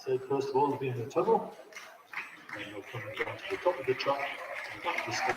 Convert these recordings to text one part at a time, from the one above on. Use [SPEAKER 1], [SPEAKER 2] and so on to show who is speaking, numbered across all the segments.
[SPEAKER 1] said, first of all, be in the tunnel, and you'll come down to the top of the track and back to the start.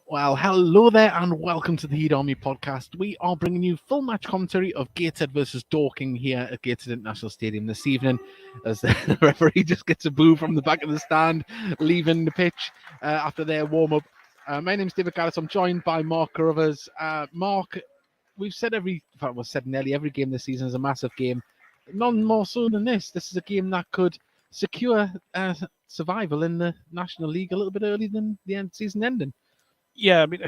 [SPEAKER 2] Well, hello there and welcome to the Heat Army podcast. We are bringing you full match commentary of Gateshead versus Dorking here at Gateshead International Stadium this evening as the referee just gets a boo from the back of the stand, leaving the pitch after their warm-up. My name's David Gallis. I'm joined by Mark Carruthers. Mark, we've said nearly every game this season is a massive game. None more so than this. This is a game that could secure survival in the National League a little bit earlier than the season ending.
[SPEAKER 3] Yeah, I mean,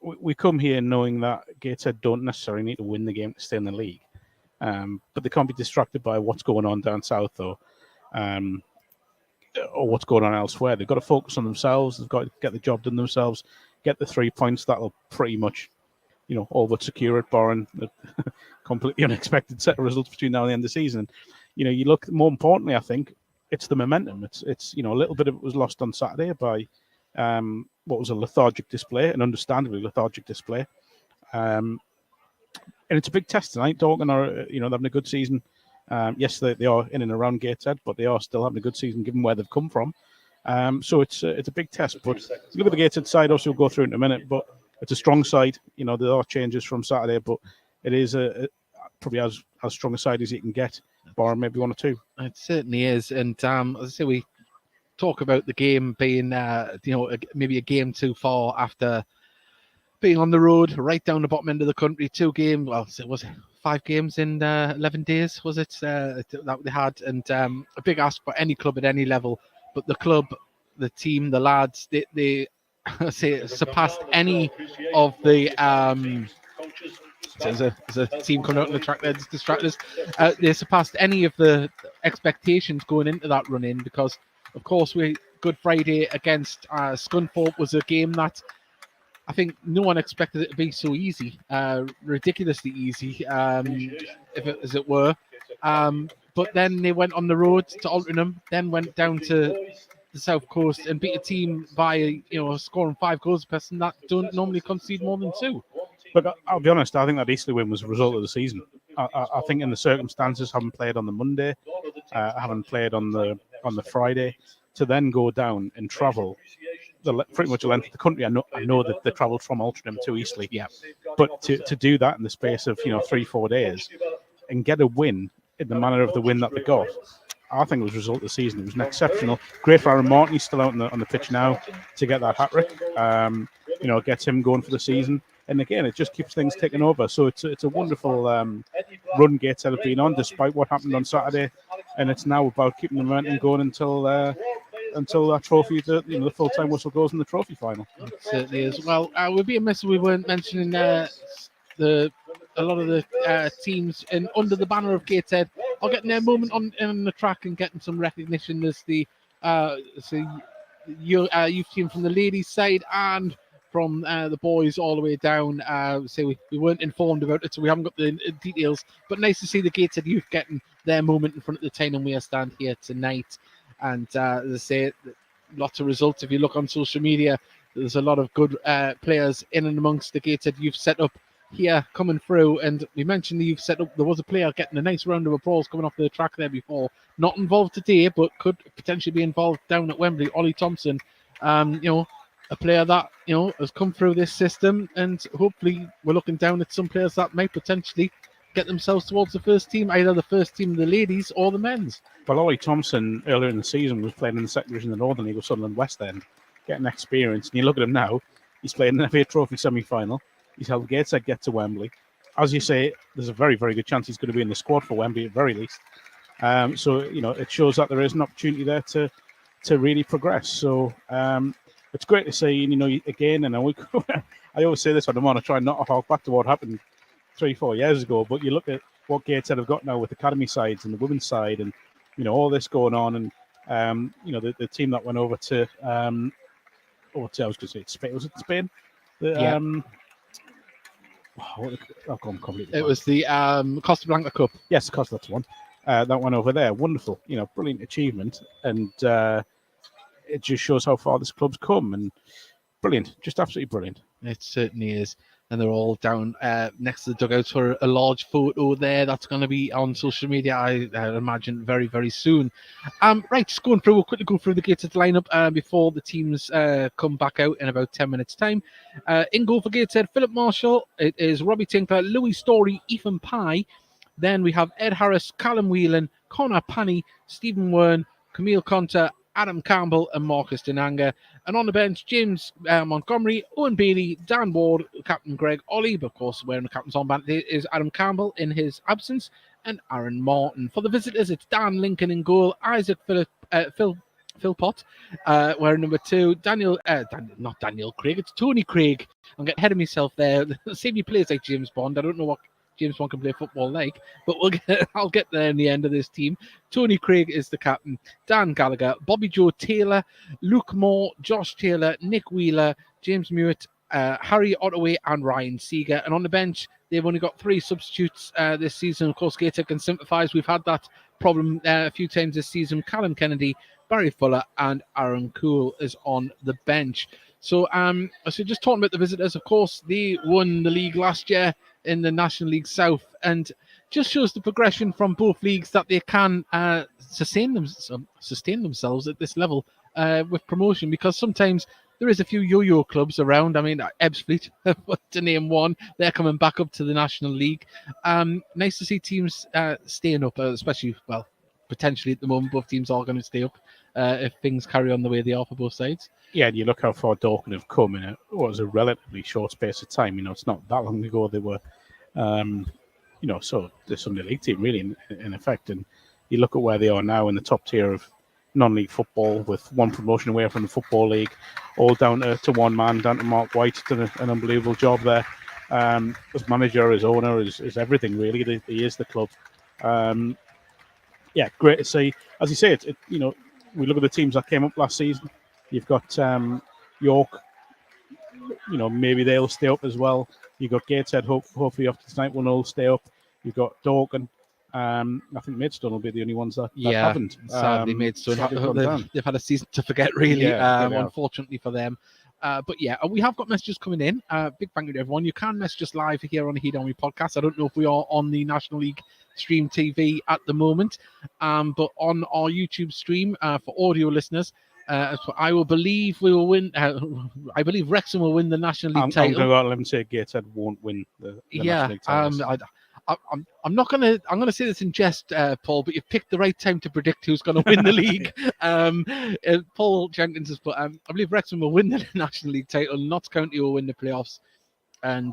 [SPEAKER 3] we come here knowing that Gateshead don't necessarily need to win the game to stay in the league, but they can't be distracted by what's going on down south or what's going on elsewhere. They've got to focus on themselves. They've got to get the job done themselves, get the 3 points. That'll pretty much, all but secure it, barring a completely unexpected set of results between now and the end of the season. You look, more importantly, I think, it's the momentum. It's a little bit of it was lost on Saturday by what was a lethargic display, an understandably lethargic display. And it's a big test tonight. Dorking are, they're having a good season. Yes, they are in and around Gateshead, but they are still having a good season given where they've come from. So it's a big test. But look at the Gateshead side. Also, we'll go through it in a minute. But it's a strong side. There are changes from Saturday, but it is probably as strong a side as you can get, barring maybe one or two.
[SPEAKER 2] It certainly is. And as I say, we talk about the game being, maybe a game too far after being on the road right down the bottom end of the country. 2 games, well, was it 5 games in 11 days, was it, that they had? And a big ask for any club at any level. But the club, the team, the lads, they surpassed any of the... There's a team coming out on the track there, just distracted us. They surpassed any of the expectations going into that run-in because, of course, Good Friday against Scunthorpe was a game that I think no one expected it to be so easy, ridiculously easy, as it were. But then they went on the road to Altrincham, then went down to the South Coast and beat a team by scoring 5 goals per person that don't normally concede more than 2.
[SPEAKER 3] Look, I'll be honest, I think that Easterley win was a result of the season. I think in the circumstances, having played on the Monday, having played on the Friday, to then go down and travel pretty much the length of the country. I know that they travelled from Altrincham to Eastleigh, yeah, but to do that in the space of 3-4 days and get a win in the manner of the win that they got, I think it was a result of the season. It was an exceptional. Great for Aaron Martin. He's still out on the pitch now to get that hat-trick. Gets him going for the season. And again, it just keeps things ticking over. So it's a wonderful run Gateshead have been on, despite what happened on Saturday. And it's now about keeping the momentum going until that trophy, the full-time whistle goes in the trophy final.
[SPEAKER 2] It certainly is. Well, we'd be amiss if we weren't mentioning a lot of the teams under the banner of Gateshead are getting their moment on the track and getting some recognition. There's the youth team from the ladies' side and from the boys all the way down. We weren't informed about it, so we haven't got the details. But nice to see the Gateshead youth getting their moment in front of the Tyne Wear stand here tonight. And as I say, lots of results. If you look on social media, there's a lot of good players in and amongst the Gateshead youth setup here coming through. And we mentioned the youth setup. There was a player getting a nice round of applause coming off the track there before. Not involved today, but could potentially be involved down at Wembley. Ollie Thompson, a player that has come through this system, and hopefully we're looking down at some players that might potentially get themselves towards the first team, either the first team of the ladies or the men's.
[SPEAKER 3] Well, Ollie Thompson earlier in the season was playing in the second division of the Northern League with Sunderland West End, getting experience. And you look at him now, he's playing an FA Trophy semi-final. He's helped Gateshead get to Wembley. As you say, there's a very, very good chance he's going to be in the squad for Wembley at very least. So it shows that there is an opportunity there to really progress. So it's great to see, again, and I always say this when I'm on, I try not to hark back to what happened 3-4 years ago. But you look at what Gateshead have got now with academy sides and the women's side, and all this going on, and the team that went over to I was going to say it's Spain. Was it Spain?
[SPEAKER 2] Yeah.
[SPEAKER 3] I've gone completely.
[SPEAKER 2] It was the Costa Blanca Cup.
[SPEAKER 3] Yes, of course, that's one. That one over there, wonderful. Brilliant achievement, and it just shows how far this club's come. And brilliant, just absolutely brilliant.
[SPEAKER 2] It certainly is. And they're all down next to the dugouts for a large photo there. That's going to be on social media, I imagine, very, very soon. Right, just we'll quickly go through the Gateshead lineup before the teams come back out in about 10 minutes' time. In goal for Gateshead, Philip Marshall. It is Robbie Tinkler, Louis Story, Ethan Pye. Then we have Ed Harris, Callum Whelan, Connor Panny, Stephen Wern, Camille Conter, Adam Campbell and Marcus Denanga. And on the bench, James Montgomery, Owen Bailey, Dan Ward, Captain Greg Ollie, but of course wearing the captain's armband is Adam Campbell in his absence, and Aaron Martin. For the visitors, it's Dan Lincoln in goal, Isaac Philpott wearing number 2, not Daniel Craig, it's Tony Craig. I'm getting ahead of myself there. Save me plays like James Bond. I don't know what James Bond can play football like, but I'll get there in the end of this team. Tony Craig is the captain, Dan Gallagher, Bobby Joe Taylor, Luke Moore, Josh Taylor, Nick Wheeler, James Mewett, Harry Ottaway and Ryan Seeger. And on the bench, they've only got 3 substitutes this season. Of course, Gateshead can sympathise. We've had that problem a few times this season. Callum Kennedy, Barry Fuller and Aaron Cool is on the bench. So just talking about the visitors, of course, they won the league last year in the National League South, and just shows the progression from both leagues that they can sustain themselves at this level with promotion, because sometimes there is a few yo-yo clubs around. I mean, Ebbsfleet, to name one, they're coming back up to the National League. Nice to see teams staying up, especially, potentially at the moment, both teams are going to stay up if things carry on the way they are for both sides.
[SPEAKER 3] Yeah, and you look how far Dorking have come in what was a relatively short space of time. It's not that long ago they were, so the Sunday League team really in effect. And you look at where they are now in the top tier of non-league football, with one promotion away from the Football League, all down to one man, down to Mark White, done an unbelievable job there. As manager, as owner, as everything really. He is the club. Great to see. As you say, we look at the teams that came up last season. You've got York, maybe they'll stay up as well. You've got Gateshead, hopefully after tonight will stay up. You've got Dorking. I think Maidstone will be the only ones that haven't.
[SPEAKER 2] Sadly, Maidstone, they've had a season to forget, really, unfortunately for them. But we have got messages coming in. Big thank you to everyone. You can message us live here on the Heat Army podcast. I don't know if we are on the National League Stream TV at the moment, but on our YouTube stream for audio listeners, I will believe we will win. I believe Wrexham will win the National League title.
[SPEAKER 3] I'm going to let him say Gateshead won't win the National League title.
[SPEAKER 2] I'm not gonna. I'm gonna say this in jest, Paul. But you've picked the right time to predict who's going to win the league. Paul Jenkins has put. I believe Wrexham will win the National League title. Notts County will win the playoffs, and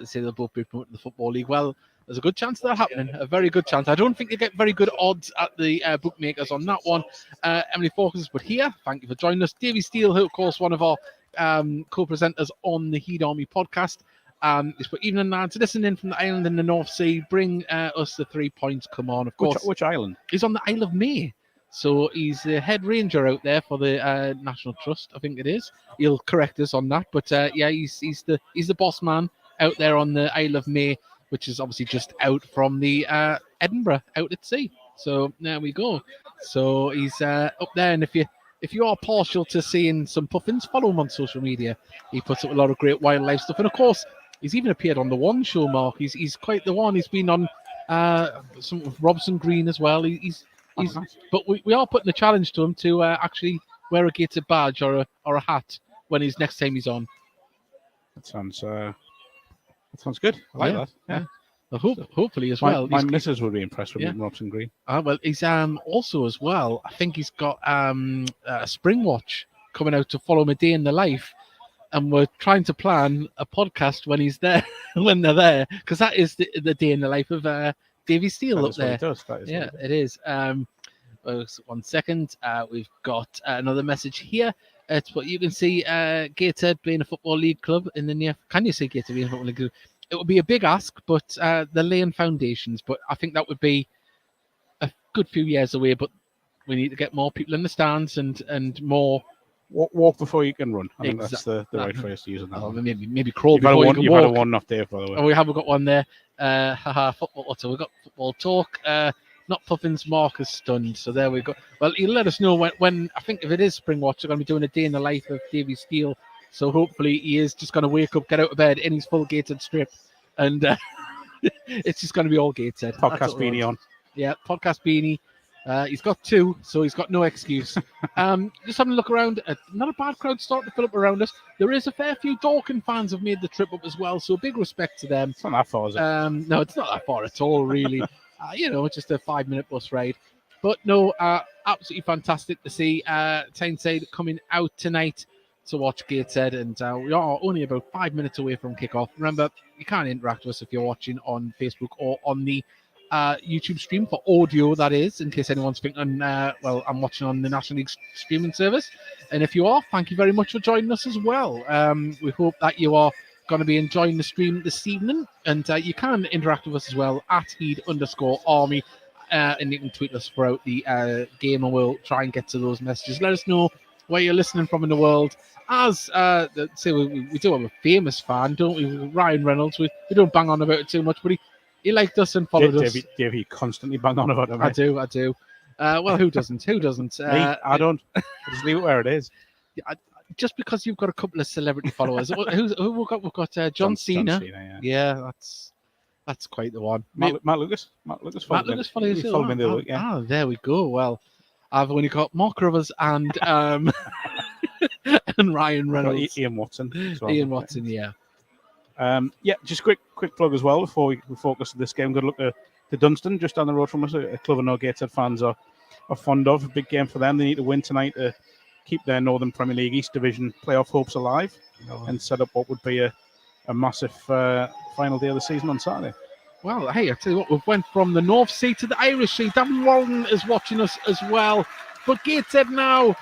[SPEAKER 2] say they'll both be promoted to the Football League. Well, there's a good chance of that happening. A very good chance. I don't think you get very good odds at the bookmakers on that one. Emily Focus, but here, thank you for joining us. Davey Steele, who of course one of our co-presenters on the Heat Army podcast. It's for evening lads listening from the island in the North Sea. Bring us the 3 points. Come on, of course.
[SPEAKER 3] Which island?
[SPEAKER 2] He's on the Isle of May. So he's the head ranger out there for the National Trust, I think it is. He'll correct us on that. But he's the boss man out there on the Isle of May, which is obviously just out from the Edinburgh, out at sea. So there we go. So he's up there, and if you are partial to seeing some puffins, follow him on social media. He puts up a lot of great wildlife stuff, and of course, he's even appeared on the One Show, Mark. He's quite the one. He's been on some of Robson Green as well. But we are putting a challenge to him to actually wear a Gateshead badge or a hat when next time he's on.
[SPEAKER 3] That sounds good. I like that. Yeah.
[SPEAKER 2] Well, hopefully as well.
[SPEAKER 3] My missus would be impressed with Robson Green.
[SPEAKER 2] Well, he's also as well. I think he's got a Spring Watch coming out to follow him a day in the life, and we're trying to plan a podcast when he's there, when they're there, because that is the day in the life of Davey Steele up there. It is. 1 second. We've got another message here. It's what you can see. Gateshead being a football league club in the near. Can you see Gateshead being a football league club? it would be a big ask, but they're laying foundations. But I think that would be a good few years away. But we need to get more people in the stands and more.
[SPEAKER 3] Walk before you can run. I think
[SPEAKER 2] Exa-
[SPEAKER 3] that's the right phrase to use on that
[SPEAKER 2] Oh,
[SPEAKER 3] one.
[SPEAKER 2] maybe crawl
[SPEAKER 3] You've had a
[SPEAKER 2] before you
[SPEAKER 3] one.
[SPEAKER 2] can
[SPEAKER 3] You've had a
[SPEAKER 2] walk.
[SPEAKER 3] one off Dave, by the way.
[SPEAKER 2] Oh, we haven't got one there. Football. So we've got football talk. Not Puffins. Mark is stunned. So there we go. Well, he'll let us know when I think if it is Spring Watch, they're going to be doing a day in the life of Davy Steele. So hopefully he is just going to wake up, get out of bed in his full Gateshead strip, and it's just going to be all Gateshead.
[SPEAKER 3] Podcast beanie on.
[SPEAKER 2] Yeah, podcast beanie. He's got 2, so he's got no excuse. Just having a look around. Not a bad crowd starting to fill up around us. There is a fair few Dorking fans have made the trip up as well, so big respect to them.
[SPEAKER 3] It's not that far, is it?
[SPEAKER 2] No, it's not that far at all, really. Just a 5-minute bus ride. But no, absolutely fantastic to see Tyneside coming out tonight to watch Gateshead, and we are only about 5 minutes away from kickoff. Remember, you can't interact with us if you're watching on Facebook or on the YouTube stream for audio, that is, in case anyone's thinking, I'm watching on the National League streaming service. And if you are, thank you very much for joining us as well. We hope that you are going to be enjoying the stream this evening, and you can interact with us as well at @heed_army, and you can tweet us throughout the game, and we'll try and get to those messages. Let us know where you're listening from in the world. As say, we do have a famous fan, don't we? Ryan Reynolds. We don't bang on about it too much, but he liked us and followed us.
[SPEAKER 3] Dave, you constantly bang on about him.
[SPEAKER 2] I do. Well, who doesn't? Who doesn't?
[SPEAKER 3] Me, I don't. I just leave it where it is.
[SPEAKER 2] Just because you've got a couple of celebrity followers. Who we've got? We've got John Cena. Yeah, that's quite the one.
[SPEAKER 3] Matt Lucas. Matt Lucas followed me the other week. Yeah.
[SPEAKER 2] There we go. Well, I've only got Mark Rivers and and Ryan Reynolds.
[SPEAKER 3] Ian Watson as well.
[SPEAKER 2] Ian Watson, yeah.
[SPEAKER 3] Just quick plug as well before we focus on this game. Good luck to Dunstan, just down the road from us, a club of no Gateshead fans are fond of. A big game for them. They need to win tonight to keep their Northern Premier League East Division playoff hopes alive and set up what would be a massive final day of the season on Saturday.
[SPEAKER 2] Well, hey, I tell you what, we've went from the North Sea to the Irish Sea. Davin Walden is watching us as well. But Gateshead now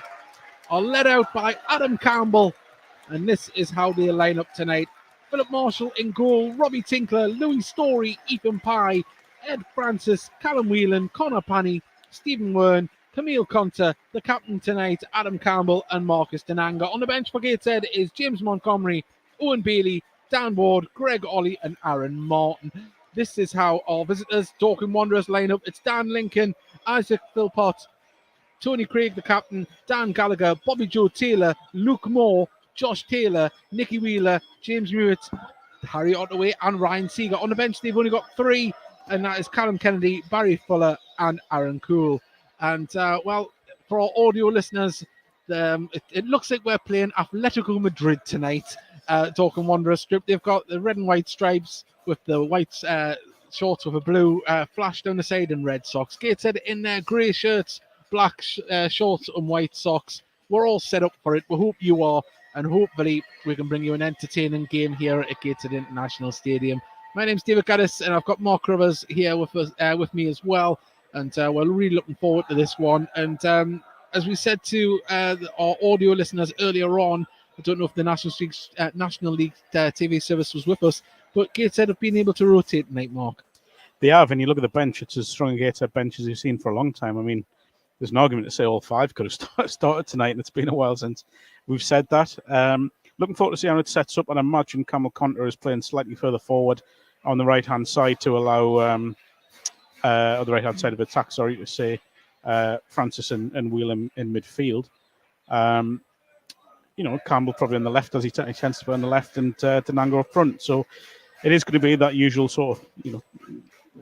[SPEAKER 2] are led out by Adam Campbell. And this is how they line up tonight. Philip Marshall in goal, Robbie Tinkler, Louis Story, Ethan Pye, Ed Francis, Callum Whelan, Connor Panny, Stephen Wern, Camille Conter, the captain tonight, Adam Campbell and Marcus Denanga. On the bench for Gateshead is James Montgomery, Owen Bailey, Dan Ward, Greg Ollie and Aaron Martin. This is how our visitors, Dorking Wanderers, line up. It's Dan Lincoln, Isaac Philpott, Tony Craig, the captain, Dan Gallagher, Bobby Joe Taylor, Luke Moore, Josh Taylor, Nicky Wheeler, James Hewitt, Harry Ottaway and Ryan Seeger. On the bench, they've only got 3, and that is Callum Kennedy, Barry Fuller and Aaron Cool. And, for our audio listeners, it looks like we're playing Atletico Madrid tonight, Dorking Wanderers strip. They've got the red and white stripes with the white shorts with a blue flash down the side and red socks. Gateshead in their grey shirts, black shorts and white socks. We're all set up for it. We hope you are. And hopefully we can bring you an entertaining game here at Gateshead International Stadium. My name's David Gaddis, and I've got Mark Rivers here with us, with me as well. And we're really looking forward to this one. And as we said to our audio listeners earlier on, I don't know if the National League TV service was with us, but Gateshead have been able to rotate tonight, Mark.
[SPEAKER 3] They have, and you look at the bench, it's as strong a Gateshead bench as you've seen for a long time. I mean, there's an argument to say all 5 could have started tonight, and it's been a while since we've said that. Looking forward to see how it sets up, and I imagine Camel Conter is playing slightly further forward on the right-hand side to allow, on the right-hand side of attack, to say Francis and Whelan in midfield. Campbell probably on the left, as he tends to be on the left, and Denanga up front. So it is going to be that usual sort of,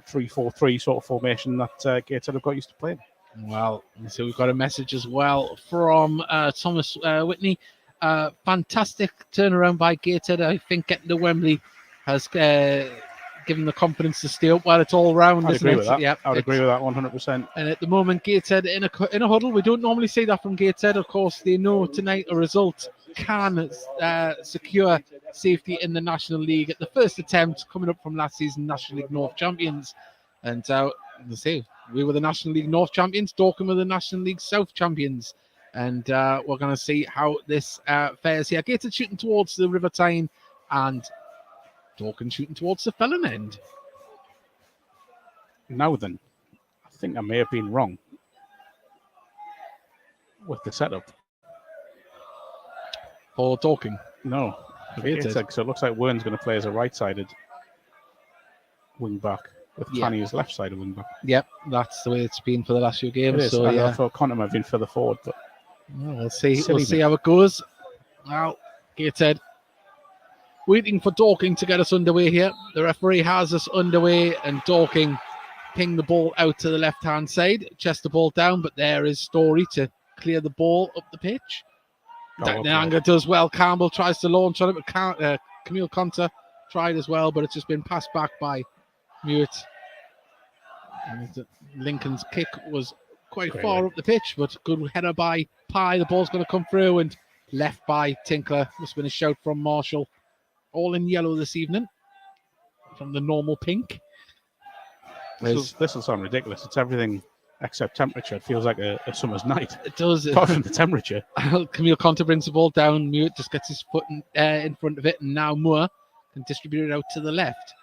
[SPEAKER 3] 3-4-3 sort of formation that Gateshead have got used to playing.
[SPEAKER 2] Well, so we've got a message as well from Thomas Whitney. Fantastic turnaround by Gateshead. I think getting to Wembley has given the confidence to stay up while it's all round.
[SPEAKER 3] I'd agree with that.
[SPEAKER 2] Yep,
[SPEAKER 3] I would agree with that 100%.
[SPEAKER 2] And at the moment, Gateshead in a huddle. We don't normally see that from Gateshead. Of course, they know tonight a result can secure safety in the National League at the first attempt coming up from last season National League North champions. And we were the National League North champions. Dorking were the National League South champions. And we're going to see how this fares here. Gateshead shooting towards the River Tyne. And Dorking shooting towards the felon end.
[SPEAKER 3] Now then, I think I may have been wrong with the setup.
[SPEAKER 2] For Dorking.
[SPEAKER 3] No,
[SPEAKER 2] Gateshead.
[SPEAKER 3] so it looks like Wern's going to play as a right-sided wing back with
[SPEAKER 2] Yeah.
[SPEAKER 3] Fanny as left-sided wing back.
[SPEAKER 2] Yep, that's the way it's been for the last few
[SPEAKER 3] It
[SPEAKER 2] games.
[SPEAKER 3] is.
[SPEAKER 2] So
[SPEAKER 3] I thought Conte might have been further forward, but
[SPEAKER 2] well, we'll see.
[SPEAKER 3] Silly
[SPEAKER 2] We'll see
[SPEAKER 3] me.
[SPEAKER 2] how it goes. Well, Gateshead waiting for Dorking to get us underway here. The referee has us underway, and Dorking ping the ball out to the left-hand side, chest the ball down, but there is Story to clear the ball up the pitch. Dinanga does well. Campbell tries to launch on it, but Camille Conter tried as well, but it's just been passed back by Mewett. And Lincoln's kick was quite
[SPEAKER 3] Great
[SPEAKER 2] far
[SPEAKER 3] win.
[SPEAKER 2] up the pitch, but good header by Pye. The ball's going to come through and left by Tinkler. Must have been a shout from Marshall. All in yellow this evening from the normal pink.
[SPEAKER 3] This will sound ridiculous. It's everything except temperature. It feels like a summer's night.
[SPEAKER 2] It does.
[SPEAKER 3] Apart from the temperature.
[SPEAKER 2] Camille Conter brings the ball down. Mewett just gets his foot in front of it, and now Moore can distribute it out to the left.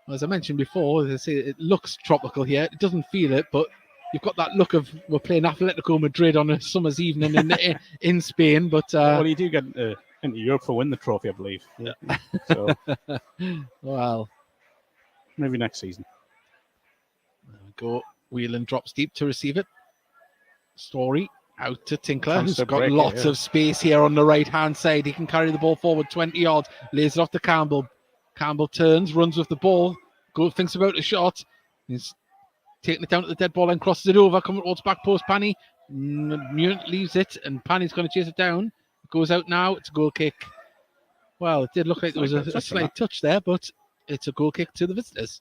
[SPEAKER 2] As I mentioned before, as I say, it looks tropical here. It doesn't feel it, but you've got that look of we're playing Atletico Madrid on a summer's evening in Spain. But
[SPEAKER 3] well, you do get into Europe for win the trophy, I believe. Yeah. So
[SPEAKER 2] well,
[SPEAKER 3] maybe next season.
[SPEAKER 2] there we go. Whelan drops deep to receive it. Story out to Tinkler,
[SPEAKER 3] Chance
[SPEAKER 2] who's
[SPEAKER 3] to
[SPEAKER 2] got
[SPEAKER 3] break it,
[SPEAKER 2] lots
[SPEAKER 3] yeah.
[SPEAKER 2] of space here on the right-hand side. He can carry the ball forward 20 yards, lays it off to Campbell. Campbell turns, runs with the ball, thinks about a shot. He's taking it down to the dead ball and crosses it over, coming towards back post. Panny leaves it, and Panny's going to chase it down. It goes out now. It's a goal kick. Well, it did look like there was a slight touch there, but it's a goal kick to the visitors.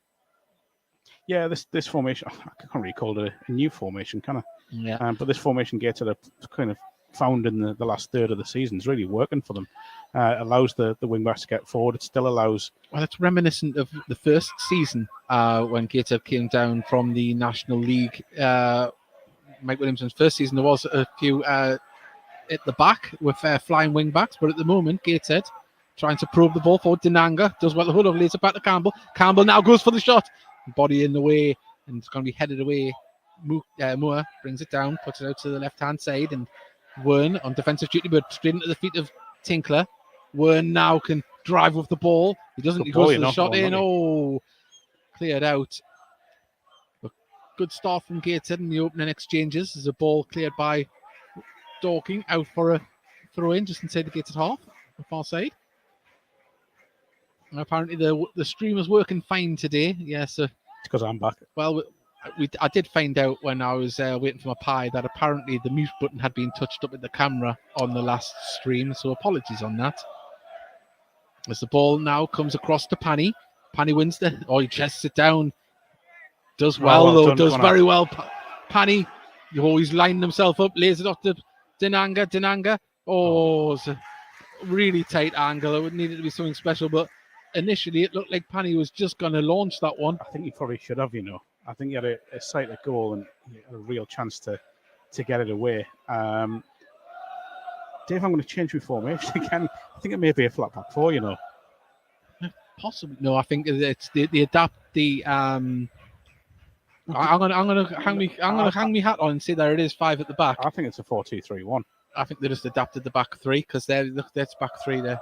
[SPEAKER 3] Yeah, this formation, I can't really call it a new formation, can I?
[SPEAKER 2] Yeah.
[SPEAKER 3] But this formation Gateshead have kind of found in the last third of the season is really working for them. Allows the wing backs to get forward. It still allows.
[SPEAKER 2] Well, it's reminiscent of the first season when Gateshead came down from the National League. Mike Williamson's first season, there was a few at the back with flying wing backs, but at the moment, Gateshead trying to probe the ball forward. Dinanga does well. Hold on, lays it back to Campbell. Campbell now goes for the shot. Body in the way, and it's going to be headed away. Moore brings it down, puts it out to the left-hand side, and Wern on defensive duty, but straight into the feet of Tinkler. Wern now can drive with the ball. He doesn't. He goes for the shot in. Oh, cleared out. But good start from Gateshead in the opening exchanges. There's a ball cleared by Dorking out for a throw-in just inside the Gateshead half, on the far side. And apparently the stream is working fine today. Yes,
[SPEAKER 3] It's because I'm back.
[SPEAKER 2] well, I did find out when I was waiting for my pie that apparently the mute button had been touched up at the camera on the last stream, so apologies on that. As the ball now comes across to Panny. Panny wins he chests it down. Does well, does very well. Panny, he's lining himself up, lays it off to Dinanga. It's a really tight angle. It would need it to be something special, but initially it looked like Panny was just going to launch that one.
[SPEAKER 3] I think he probably should have, I think he had a sight at goal and he had a real chance to get it away. Dave, I'm going to change my formation again. I think it may be a flat back four,
[SPEAKER 2] Possibly. No, I think it's they adapt the I'm gonna hang me hat on and say there it is 5 at the back.
[SPEAKER 3] I think it's a 4-2-3-1.
[SPEAKER 2] I think they just adapted the back 3 because that's back 3 there.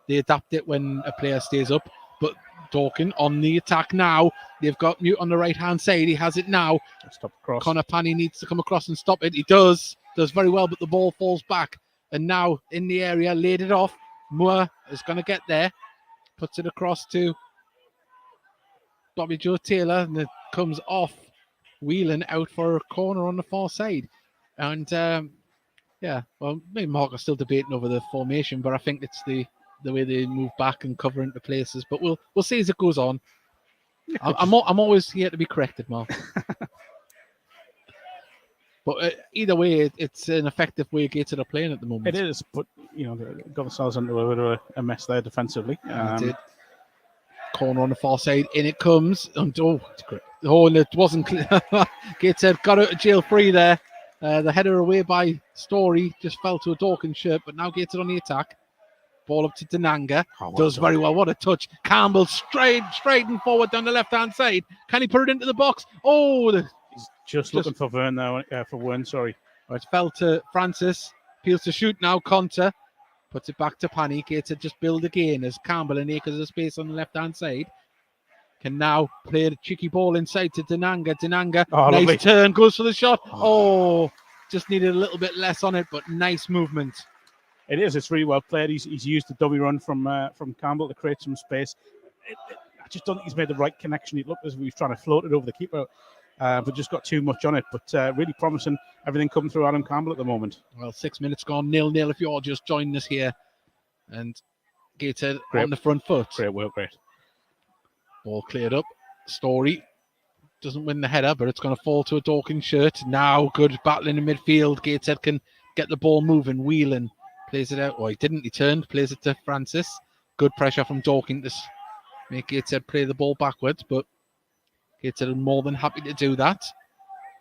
[SPEAKER 2] They adapt it when a player stays up. But Dorking on the attack now. They've got Mute on the right hand side. He has it now.
[SPEAKER 3] Stop across.
[SPEAKER 2] Connor Panny needs to come across and stop it. He does very well, but the ball falls back. And now in the area, laid it off. Moore is going to get there. Puts it across to Bobby Joe Taylor, and it comes off. Whelan out for a corner on the far side. And maybe Mark are still debating over the formation, but I think it's the way they move back and cover into places. But we'll see as it goes on. I'm always here to be corrected, Mark. But either way, it's an effective way Gateshead are playing at the moment.
[SPEAKER 3] It is, but they got themselves into a bit of a mess there defensively.
[SPEAKER 2] Corner on the far side, in it comes. And it's great. And it wasn't clear. Gateshead got out of jail free there. The header away by Story just fell to a Dorking shirt, but now Gateshead on the attack. Ball up to Denanga.
[SPEAKER 3] Oh, well
[SPEAKER 2] Does
[SPEAKER 3] done.
[SPEAKER 2] very well. What a touch. Campbell striding forward down the left-hand side. Can he put it into the box? Oh,
[SPEAKER 3] He's just looking for Vern now. For Vern, sorry.
[SPEAKER 2] it fell to Francis. Peels to shoot now. Conter puts it back to Pani. Gateshead just build again as Campbell and acres of space on the left-hand side. Can now play the cheeky ball inside to Denanga. Denanga, nice
[SPEAKER 3] lovely.
[SPEAKER 2] turn, goes for the shot. Oh, just needed a little bit less on it, but nice movement.
[SPEAKER 3] It is. It's really well played. He's used the dummy run from Campbell to create some space. I just don't think he's made the right connection. It looked as if he was trying to float it over the keeper, but just got too much on it. But really promising. Everything coming through Adam Campbell at the moment.
[SPEAKER 2] Well, 6 minutes gone, 0-0 if you're just joining us here. And Gateshead on the front foot.
[SPEAKER 3] Great work, great.
[SPEAKER 2] Ball cleared up. Story doesn't win the header, but it's going to fall to a Dorking shirt. Now good battling in midfield. Gateshead can get the ball moving. Whelan plays it out. Oh, he didn't. He turned. Plays it to Francis. Good pressure from Dorking to make Gateshead play the ball backwards, but Gateshead are more than happy to do that.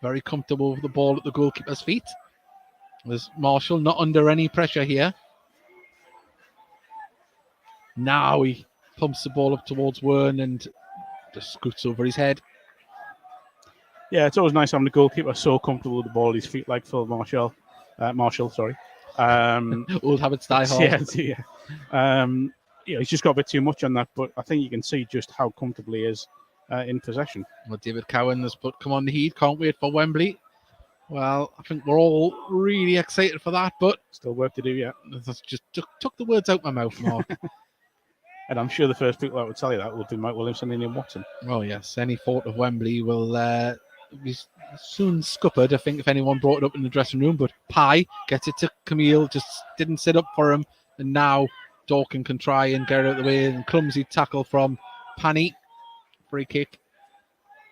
[SPEAKER 2] Very comfortable with the ball at the goalkeeper's feet. There's Marshall not under any pressure here. Now he pumps the ball up towards Wern and just scoots over his head.
[SPEAKER 3] Yeah, it's always nice having the goalkeeper so comfortable with the ball at his feet, like Phil Marshall. Sorry.
[SPEAKER 2] Old habits die hard.
[SPEAKER 3] Yeah. He's just got a bit too much on that, but I think you can see just how comfortable he is in possession.
[SPEAKER 2] Well, David Cowan has put, come on the heat, can't wait for Wembley. Well, I think we're all really excited for that, but
[SPEAKER 3] Still work to do, yeah.
[SPEAKER 2] that's just took the words out my mouth, Mark.
[SPEAKER 3] And I'm sure the first people that would tell you that will be Mike Williamson and Ian Watson.
[SPEAKER 2] Oh, yes. Any thought of Wembley will be soon scuppered, I think, if anyone brought it up in the dressing room. But Pye gets it to Camille, just didn't sit up for him. And now Dorking can try and get it out of the way. And clumsy tackle from Pani. Free kick.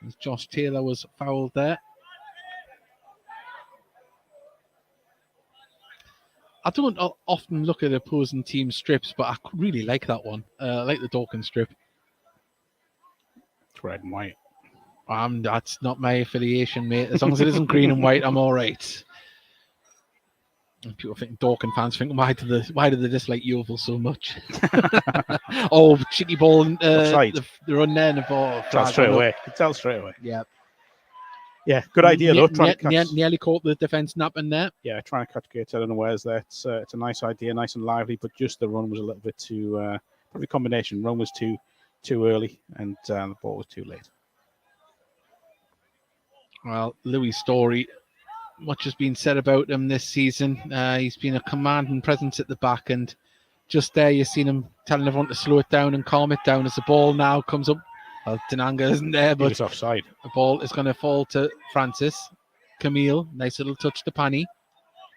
[SPEAKER 2] As Josh Taylor was fouled there. I don't often look at opposing team strips, but I really like that one. I like the Dorking strip.
[SPEAKER 3] It's red and white.
[SPEAKER 2] That's not my affiliation, mate. As long as it isn't green and white, I'm all right. And people think Dorking fans think, why do they dislike Yeovil so much? Oh, cheeky ball, the run there, and the ball.
[SPEAKER 3] Tell straight away. Tell straight away.
[SPEAKER 2] Yeah.
[SPEAKER 3] Yeah, good idea though.
[SPEAKER 2] Nearly caught the defence napping there.
[SPEAKER 3] Yeah, trying to catch Gateshead unawares there. It's a nice idea, nice and lively, but just the run was a little bit too. Probably combination. Run was too early, and the ball was too late.
[SPEAKER 2] Well, Louis Story, much has been said about him this season. He's been a commanding presence at the back, and just there you've seen him telling everyone to slow it down and calm it down as the ball now comes up. Well, Denanga isn't there, but
[SPEAKER 3] it's offside.
[SPEAKER 2] The ball is going to fall to Francis. Camille, nice little touch to Pani.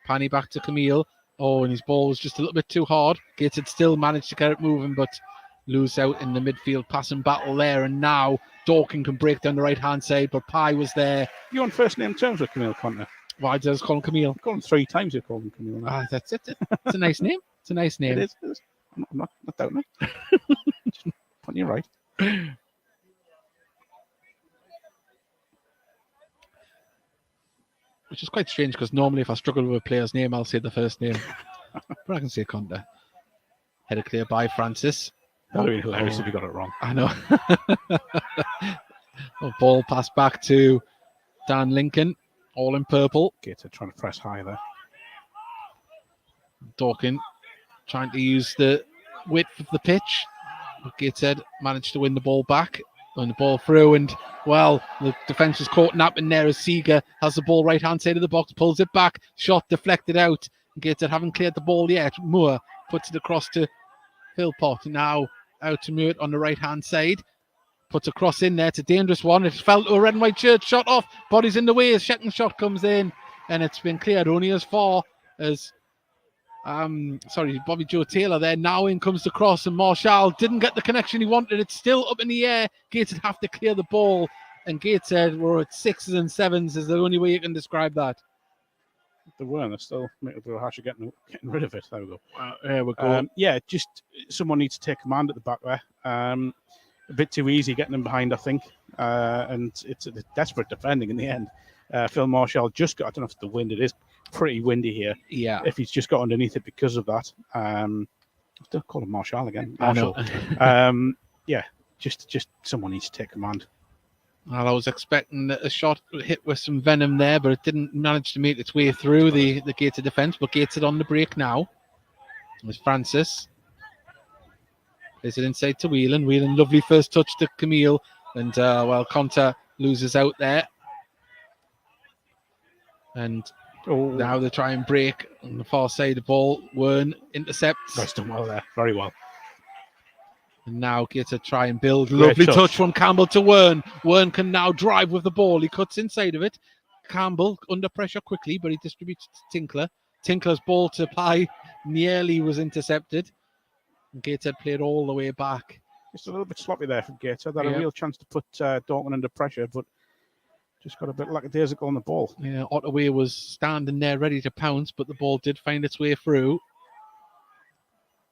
[SPEAKER 2] Pani back to Camille. Oh, and his ball was just a little bit too hard. Gateshead still managed to get it moving, but lose out in the midfield passing battle there. And now Dorking can break down the right-hand side, but Pye was there.
[SPEAKER 3] You on first name terms with Camille Conter?
[SPEAKER 2] Why did I just call him Camille?
[SPEAKER 3] Call him 3 times. You called him Camille. Now.
[SPEAKER 2] That's it. It's a nice name. It's a nice name.
[SPEAKER 3] It is. I'm not doubting it. Putting you right.
[SPEAKER 2] Which is quite strange because normally if I struggle with a player's name, I'll say the first name. But I can say Conter. Headed clear by Francis.
[SPEAKER 3] That would be hilarious if you got it wrong.
[SPEAKER 2] I know. Ball passed back to Dan Lincoln, all in purple.
[SPEAKER 3] Gateshead trying to press high there.
[SPEAKER 2] Dorking trying to use the width of the pitch. Gateshead managed to win the ball back. And the ball through, and well, the defence was caught napping there as Seeger has the ball right hand side of the box, pulls it back, shot deflected out. Gateshead haven't cleared the ball yet. Moore puts it across to Philpott. Now out to Muir on the right hand side. Puts a cross in there. It's a dangerous one. It fell to a red and white shirt, shot off. Body's in the way. His second shot comes in, and it's been cleared only as far as Bobby Joe Taylor there. Now in comes the cross, and Marshall didn't get the connection he wanted. It's still up in the air. Gateshead have to clear the ball, and Gateshead were at 6s and 7s is the only way you can describe that.
[SPEAKER 3] They weren't. They're still making a hash of getting rid of it. There we go.
[SPEAKER 2] There we go.
[SPEAKER 3] Just someone needs to take command at the back there. A bit too easy getting them behind, I think. And it's a desperate defending in the end. Phil Marshall just got, I don't know if it's the wind, it is pretty windy here.
[SPEAKER 2] Yeah.
[SPEAKER 3] If he's just got underneath it because of that. Still call him Marshall again.
[SPEAKER 2] I know.
[SPEAKER 3] Marshall. Yeah, just someone needs to take command.
[SPEAKER 2] Well, I was expecting a shot hit with some venom there, but it didn't manage to make its way through the Gateshead defence. But Gateshead on the break now. There's Francis. Plays it inside to Whelan. Whelan, lovely first touch to Camille. And, Conter loses out there. And now they try and break on the far side. The ball, Wern intercepts.
[SPEAKER 3] That's done well there. Very well.
[SPEAKER 2] And now Gateshead try and build. Lovely touch from Campbell to Wern. Wern can now drive with the ball. He cuts inside of it. Campbell under pressure quickly, but he distributes to Tinkler. Tinkler's ball to Pye nearly was intercepted. And Gateshead played all the way back.
[SPEAKER 3] Just a little bit sloppy there from Gateshead. Had a real chance to put Dorking under pressure, but just got a bit lackadaisical on the ball.
[SPEAKER 2] Yeah, Ottaway was standing there ready to pounce, but the ball did find its way through.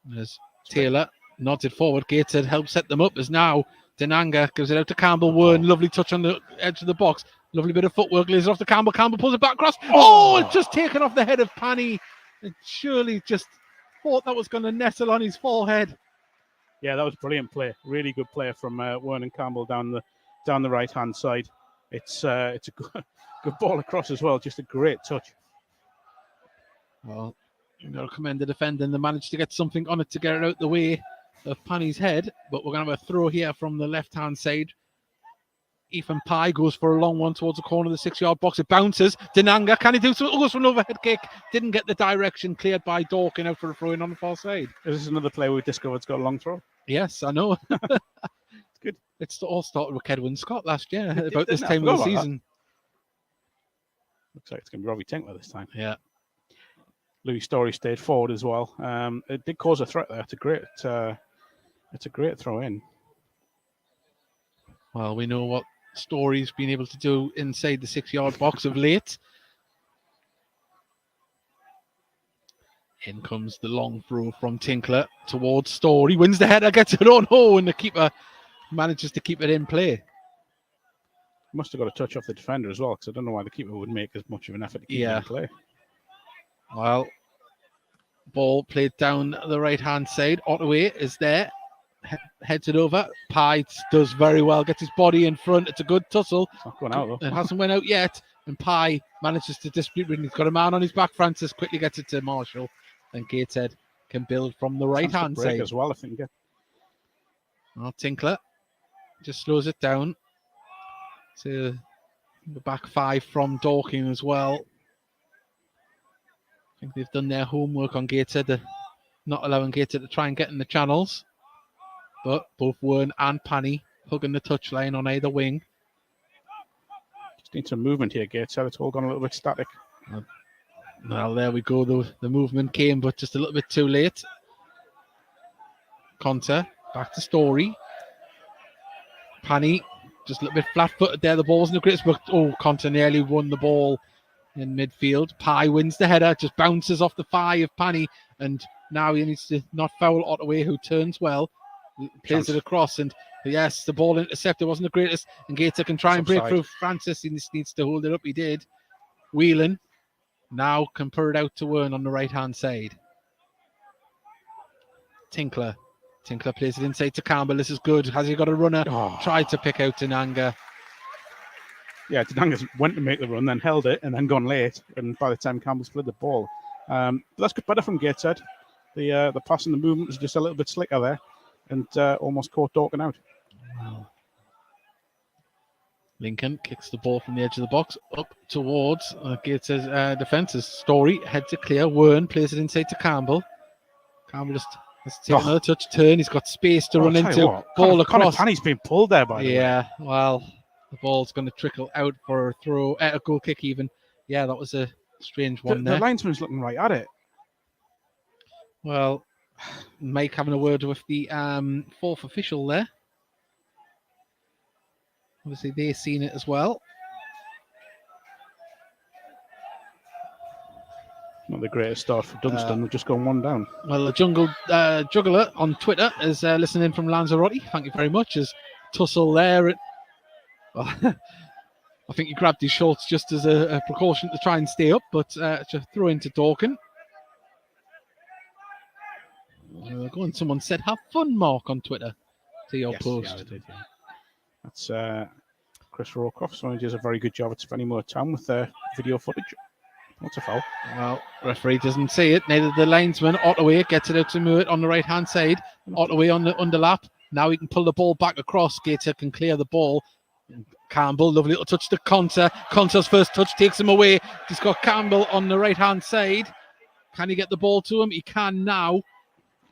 [SPEAKER 2] There's Taylor. Nodded forward. Gateshead helps set them up as now Denanga gives it out to Campbell. Wern, lovely touch on the edge of the box. Lovely bit of footwork. Lays it off to Campbell. Campbell pulls it back across. Oh, it's just taken off the head of Panny. And surely just thought that was going to nestle on his forehead.
[SPEAKER 3] Yeah, that was brilliant play. Really good play from Wern and Campbell down the right hand side. It's a good ball across as well. Just a great touch.
[SPEAKER 2] Well, you've got to commend the defender, and they managed to get something on it to get it out the way of Panny's head, but we're going to have a throw here from the left-hand side. Ethan Pye goes for a long one towards the corner of the 6-yard box. It bounces. Denanga, can he do so? Goes for an overhead kick. Didn't get the direction. Cleared by Dorking out for a throw-in on the far side.
[SPEAKER 3] This is another player we've discovered's got a long throw.
[SPEAKER 2] Yes, I know.
[SPEAKER 3] It's good.
[SPEAKER 2] It's all started with Kedwin Scott last year, about this time of the season.
[SPEAKER 3] Looks like it's going to be Robbie Tinkler this time.
[SPEAKER 2] Yeah.
[SPEAKER 3] Louis Story stayed forward as well. It did cause a threat there. It's a great throw in.
[SPEAKER 2] Well, we know what Story's been able to do inside the 6-yard box of late. In comes the long throw from Tinkler towards Story. Wins the header, gets it on home, and the keeper manages to keep it in play.
[SPEAKER 3] Must have got a touch off the defender as well, because I don't know why the keeper would make as much of an effort to keep it in play.
[SPEAKER 2] Well, ball played down the right-hand side. Ottaway is there. Heads it over. Pye does very well. Gets his body in front. It's a good tussle.
[SPEAKER 3] It's not going out, though.
[SPEAKER 2] It hasn't went out yet. And Pye manages to dispute when he's got a man on his back. Francis quickly gets it to Marshall. And Gateshead can build from the right-hand side.
[SPEAKER 3] As well, I think.
[SPEAKER 2] Well, Tinkler just slows it down to the back 5 from Dorking as well. I think they've done their homework on Gateshead, not allowing Gateshead to try and get in the channels. But both Wern and Panny hugging the touchline on either wing.
[SPEAKER 3] Just need some movement here, Gateshead. It's all gone a little bit static.
[SPEAKER 2] Well, there we go. The movement came, but just a little bit too late. Conter, back to Story. Panny, just a little bit flat-footed there. The ball wasn't the greatest, but Conter nearly won the ball in midfield. Pye wins the header, just bounces off the thigh of Panny, and now he needs to not foul Ottaway, who turns well, plays it across, and yes, the ball intercepted wasn't the greatest, and Gateshead can try and break through. Francis, he just needs to hold it up. He did. Whelan now can put it out to Wern on the right-hand side. Tinkler plays it inside to Campbell. This is good. Has he got a runner? Tried to pick out Denanga.
[SPEAKER 3] Yeah, Denanga went to make the run, then held it, and then gone late. And by the time Campbell split the ball, but that's good, better from Gateshead. The pass and the movement was just a little bit slicker there, and almost caught Dorking out.
[SPEAKER 2] Wow. Lincoln kicks the ball from the edge of the box up towards Gateshead's defences. Story heads it clear. Wern plays it inside to Campbell. Campbell just has to take another touch turn. He's got space to run into. Ball across.
[SPEAKER 3] Panny's been pulled there by the way.
[SPEAKER 2] Yeah, well, the ball's going to trickle out for a throw, a goal kick even. Yeah, that was a strange one there.
[SPEAKER 3] The linesman's looking right at it.
[SPEAKER 2] Well, Mike having a word with the fourth official there. Obviously, they've seen it as well.
[SPEAKER 3] Not the greatest start for Dunstan. We've just gone one down.
[SPEAKER 2] Well, the Juggler on Twitter is listening from Lanzarote. Thank you very much. As tussle there. I think he grabbed his shorts just as a precaution to try and stay up, but to throw into Dorking. Someone said, "Have fun, Mark," on Twitter. To your
[SPEAKER 3] Yes,
[SPEAKER 2] post.
[SPEAKER 3] yeah, I did, yeah. That's Chris Rowcroft. So he does a very good job at spending more time with video footage. What's a foul?
[SPEAKER 2] Well, referee doesn't see it. Neither the linesman. Ottaway gets it out to Mewett on the right hand side. Ottaway on the underlap. Now he can pull the ball back across. Gator can clear the ball. Campbell, lovely little touch to Conter. Conter's first touch takes him away. He's got Campbell on the right hand side. Can he get the ball to him? He can now.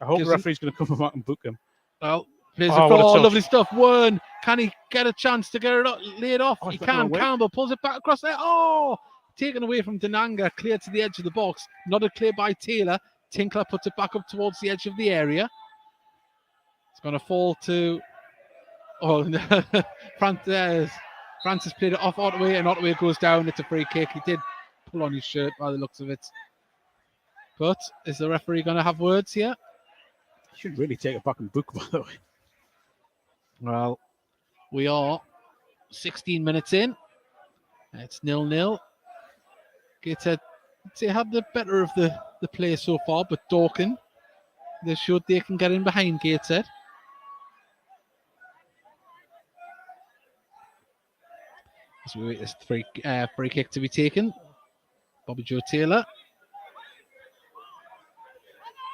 [SPEAKER 3] I hope the
[SPEAKER 2] Gives him-
[SPEAKER 3] referee's going to come back and book him.
[SPEAKER 2] Well, plays
[SPEAKER 3] Oh,
[SPEAKER 2] it
[SPEAKER 3] what a
[SPEAKER 2] for
[SPEAKER 3] touch.
[SPEAKER 2] lovely stuff. Wern, can he get a chance to get it up, lay it off?
[SPEAKER 3] Oh,
[SPEAKER 2] He
[SPEAKER 3] it's went the wrong
[SPEAKER 2] can.
[SPEAKER 3] way.
[SPEAKER 2] Campbell pulls it back across there. Oh, taken away from Denanga, cleared to the edge of the box. Not a clear by Taylor. Tinkler puts it back up towards the edge of the area. It's going to fall to. Oh, Francis played it off Ottaway, and Ottaway goes down. It's a free kick. He did pull on his shirt by the looks of it. But is the referee going to have words here?
[SPEAKER 3] He should really take it back and book, by the way.
[SPEAKER 2] Well, we are 16 minutes in. It's 0-0. Gateshead, they had the better of the play so far, but Dorking, they showed they can get in behind Gateshead. As we wait this free kick to be taken. Bobby Joe Taylor.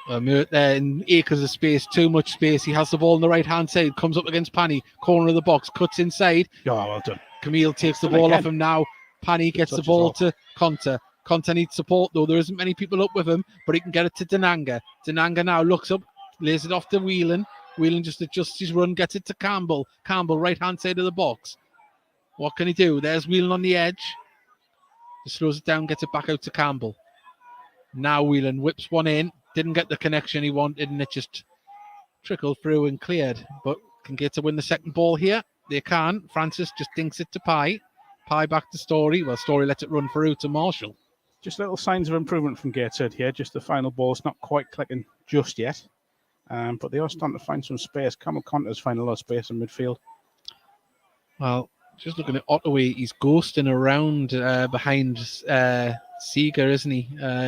[SPEAKER 2] There in acres of space, too much space. He has the ball on the right hand side, comes up against Panny, corner of the box, cuts inside.
[SPEAKER 3] Oh, well done.
[SPEAKER 2] Camille takes the
[SPEAKER 3] Done
[SPEAKER 2] ball
[SPEAKER 3] again.
[SPEAKER 2] off him now. Panny gets the
[SPEAKER 3] touch as
[SPEAKER 2] ball
[SPEAKER 3] well.
[SPEAKER 2] to Conter. Conter needs support though. There isn't many people up with him, but he can get it to Denanga. Denanga now looks up, lays it off to Whelan. Whelan just adjusts his run, gets it to Campbell. Campbell, right hand side of the box. What can he do? There's Whelan on the edge. Just slows it down, gets it back out to Campbell. Now Whelan whips one in. Didn't get the connection he wanted, and it just trickled through and cleared. But can get to win the second ball here. They can. Francis just dinks it to Pye. Pye back to Story. Well, Story lets it run through to Marshall.
[SPEAKER 3] Just little signs of improvement from Gateshead here. Just the final ball's not quite clicking just yet. But they are starting to find some space. Camel Conter's finding a lot of space in midfield.
[SPEAKER 2] Well, just looking at Ottaway, he's ghosting around behind Seeger, isn't he?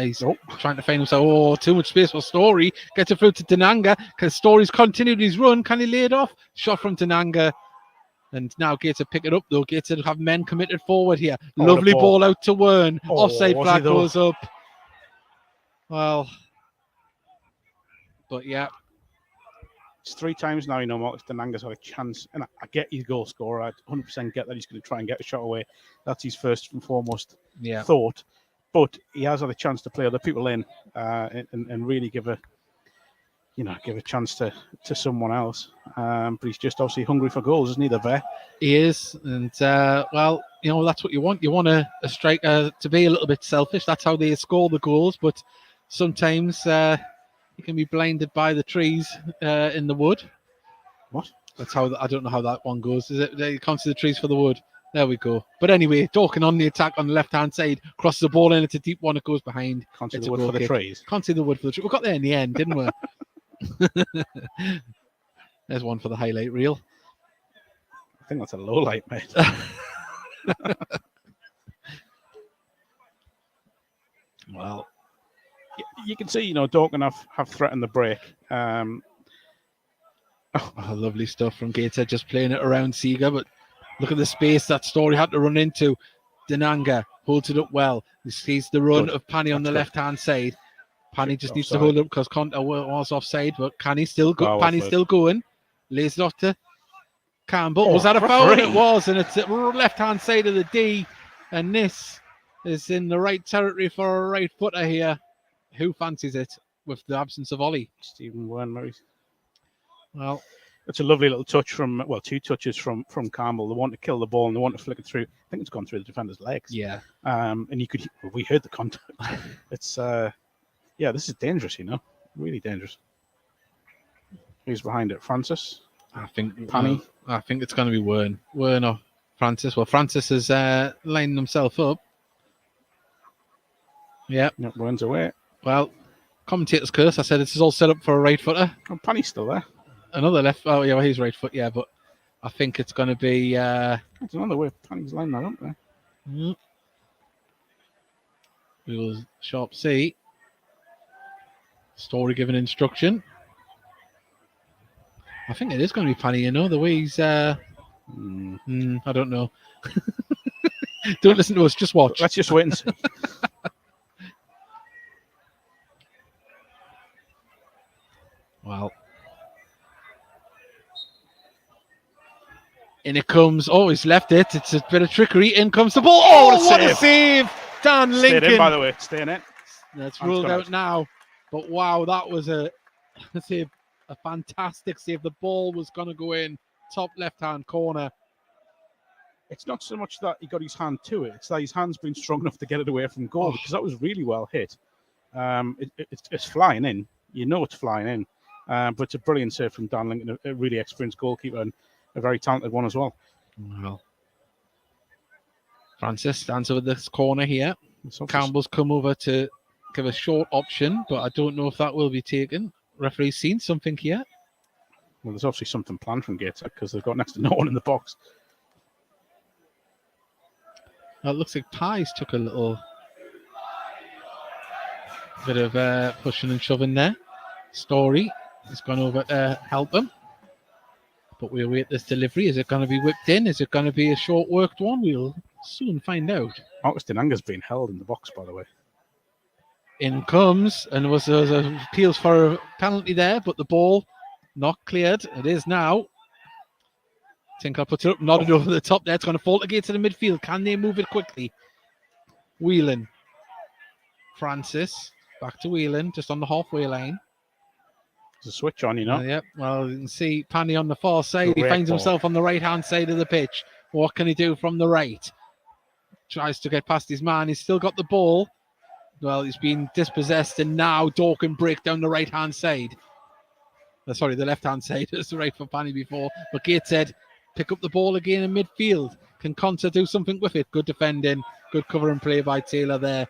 [SPEAKER 2] He's trying to find himself. Oh, too much space for Story. Gets it through to Denanga. Because Story's continued his run. Can he lay it off? Shot from Denanga. And now Gateshead pick it up, though. Gateshead have men committed forward here.
[SPEAKER 3] Oh,
[SPEAKER 2] Lovely
[SPEAKER 3] the
[SPEAKER 2] ball
[SPEAKER 3] ball.
[SPEAKER 2] out to Wern.
[SPEAKER 3] Oh,
[SPEAKER 2] Offside
[SPEAKER 3] was
[SPEAKER 2] flag
[SPEAKER 3] he, though?
[SPEAKER 2] goes up. Well, but yeah.
[SPEAKER 3] It's 3 times now, Marcus Denanga's had a chance. And I get he's goal scorer. I 100% get that he's going to try and get a shot away. That's his first and foremost thought. But he has had a chance to play other people in and really give a chance to someone else. But he's just obviously hungry for goals, isn't he, the vet?
[SPEAKER 2] He is. And, well, that's what you want. You want a striker to be a little bit selfish. That's how they score the goals. But sometimes you can be blinded by the trees in the wood.
[SPEAKER 3] What?
[SPEAKER 2] That's how I don't know how that one goes. Is it? You can't see the trees for the wood. There we go. But anyway, Dorking on the attack on the left-hand side, crosses the ball in. It's a deep one. It goes behind.
[SPEAKER 3] Can't see
[SPEAKER 2] It's
[SPEAKER 3] the
[SPEAKER 2] a
[SPEAKER 3] wood
[SPEAKER 2] goal
[SPEAKER 3] for the
[SPEAKER 2] kick.
[SPEAKER 3] trees.
[SPEAKER 2] Can't see the wood for the trees. We got there in the end, didn't we? There's one for the highlight reel.
[SPEAKER 3] I think that's a low light, mate.
[SPEAKER 2] Well,
[SPEAKER 3] you can see, Dorking have threatened the break.
[SPEAKER 2] lovely stuff from Gateshead, just playing it around Seeger. But look at the space that Story had to run into. Denanga holds it up well. He sees the run
[SPEAKER 3] Good.
[SPEAKER 2] of Panny on the
[SPEAKER 3] That's good.
[SPEAKER 2] left-hand side. Panny just needs to
[SPEAKER 3] Offside.
[SPEAKER 2] hold up because Conter was offside, but Panny's still good.
[SPEAKER 3] Oh,
[SPEAKER 2] Panny's
[SPEAKER 3] offside.
[SPEAKER 2] still going. Lays it off to Campbell.
[SPEAKER 3] Oh,
[SPEAKER 2] Was that a foul?
[SPEAKER 3] referee.
[SPEAKER 2] It was, and it's at left-hand side of the D. And this is in the right territory for a right footer here. Who fancies it with the absence of Ollie?
[SPEAKER 3] Stephen Wernbury.
[SPEAKER 2] Well,
[SPEAKER 3] It's a lovely little touch from, 2 touches from Campbell. They want to kill the ball and they want to flick it through. I think it's gone through the defender's legs.
[SPEAKER 2] yeah.
[SPEAKER 3] And we heard the contact. It's, this is dangerous, really dangerous. Who's behind it? Francis?
[SPEAKER 2] I think
[SPEAKER 3] Panny?
[SPEAKER 2] I think it's going to be Wern or Francis. Well, Francis is lining himself up. Yeah.
[SPEAKER 3] Yep, Wern's away.
[SPEAKER 2] Well, commentator's curse. I said this is all set up for a right footer.
[SPEAKER 3] Oh, Panny's still there.
[SPEAKER 2] Another left. Oh, yeah, well, he's right foot. Yeah, but I think it's going to be.
[SPEAKER 3] That's another way Panny's lining that up there.
[SPEAKER 2] We will sharp see. Story given instruction. I think it is going to be Paddy, the way he's... I don't know. Don't listen to us, just watch.
[SPEAKER 3] Let's just wait and see.
[SPEAKER 2] Well. In it comes. Oh, he's left it. It's a bit of trickery. In comes the ball. Oh, what a save! Dan
[SPEAKER 3] Stayed
[SPEAKER 2] Lincoln.
[SPEAKER 3] in, by the way. Staying in.
[SPEAKER 2] That's
[SPEAKER 3] And
[SPEAKER 2] ruled
[SPEAKER 3] it's gone
[SPEAKER 2] out now. But wow, that was a save, a fantastic save. The ball was going to go in top left-hand corner.
[SPEAKER 3] It's not so much that he got his hand to it; it's that his hand's been strong enough to get it away from goal because that was really well hit. It's flying in. You know it's flying in. But it's a brilliant save from Dan Lincoln, a really experienced goalkeeper and a very talented one as well.
[SPEAKER 2] Well, Francis stands over this corner here. Campbell's come over to give a short option, but I don't know if that will be taken. Referee's seen something here.
[SPEAKER 3] Well, there's obviously something planned from Gateshead because they've got next to no one in the box.
[SPEAKER 2] It looks like Pies took a little bit of pushing and shoving there. Story has gone over to help him. But we await this delivery. Is it going to be whipped in? Is it going to be a short worked one? We'll soon find out.
[SPEAKER 3] Marcus Dinanga's been held in the box, by the way.
[SPEAKER 2] In comes, and there was appeals for a penalty there, but the ball not cleared. It is now. Tinkler puts it up, nodded over the top there. It's going to fall again to the midfield. Can they move it quickly? Whelan. Francis. Back to Whelan, just on the halfway line.
[SPEAKER 3] There's a switch on, you know.
[SPEAKER 2] Yep. Well, you can see Panny on the far side. He
[SPEAKER 3] Great
[SPEAKER 2] finds
[SPEAKER 3] ball.
[SPEAKER 2] himself on the right-hand side of the pitch. What can he do from the right? Tries to get past his man. He's still got the ball. Well, he's been dispossessed, and now Dorking break down the right-hand side. Sorry, the left-hand side. It's right for Panny before. But Gateshead pick up the ball again in midfield. Can Conta do something with it? Good defending. Good cover and play by Taylor there.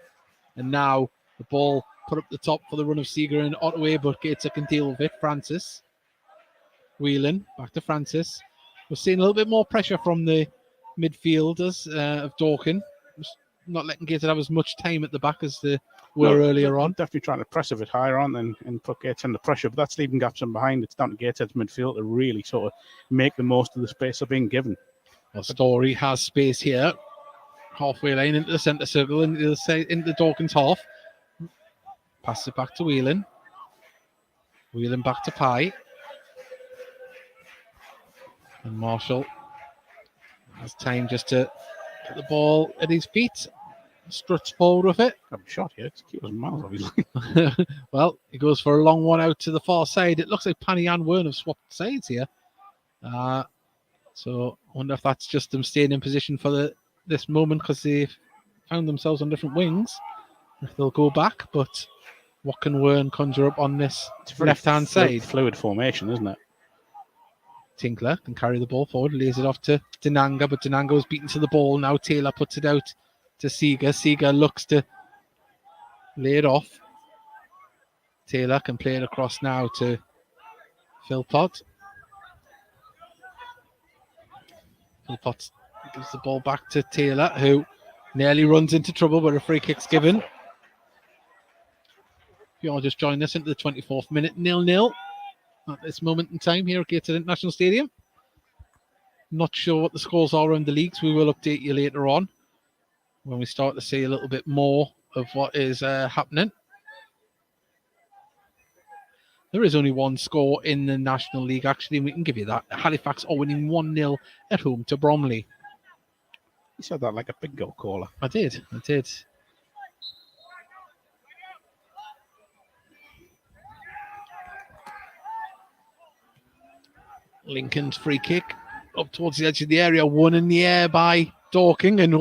[SPEAKER 2] And now the ball put up the top for the run of Seeger and Ottaway, but Gateshead can deal with it. Francis. Whelan. Back to Francis. We're seeing a little bit more pressure from the midfielders of Dorking. Not letting Gateshead have as much time at the back as they were earlier on.
[SPEAKER 3] Definitely trying to press a bit higher on and put Gateshead under pressure, but that's leaving gaps in behind. It's down to Gateshead's midfield to really sort of make the most of the space they're being given.
[SPEAKER 2] Well, Story has space here. Halfway line into the centre circle, into Dorking's half. Passes it back to Whelan. Whelan back to Pye. And Marshall has time just to get the ball at his feet. Struts forward with it.
[SPEAKER 3] Got a shot here. It's keepers miles off his line.
[SPEAKER 2] Well, he goes for a long one out to the far side. It looks like Panny and Wern have swapped sides here. So I wonder if that's just them staying in position for this moment because they've found themselves on different wings. If they'll go back, but what can Wern conjure up on this left-hand side?
[SPEAKER 3] Fluid formation, isn't it?
[SPEAKER 2] Tinkler can carry the ball forward, lays it off to Dinanga, but Dinanga was beaten to the ball. Now Taylor puts it out to Seeger. Seeger looks to lay it off. Taylor can play it across now to Philpott. Philpott gives the ball back to Taylor, who nearly runs into trouble, but a free kick's given. If you all just join us into the 24th minute, 0-0 at this moment in time here at Gateshead International Stadium. Not sure what the scores are around the leagues. We will update you later on when we start to see a little bit more of what is happening. There is only one score in the National League, actually, and we can give you that. Halifax are winning 1-0 at home to Bromley.
[SPEAKER 3] You said that like a big goal caller.
[SPEAKER 2] I did. Lincoln's free kick up towards the edge of the area, won in the air by Dorking, and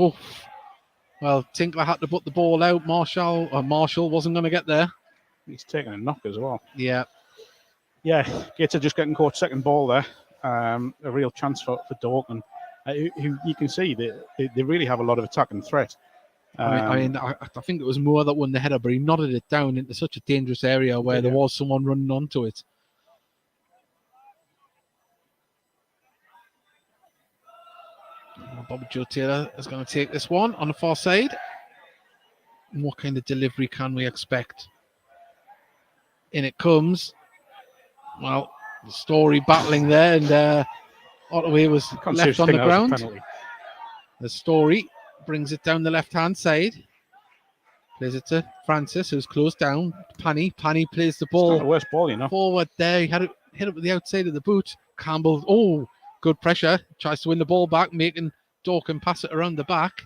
[SPEAKER 2] Tinkler had to put the ball out. Marshall wasn't going to get there.
[SPEAKER 3] He's taking a knock as well.
[SPEAKER 2] Yeah,
[SPEAKER 3] Gateshead just getting caught second ball there. A real chance for Dorking. Who you can see they really have a lot of attacking threat.
[SPEAKER 2] I think it was Moore that won the header, but he nodded it down into such a dangerous area where there was someone running onto it. Bobby Joe Taylor is going to take this one on the far side. And what kind of delivery can we expect? In it comes. Well, Story battling there, and Ottaway was
[SPEAKER 3] Can't
[SPEAKER 2] left
[SPEAKER 3] seriously
[SPEAKER 2] on
[SPEAKER 3] think
[SPEAKER 2] the
[SPEAKER 3] that was a
[SPEAKER 2] ground.
[SPEAKER 3] penalty.
[SPEAKER 2] The Story brings it down the left-hand side. Plays it to Francis, who's closed down. Panny plays the
[SPEAKER 3] It's not the
[SPEAKER 2] ball
[SPEAKER 3] worst ball, you know.
[SPEAKER 2] forward there. He had it hit it with the outside of the boot. Campbell, oh, good pressure. Tries to win the ball back, making Dorking pass it around the back.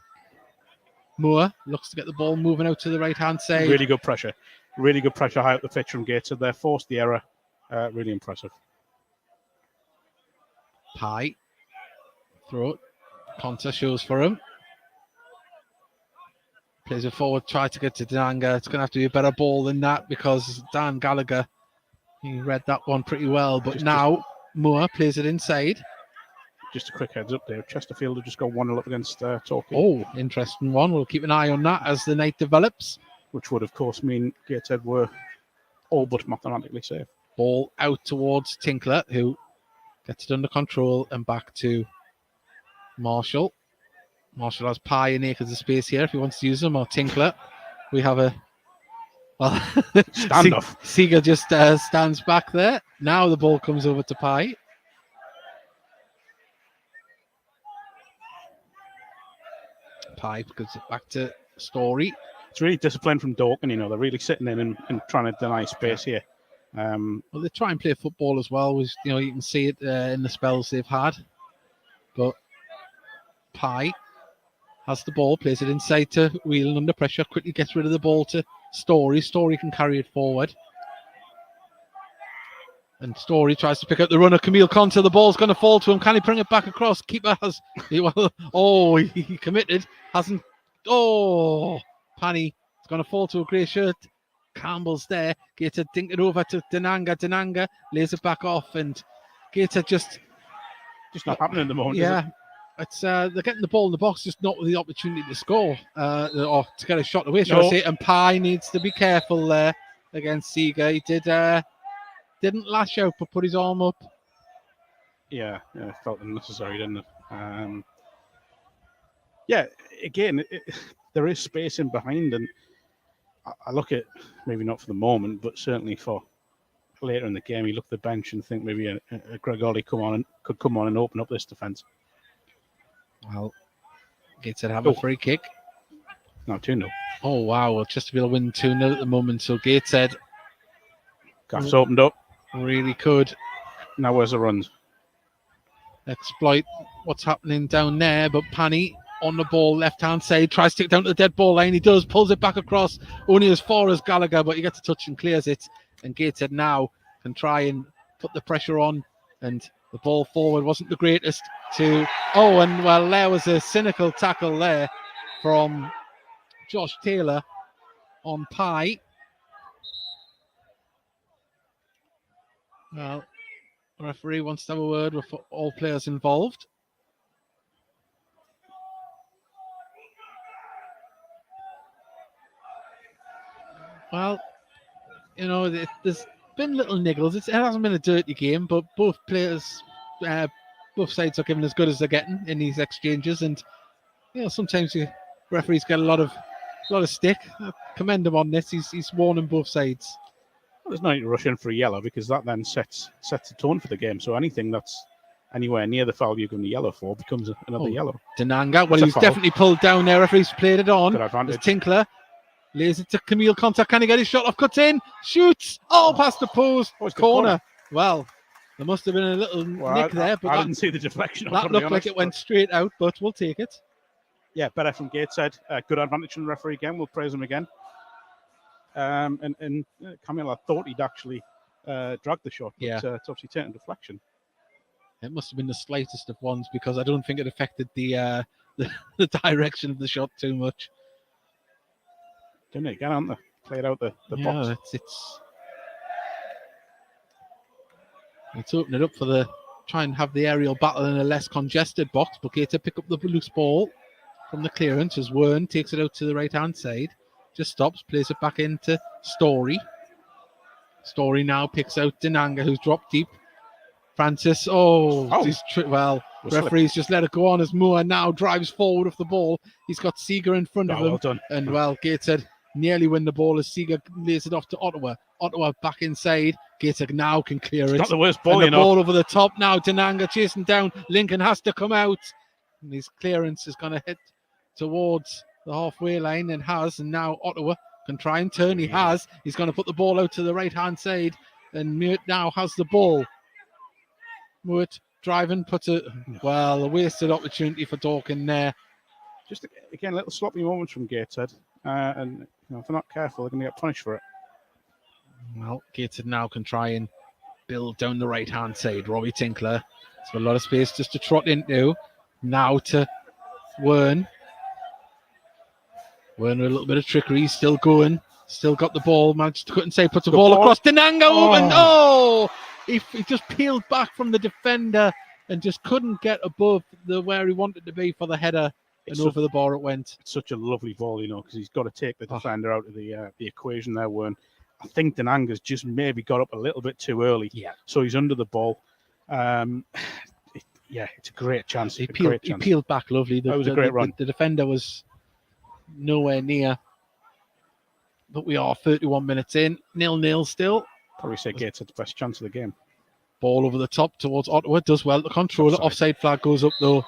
[SPEAKER 2] Moore looks to get the ball moving out to the right-hand side.
[SPEAKER 3] Really good pressure. Really good pressure high up the pitch from Gateshead there. Forced the error. Really impressive.
[SPEAKER 2] Pye. Throw it. Conter shows for him. Plays it forward, try to get to Denanga. It's going to have to be a better ball than that because Dan Gallagher, he read that one pretty well. But now Moore plays it inside.
[SPEAKER 3] Just a quick heads up there. Chesterfield have just got 1-0 up against Torquay.
[SPEAKER 2] Oh, interesting one. We'll keep an eye on that as the night develops.
[SPEAKER 3] Which would, of course, mean Gateshead were all but mathematically safe.
[SPEAKER 2] Ball out towards Tinkler, who gets it under control and back to Marshall. Marshall has Pye and acres of space here if he wants to use them, or Tinkler. We have a... Well,
[SPEAKER 3] Standoff.
[SPEAKER 2] Seeger just stands back there. Now the ball comes over to Pye. Pye gives it back to Story.
[SPEAKER 3] It's really disciplined from Dorking, you know. They're really sitting in and trying to deny space here.
[SPEAKER 2] Well, they try and play football as well. You know, you can see it in the spells they've had. But Pye has the ball, plays it inside to Whelan under pressure, quickly gets rid of the ball to Story. Story can carry it forward. And Story tries to pick up the runner, Camille Conter. The ball's going to fall to him. Can he bring it back across? Keeper has... he committed. Hasn't... Oh, Panny. It's going to fall to a grey shirt. Campbell's there. Gator dinked it over to Denanga. Denanga lays it back off, and Gator just
[SPEAKER 3] not happening at the moment,
[SPEAKER 2] yeah.
[SPEAKER 3] is it?
[SPEAKER 2] It's they're getting the ball in the box, just not with the opportunity to score or to get a shot away, should I say. And Pye needs to be careful there against Seeger. He didn't lash out, but put his arm up.
[SPEAKER 3] Yeah, it felt unnecessary, didn't it? Yeah, again, there is space in behind, and I look at, maybe not for the moment, but certainly for later in the game, you look at the bench and think maybe a Greg Ollie could come on and open up this defence.
[SPEAKER 2] Well, Gateshead have a free kick.
[SPEAKER 3] No, 2-0.
[SPEAKER 2] Oh, wow. Well, Chesterfield win 2-0 at the moment, so Gateshead
[SPEAKER 3] Gaff's opened up.
[SPEAKER 2] Really could.
[SPEAKER 3] Now where's the runs?
[SPEAKER 2] Exploit what's happening down there, but Panny on the ball, left-hand side, tries to take it down to the dead ball line. He does, pulls it back across, only as far as Gallagher, but he gets a touch and clears it. And Gateshead now can try and put the pressure on, and the ball forward wasn't the greatest to... Oh, and well, there was a cynical tackle there from Josh Taylor on Pye. Well, the referee wants to have a word with all players involved. Well, you know, there's been little niggles. It hasn't been a dirty game, but both players, both sides are giving as good as they're getting in these exchanges. And you know, sometimes referees get a lot of stick. I commend him on this. He's warning both sides.
[SPEAKER 3] Well, there's no need to rush in for a yellow because that then sets the tone for the game. So anything that's anywhere near the foul you're going to yellow for becomes another yellow.
[SPEAKER 2] Denanga, well, he's definitely pulled down there. Referee's played it on.
[SPEAKER 3] Good advantage.
[SPEAKER 2] Tinkler lays it to Camille Conter. Can he get his shot off? Cuts in, shoots. Oh, past the post. Corner. Well, there must have been a little nick there, but
[SPEAKER 3] I didn't see the deflection.
[SPEAKER 2] That looked like it went straight out, but we'll take it.
[SPEAKER 3] Yeah, better from Gateshead. Good advantage from the referee again. We'll praise him again. And Camille, I thought he'd actually dragged the shot, but it's obviously taken deflection.
[SPEAKER 2] It must have been the slightest of ones because I don't think it affected the direction of the shot too much.
[SPEAKER 3] Didn't it again, aren't they? Played out the box.
[SPEAKER 2] It's open it up for try and have the aerial battle in a less congested box. But Gator pick up the loose ball from the clearance as Wern takes it out to the right-hand side. Just stops, plays it back into Story. Story now picks out Denanga, who's dropped deep. Francis, referees just let it go on as Moore now drives forward with the ball. He's got Seeger in front of him.
[SPEAKER 3] Well done.
[SPEAKER 2] And Gateshead nearly win the ball as Seeger lays it off to Ottawa. Ottawa back inside. Gateshead now can clear
[SPEAKER 3] It's
[SPEAKER 2] it.
[SPEAKER 3] not the worst
[SPEAKER 2] And
[SPEAKER 3] ball,
[SPEAKER 2] the
[SPEAKER 3] you know.
[SPEAKER 2] ball over the top now. Denanga chasing down. Lincoln has to come out. And his clearance is going to hit towards the halfway line and has. And now Ottawa can try and turn. He has. He's going to put the ball out to the right-hand side. And Muir now has the ball. Muir driving, puts a wasted opportunity for Dorking there.
[SPEAKER 3] Just again, little sloppy moments from Gateshead, and if they're not careful, they're going to get punished for it.
[SPEAKER 2] Well, Gateshead now can try and build down the right-hand side. Robbie Tinkler. It's a lot of space just to trot into. Now to Wern. Wern with a little bit of trickery. Still going. Still got the ball. Managed to cut and say, puts the ball across. Denanga open. Oh! He just peeled back from the defender and just couldn't get above where he wanted to be for the header. Over the bar it went.
[SPEAKER 3] It's such a lovely ball, because he's got to take the defender out of the equation there, Wern. I think Denanga's just maybe got up a little bit too early.
[SPEAKER 2] Yeah.
[SPEAKER 3] So he's under the ball. It's a great chance.
[SPEAKER 2] He peeled back lovely.
[SPEAKER 3] That was a great run.
[SPEAKER 2] The defender was nowhere near. But we are 31 minutes in. 0-0 still.
[SPEAKER 3] Probably say Gateshead's best chance of the game.
[SPEAKER 2] Ball over the top towards Ottawa. Does well to control it. Offside flag goes up though.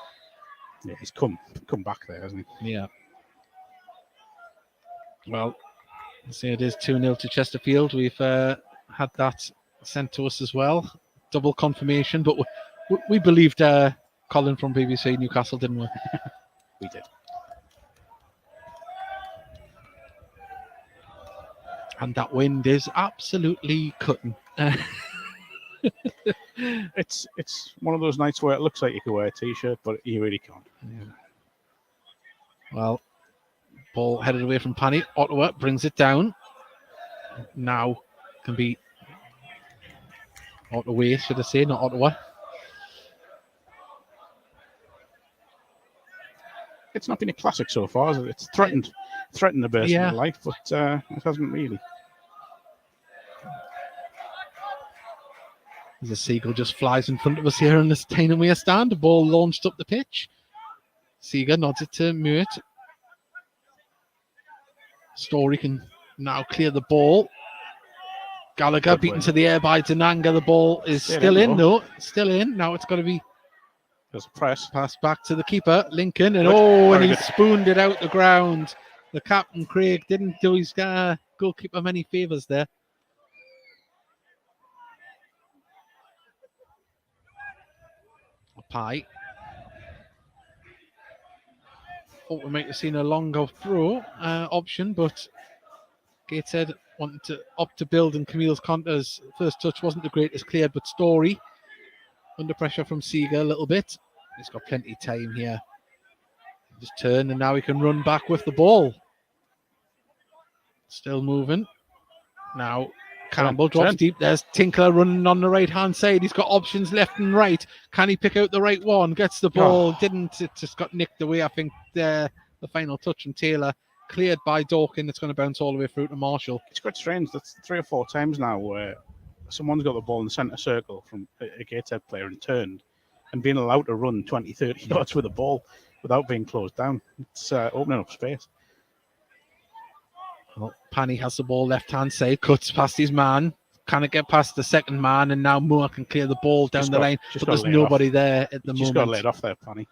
[SPEAKER 3] Yeah, he's come back there, hasn't he?
[SPEAKER 2] Yeah. Well, see, it is 2-0 to Chesterfield. We've had that sent to us as well. Double confirmation, but we believed Colin from BBC Newcastle, didn't we?
[SPEAKER 3] We did.
[SPEAKER 2] And that wind is absolutely cutting.
[SPEAKER 3] It's one of those nights where it looks like you could wear a t-shirt, but you really can't.
[SPEAKER 2] Yeah. Well, ball headed away from Panny. Ottawa brings it down. Now can be Ottawa, should I say, not Ottawa.
[SPEAKER 3] It's not been a classic so far, has it? It's threatened a bit in life, but it hasn't really.
[SPEAKER 2] As a seagull just flies in front of us here in this Tainaway stand. The ball launched up the pitch. Seagull nods it to Muir. Story can now clear the ball. Gallagher beaten to the air by Denanga. The ball is still in, though. Still in. Now it's got to be
[SPEAKER 3] there's a press.
[SPEAKER 2] Pass back to the keeper, Lincoln. And he spooned it out the ground. The captain, Craig, didn't do his goalkeeper many favours there. Pie. Thought we might have seen a longer throw option, but Gateshead wanted to opt to build, and Camille's Conter's first touch wasn't the greatest cleared, but Story under pressure from Seager a little bit. He's got plenty of time here. Just turn, and now he can run back with the ball. Still moving. Now Campbell drops deep. There's Tinkler running on the right-hand side. He's got options left and right. Can he pick out the right one? Gets the ball. Didn't. It just got nicked away. I think the final touch from Taylor. Cleared by Dorking. It's going to bounce all the way through to Marshall.
[SPEAKER 3] It's quite strange. That's 3 or 4 times now where someone's got the ball in the centre circle from a Gateshead player and turned and being allowed to run 20, 30 yards with the ball without being closed down. It's opening up space.
[SPEAKER 2] Well, Panny has the ball left-hand side, cuts past his man. Can it get past the second man? And now Moore can clear the ball down the line. But there's nobody there at the moment.
[SPEAKER 3] Just got laid off there, Panny.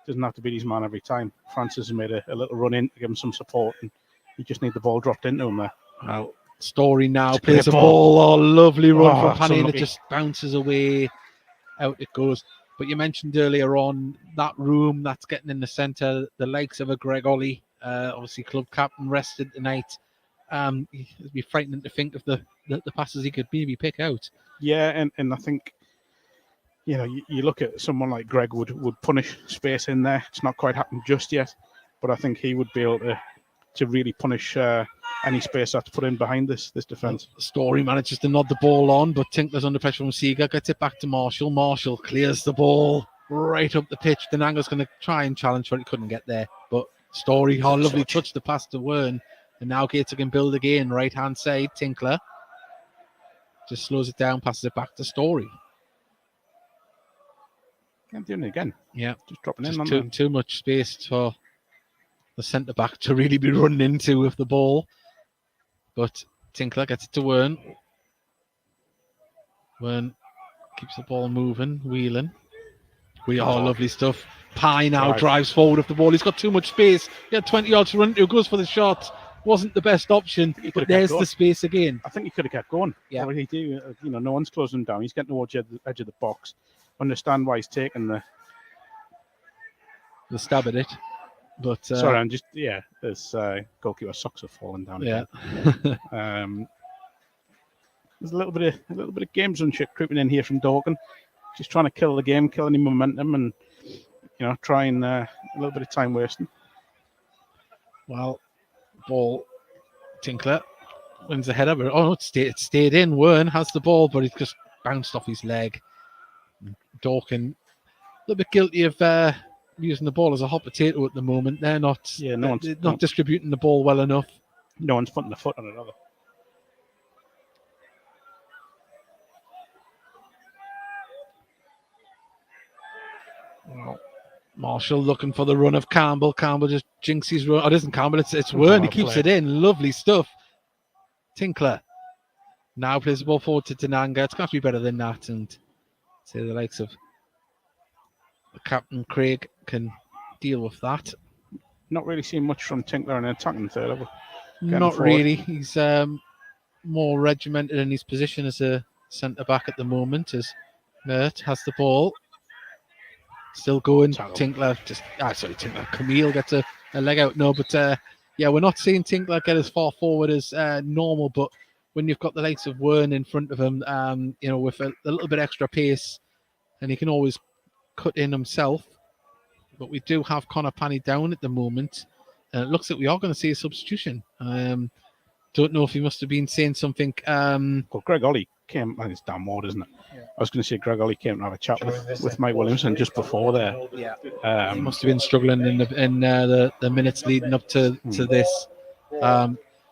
[SPEAKER 3] Doesn't have to beat his man every time. Francis has made a little run in to give him some support, and you just need the ball dropped into him there.
[SPEAKER 2] Well, Story now plays the ball. Oh, lovely run from Panny, and it just bounces away. Out it goes. But you mentioned earlier on that room that's getting in the centre, the likes of a Greg Ollie, obviously club captain, rested tonight. It'd be frightening to think of the passes he could maybe pick out.
[SPEAKER 3] Yeah, and I think, you look at someone like Greg would punish space in there. It's not quite happened just yet, but I think he would be able to really punish any space that's put in behind this defence.
[SPEAKER 2] Story manages to nod the ball on, but Tinkler's under pressure from Seager, gets it back to Marshall. Marshall clears the ball right up the pitch. Denanga's going to try and challenge for it. He couldn't get there, but Story, lovely touch the pass to Wern. And now Gates can build again, right-hand side. Tinkler just slows it down, passes it back to Story.
[SPEAKER 3] Can't do it again.
[SPEAKER 2] Yeah,
[SPEAKER 3] just dropping in.
[SPEAKER 2] Too much space for the centre back to really be running into with the ball. But Tinkler gets it to Wern. When keeps the ball moving, wheeling. Lovely stuff. Pye now drives forward with the ball. He's got too much space. He had 20 yards to run to. Goes for the shot. Wasn't the best option, but there's the space again.
[SPEAKER 3] I think he could have kept going.
[SPEAKER 2] Yeah.
[SPEAKER 3] I really do. No one's closing him down. He's getting towards the edge of the box. Understand why he's taking the
[SPEAKER 2] stab at it. But
[SPEAKER 3] sorry, I'm just there's goalkeeper socks are falling down.
[SPEAKER 2] Yeah.
[SPEAKER 3] There's a little bit of gamesmanship creeping in here from Dorking. Just trying to kill the game, kill any momentum, and trying a little bit of time wasting.
[SPEAKER 2] Well, ball Tinkler wins the header, but it stayed in. Wern has the ball, but it just bounced off his leg. Dorking a little bit guilty of using the ball as a hot potato at the moment. They're not not distributing the ball well enough.
[SPEAKER 3] No one's putting the foot on it either.
[SPEAKER 2] Well, Marshall looking for the run of Campbell. Campbell just jinxes his run. Oh, it isn't Campbell, it's Wern. He keeps it in. Lovely stuff. Tinkler now plays the ball forward to Tananga. It's got to be better than that. And say the likes of the captain Craig can deal with that.
[SPEAKER 3] Not really seeing much from Tinkler in an attacking third ever.
[SPEAKER 2] Not really. He's more regimented in his position as a centre back at the moment. As Mert has the ball. Still going. Tinkler Tinkler. Camille gets a leg out. No, but we're not seeing Tinkler get as far forward as normal. But when you've got the likes of Wern in front of him, with a little bit extra pace, and he can always cut in himself. But we do have Connor Panny down at the moment. It looks like we are going to see a substitution. Don't know if he must have been saying something.
[SPEAKER 3] Well, Greg Ollie came, and it's Dan Ward, isn't it? Yeah. I was going to say Greg Ollie came to have a chat with Mike Williamson just before there.
[SPEAKER 2] Yeah. He must have been struggling in the minutes leading up to this.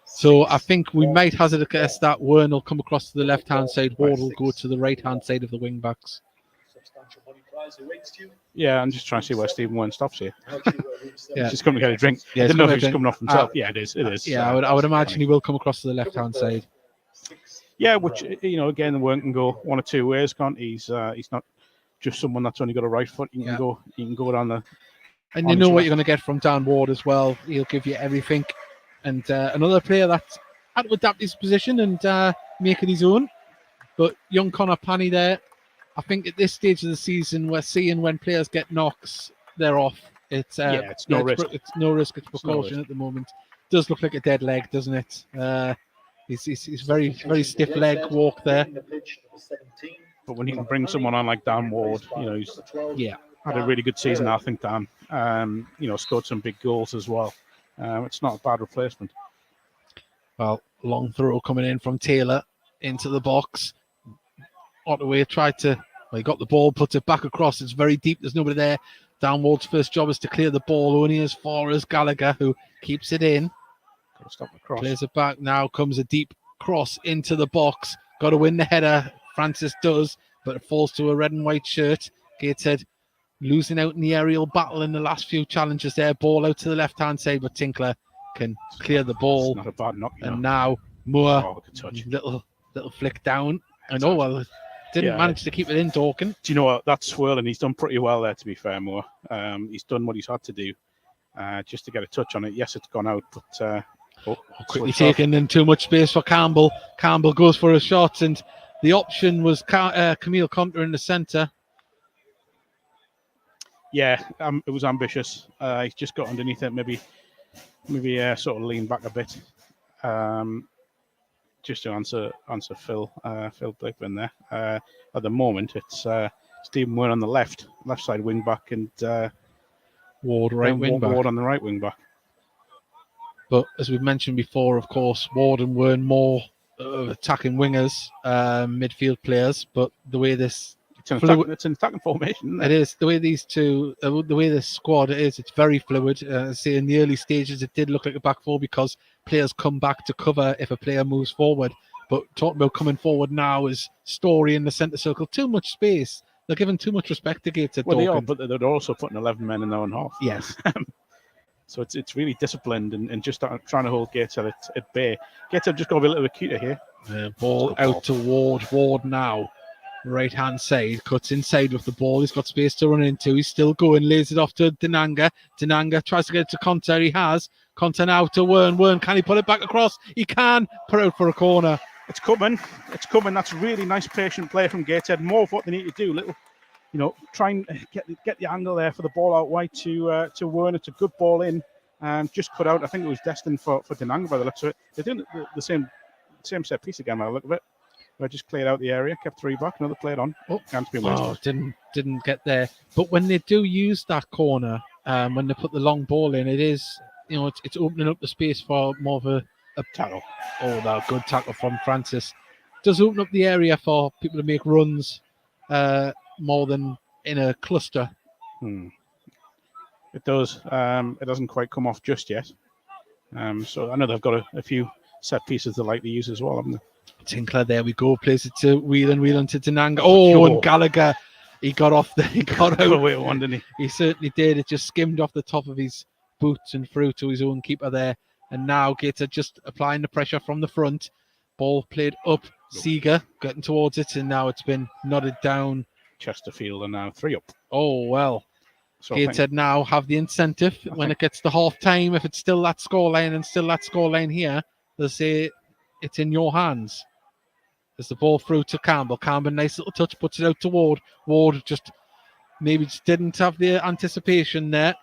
[SPEAKER 2] So I think we might hazard a guess that Wern will come across to the left-hand side. Ward will go to the right-hand side of the wing-backs.
[SPEAKER 3] Yeah, I'm just trying to see where Stephen Wern stops here.
[SPEAKER 2] Yeah.
[SPEAKER 3] He's coming to get a drink.
[SPEAKER 2] Yeah,
[SPEAKER 3] I didn't know if he's coming off himself. Yeah, it is.
[SPEAKER 2] Yeah, I would imagine he will come across to the left-hand side.
[SPEAKER 3] Yeah, which again, the Wern can go one or two ways, can't he? He's not just someone that's only got a right foot. He can go down the.
[SPEAKER 2] And you know what you're going to get from Dan Ward as well. He'll give you everything. And another player that's had to adapt his position and make it his own. But young Connor Panny there. I think at this stage of the season, we're seeing when players get knocks, they're off. It's no risk. It's no risk. It's precaution at the moment. Does look like a dead leg, doesn't it? He's very, very stiff leg walk there.
[SPEAKER 3] But when you can bring someone on like Dan Ward, he's had a really good season, I think, Dan. Scored some big goals as well. It's not a bad replacement.
[SPEAKER 2] Well, long throw coming in from Taylor into the box. Ottaway tried to, he got the ball, puts it back across. It's very deep. There's nobody there. Dan Ward's first job is to clear the ball only as far as Gallagher, who keeps it in.
[SPEAKER 3] Got to stop the cross.
[SPEAKER 2] Plays it back. Now comes a deep cross into the box. Got to win the header. Francis does, but it falls to a red and white shirt. Gateshead losing out in the aerial battle in the last few challenges there. Ball out to the left-hand side, but Tinkler can clear the ball.
[SPEAKER 3] It's not a bad knock.
[SPEAKER 2] And now Moore, little flick down. Didn't manage to keep it in, Dorking.
[SPEAKER 3] Do you know what? That's swirling. He's done pretty well there, to be fair, Moore. He's done what he's had to do just to get a touch on it. Yes, it's gone out, but
[SPEAKER 2] quickly taken in too much space for Campbell. Campbell goes for a shot, and the option was Camille Conter in the centre.
[SPEAKER 3] Yeah, it was ambitious. He's just got underneath it, maybe sort of lean back a bit. Just to answer Phil Blakeburn there. At the moment, it's Stephen Wern on the left side wing back, and
[SPEAKER 2] Ward wing back.
[SPEAKER 3] Ward on the right wing back.
[SPEAKER 2] But as we've mentioned before, of course, Ward and Wern more attacking wingers, midfield players. But the way this
[SPEAKER 3] it's an attacking formation, isn't it?
[SPEAKER 2] It is. The way these two, the way this squad is, it's very fluid. See, in the early stages, it did look like a back four because players come back to cover if a player moves forward. But talking about coming forward now is Story in the centre circle. Too much space. They're giving too much respect to Gateshead.
[SPEAKER 3] Well, they are, but they're also putting 11 men in their own half.
[SPEAKER 2] Yes.
[SPEAKER 3] So it's really disciplined and just trying to hold Gateshead at bay. Gateshead just got to be a little bit cuter here.
[SPEAKER 2] Ball out to Ward. Ward now. right hand side, cuts inside with the ball. He's got space to run into. He's still going, lays it off to Denanga. Denanga tries to get it to Conte. He has. Conte now to Wern. Wern, can he put it back across? He can. Put out for a corner.
[SPEAKER 3] It's coming. It's coming. That's really nice, patient play from Gateshead. More of what they need to do. Little, try and get the angle there for the ball out wide to Wern. It's a good ball in. Just cut out. I think it was destined for Denanga by the looks of it. They're doing the same set piece again by the look of it. I just cleared out the area, kept 3 back, another played on. Can't be wasted.
[SPEAKER 2] Didn't get there. But when they do use that corner, when they put the long ball in, it is, it's opening up the space for more of a
[SPEAKER 3] tackle.
[SPEAKER 2] Oh, that good tackle from Francis. Does open up the area for people to make runs more than in a cluster.
[SPEAKER 3] It does. It doesn't quite come off just yet. So I know they've got a few set pieces they like to use as well, haven't they?
[SPEAKER 2] Tinkler, there we go. Plays it to Whelan to Denanga. Oh, and Gallagher, he got off there. He got out.
[SPEAKER 3] Away one, didn't he?
[SPEAKER 2] He certainly did. It just skimmed off the top of his boots and through to his own keeper there. And now Gator just applying the pressure from the front. Ball played up. Seeger getting towards it, and now it's been nodded down.
[SPEAKER 3] Chesterfield are now 3 up.
[SPEAKER 2] Oh, well.
[SPEAKER 3] So
[SPEAKER 2] Gateshead now have the incentive when it gets to half time. If it's still that scoreline and still that scoreline here, they'll say it's in your hands. There's the ball through to Campbell. Campbell, nice little touch, puts it out to Ward. Ward just didn't have the anticipation there.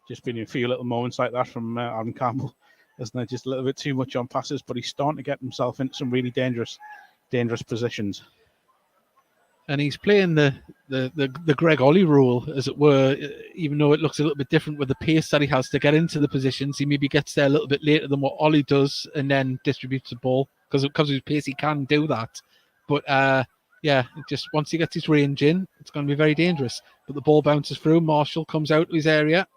[SPEAKER 3] Just been a few little moments like that from Adam Campbell. Isn't there? Just a little bit too much on passes, but he's starting to get himself into some really dangerous positions.
[SPEAKER 2] And he's playing the Greg Ollie rule, as it were, even though it looks a little bit different with the pace that he has to get into the positions. He maybe gets there a little bit later than what Ollie does and then distributes the ball. Because of his pace, he can do that. But, just once he gets his range in, it's going to be very dangerous. But the ball bounces through. Marshall comes out of his area.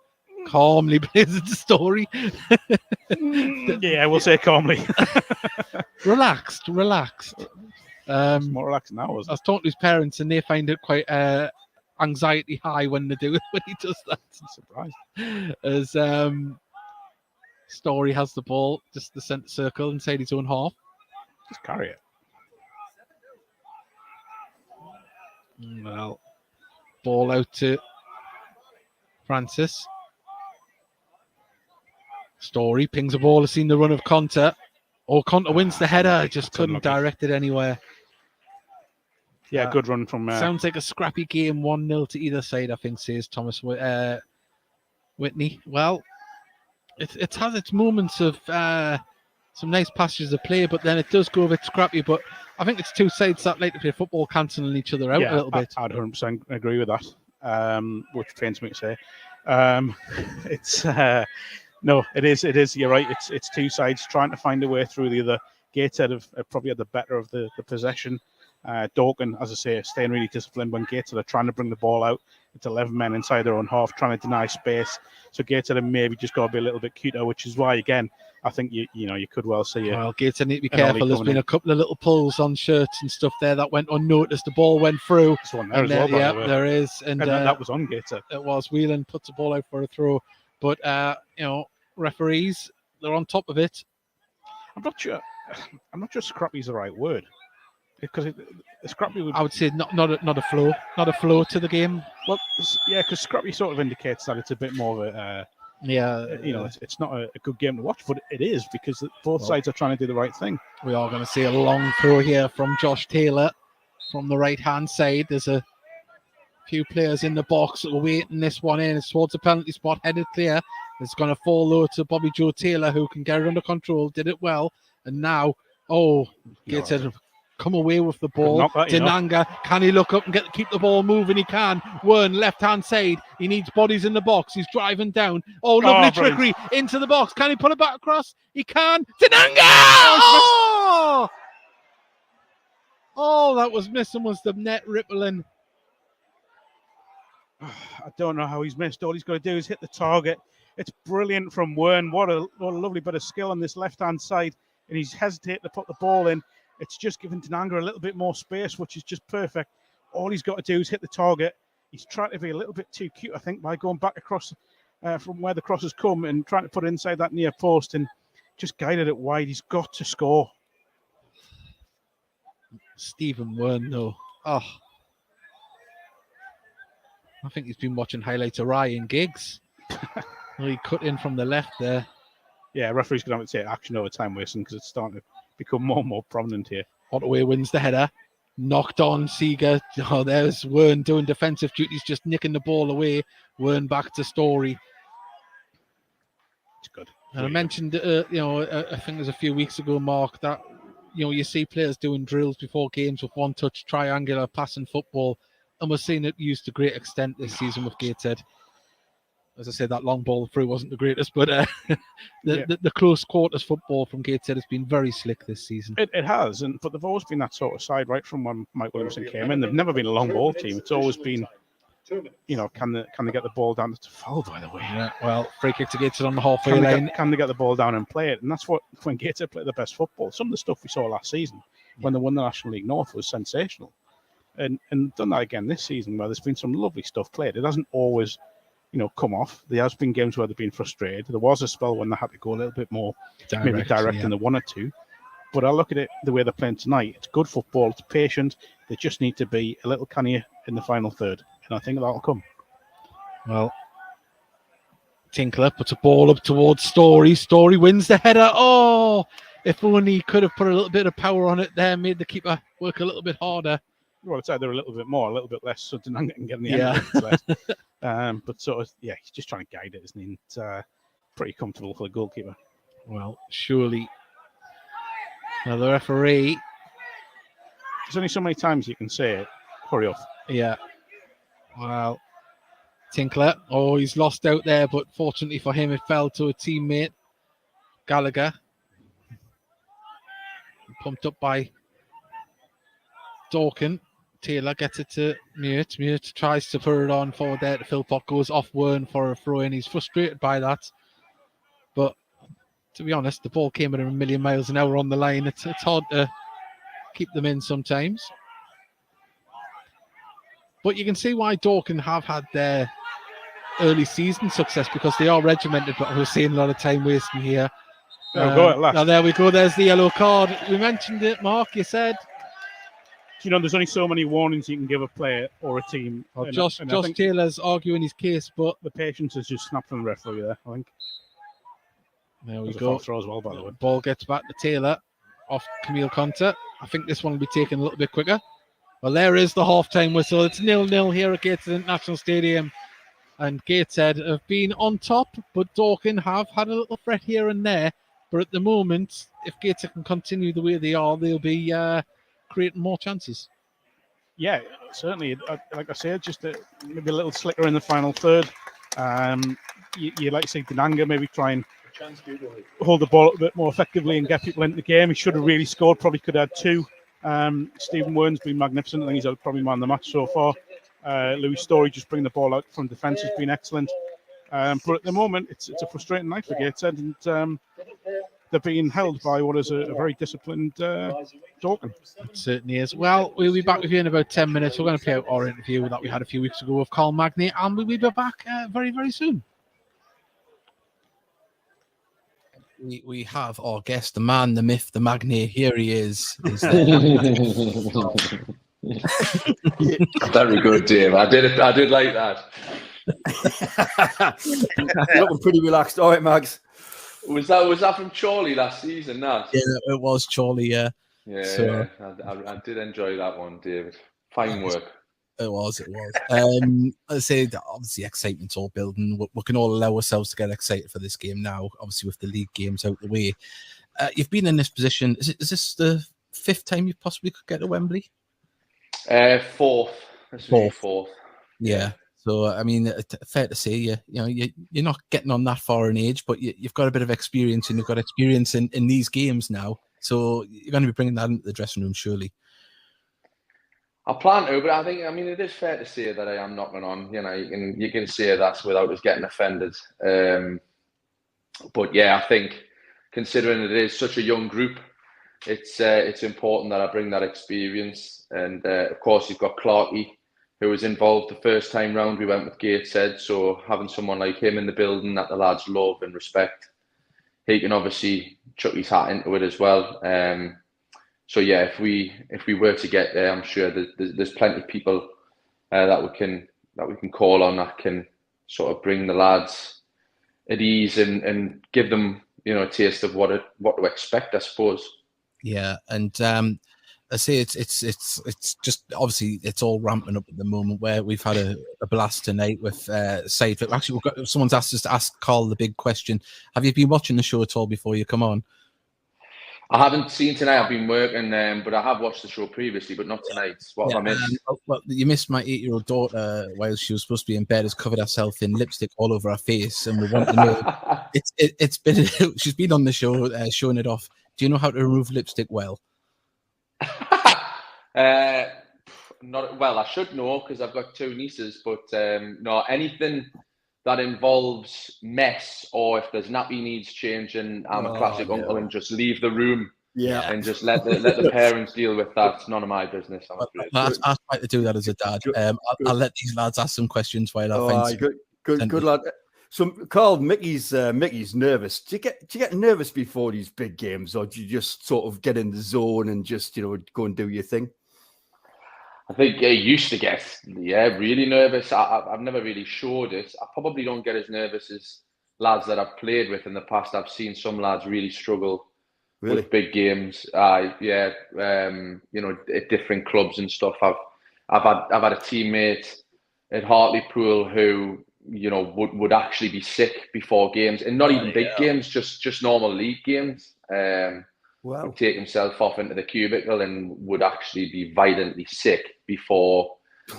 [SPEAKER 2] Calmly plays the story.
[SPEAKER 3] Yeah, we'll say calmly.
[SPEAKER 2] Relaxed.
[SPEAKER 3] It's more relaxed now,
[SPEAKER 2] I was talking to his parents, and they find it quite anxiety high when they do it, when he does that.
[SPEAKER 3] I'm surprised.
[SPEAKER 2] As Story has the ball, just the centre circle inside his own half.
[SPEAKER 3] Just carry it.
[SPEAKER 2] Well, ball out to Francis. Story pings a ball. Has seen the run of Conte. Oh, Conte wins the header. Just couldn't direct it anywhere.
[SPEAKER 3] Yeah, good run from...
[SPEAKER 2] Sounds like a scrappy game, 1-0 to either side, I think, says Thomas Whitney. Well, it has its moments of some nice passages of play, but then it does go a bit scrappy. But I think it's two sides that like to play football cancelling each other out a little bit.
[SPEAKER 3] I'd 100% agree with that, which pains me to say. It's... No, it is. You're right. It's two sides trying to find a way through the other. Gateshead have probably had the better of the possession. Dorking, as I say, staying really disciplined when Gateshead are trying to bring the ball out. It's 11 men inside their own half, trying to deny space. So Gateshead have maybe just got to be a little bit cuter, which is why, again, I think you could well see.
[SPEAKER 2] Well, Gateshead need to be careful. There's been a couple of little pulls on shirts and stuff there that went unnoticed. The ball went through.
[SPEAKER 3] There's one there as well, by the way.
[SPEAKER 2] There is, and
[SPEAKER 3] that was on Gateshead.
[SPEAKER 2] It was. Whelan puts the ball out for a throw. But, referees, they're on top of it.
[SPEAKER 3] I'm not sure scrappy is the right word. Because scrappy would...
[SPEAKER 2] I would say not a flow. Not a flow to the game.
[SPEAKER 3] Well, yeah, because scrappy sort of indicates that it's a bit more of a... it's not a good game to watch, but it is because both sides are trying to do the right thing.
[SPEAKER 2] We are going to see a long throw here from Josh Taylor from the right-hand side. There's a few players in the box that are waiting this one in. It's towards the penalty spot, headed clear. It's going to fall low to Bobby Joe Taylor, who can get it under control, did it well. And now, Gateshead come away with the ball. Denanga, can he look up and keep the ball moving? He can. Wern, left-hand side. He needs bodies in the box. He's driving down. Oh, lovely trickery into the box. Can he put it back across? He can. Denanga! Oh, that was missing. Was the net rippling.
[SPEAKER 3] I don't know how he's missed. All he's got to do is hit the target. It's brilliant from Wern. What a lovely bit of skill on this left-hand side. And he's hesitated to put the ball in. It's just giving Denanga a little bit more space, which is just perfect. All he's got to do is hit the target. He's trying to be a little bit too cute, I think, by going back across from where the cross has come and trying to put it inside that near post and just guided it wide. He's got to score.
[SPEAKER 2] Stephen Wern, though. Oh, I think he's been watching highlights of Ryan Giggs. Well, he cut in from the left there.
[SPEAKER 3] Yeah, referees going to have to take action over time wasting because it's starting to become more and more prominent here.
[SPEAKER 2] Ottaway wins the header. Knocked on Seeger. Oh, there's Wern doing defensive duties, just nicking the ball away. Wern back to Story.
[SPEAKER 3] It's good.
[SPEAKER 2] And I mentioned, I think it was a few weeks ago, Mark, that you see players doing drills before games with one-touch triangular passing football, and we're seeing it used to great extent this season with Gateshead. As I said, that long ball through wasn't the greatest, but the close quarters football from Gateshead has been very slick this season.
[SPEAKER 3] It has, but they've always been that sort of side right from when Mike Williamson came in. They've never been a long ball team. It's always been, can they get the ball down? It's a foul, by the way.
[SPEAKER 2] Yeah, well, free kick to Gateshead on the halfway line.
[SPEAKER 3] Can they get the ball down and play it? And that's when Gateshead played the best football. Some of the stuff we saw last season when they won the National League North was sensational. And done that again this season where there's been some lovely stuff played. It hasn't always come off. There has been games where they've been frustrated. There was a spell when they had to go a little bit more direct than they wanted to. But I look at it the way they're playing tonight. It's good football. It's patient. They just need to be a little cannier in the final third. And I think that'll come.
[SPEAKER 2] Well, Tinkler puts a ball up towards Story. Story wins the header. Oh, if only he could have put a little bit of power on it there, made the keeper work a little bit harder.
[SPEAKER 3] Well, it's either a little bit more, a little bit less, so Denanga can get in the end. But sort of, he's just trying to guide it, isn't he? It's pretty comfortable for the goalkeeper.
[SPEAKER 2] Well, surely. Now the referee.
[SPEAKER 3] There's only so many times you can say it. Hurry up.
[SPEAKER 2] Yeah. Well, Tinkler. Oh, he's lost out there, but fortunately for him, it fell to a teammate, Gallagher. Pumped up by Dorking. Taylor gets it to Mute. Mute tries to put it on forward there to Philpott. Goes off Wern for a throw in. He's frustrated by that. But to be honest, the ball came at a million miles an hour on the line. It's hard to keep them in sometimes. But you can see why Dorking have had their early season success because they are regimented, but we're seeing a lot of time wasting here.
[SPEAKER 3] Go at last.
[SPEAKER 2] Now there we go. There's the yellow card. We mentioned it, Mark. You said.
[SPEAKER 3] There's only so many warnings you can give a player or a team.
[SPEAKER 2] Well, Josh Taylor's arguing his case, but
[SPEAKER 3] the patience has just snapped from the referee there, I think.
[SPEAKER 2] There we go.
[SPEAKER 3] Throw as well, by the way.
[SPEAKER 2] Ball gets back to Taylor off Camille Conter. I think this one will be taken a little bit quicker. Well, there is the half-time whistle. It's 0-0 here at Gateshead International Stadium. And Gateshead have been on top, but Dorking have had a little threat here and there. But at the moment, if Gateshead can continue the way they are, they'll be creating more chances.
[SPEAKER 3] Yeah, certainly. Like I said, just maybe a little slicker in the final third. You like to see Denanga maybe try and hold the ball a bit more effectively and get people into the game. He should have really scored. Probably could have had two. Stephen Wern's been magnificent. I think he's probably man of the match so far. Louis Story just bringing the ball out from defence has been excellent. But at the moment, it's a frustrating night for Gateshead, and they're being held by what is a very disciplined Dorking.
[SPEAKER 2] It certainly is. Well, we'll be back with you in about 10 minutes. We're going to play out our interview that we had a few weeks ago with Carl Magny, and we'll be back very, very soon.
[SPEAKER 4] We have our guest, the man, the myth, the Magny. Here he is.
[SPEAKER 5] Very good, Dave. I did like that.
[SPEAKER 6] Looking pretty relaxed. All right, Mags.
[SPEAKER 5] Was that from Charlie last season? That?
[SPEAKER 4] Yeah, it was Charlie. Yeah.
[SPEAKER 5] Yeah,
[SPEAKER 4] So,
[SPEAKER 5] I did enjoy that one, David. Fine work.
[SPEAKER 4] It was. I say obviously excitement's all building. We can all allow ourselves to get excited for this game now. Obviously, with the league games out the way, you've been in this position. Is this the fifth time you possibly could get to Wembley?
[SPEAKER 5] Fourth. This will be fourth.
[SPEAKER 4] Yeah. So I mean, fair to say, you're not getting on that far in age, but you've got a bit of experience, and you've got experience in these games now. So you're going to be bringing that into the dressing room, surely.
[SPEAKER 5] I plan to, but I mean, it is fair to say that I am knocking on. You can say that without us getting offended. But yeah, I think considering it is such a young group, it's important that I bring that experience. And of course, you've got Clarkey, who was involved the first time round. We went with Gateshead, so having someone like him in the building that the lads love and respect, he can obviously chuck his hat into it as well. So yeah, if we were to get there, I'm sure there's plenty of people that we that we can call on that can sort of bring the lads at ease and give them, you know, a taste of what to expect, I suppose.
[SPEAKER 4] Yeah, and I say it's just obviously it's all ramping up at the moment. Where we've had a blast tonight with Said. Actually, someone's asked us to ask Carl the big question: have you been watching the show at all before you come on?
[SPEAKER 5] I haven't seen tonight. I've been working, but I have watched the show previously, but not tonight. What have I missed?
[SPEAKER 4] Well, you missed my 8-year-old daughter while she was supposed to be in bed. Has covered herself in lipstick all over her face, and we want to know. It's been she's been on the show showing it off. Do you know how to remove lipstick well?
[SPEAKER 5] Not well. I should know because I've got 2 nieces, but no, anything that involves mess or if there's nappy needs changing, I'm a classic uncle and just leave the room.
[SPEAKER 6] Yeah,
[SPEAKER 5] and just let the parents deal with that. It's none of my business. I'm afraid.
[SPEAKER 4] I try to do that as a dad. I'll let these lads ask some questions while I find.
[SPEAKER 6] Good lad. So, Carl, Mickey's nervous. Do you get nervous before these big games, or do you just sort of get in the zone and just go and do your thing?
[SPEAKER 5] I think I used to get really nervous. I've never really showed it. I probably don't get as nervous as lads that I've played with in the past. I've seen some lads really struggle with big games. At different clubs and stuff. I've had a teammate at Hartlepool who would actually be sick before games, and not even big games, just normal league games. Would take himself off into the cubicle and would actually be violently sick before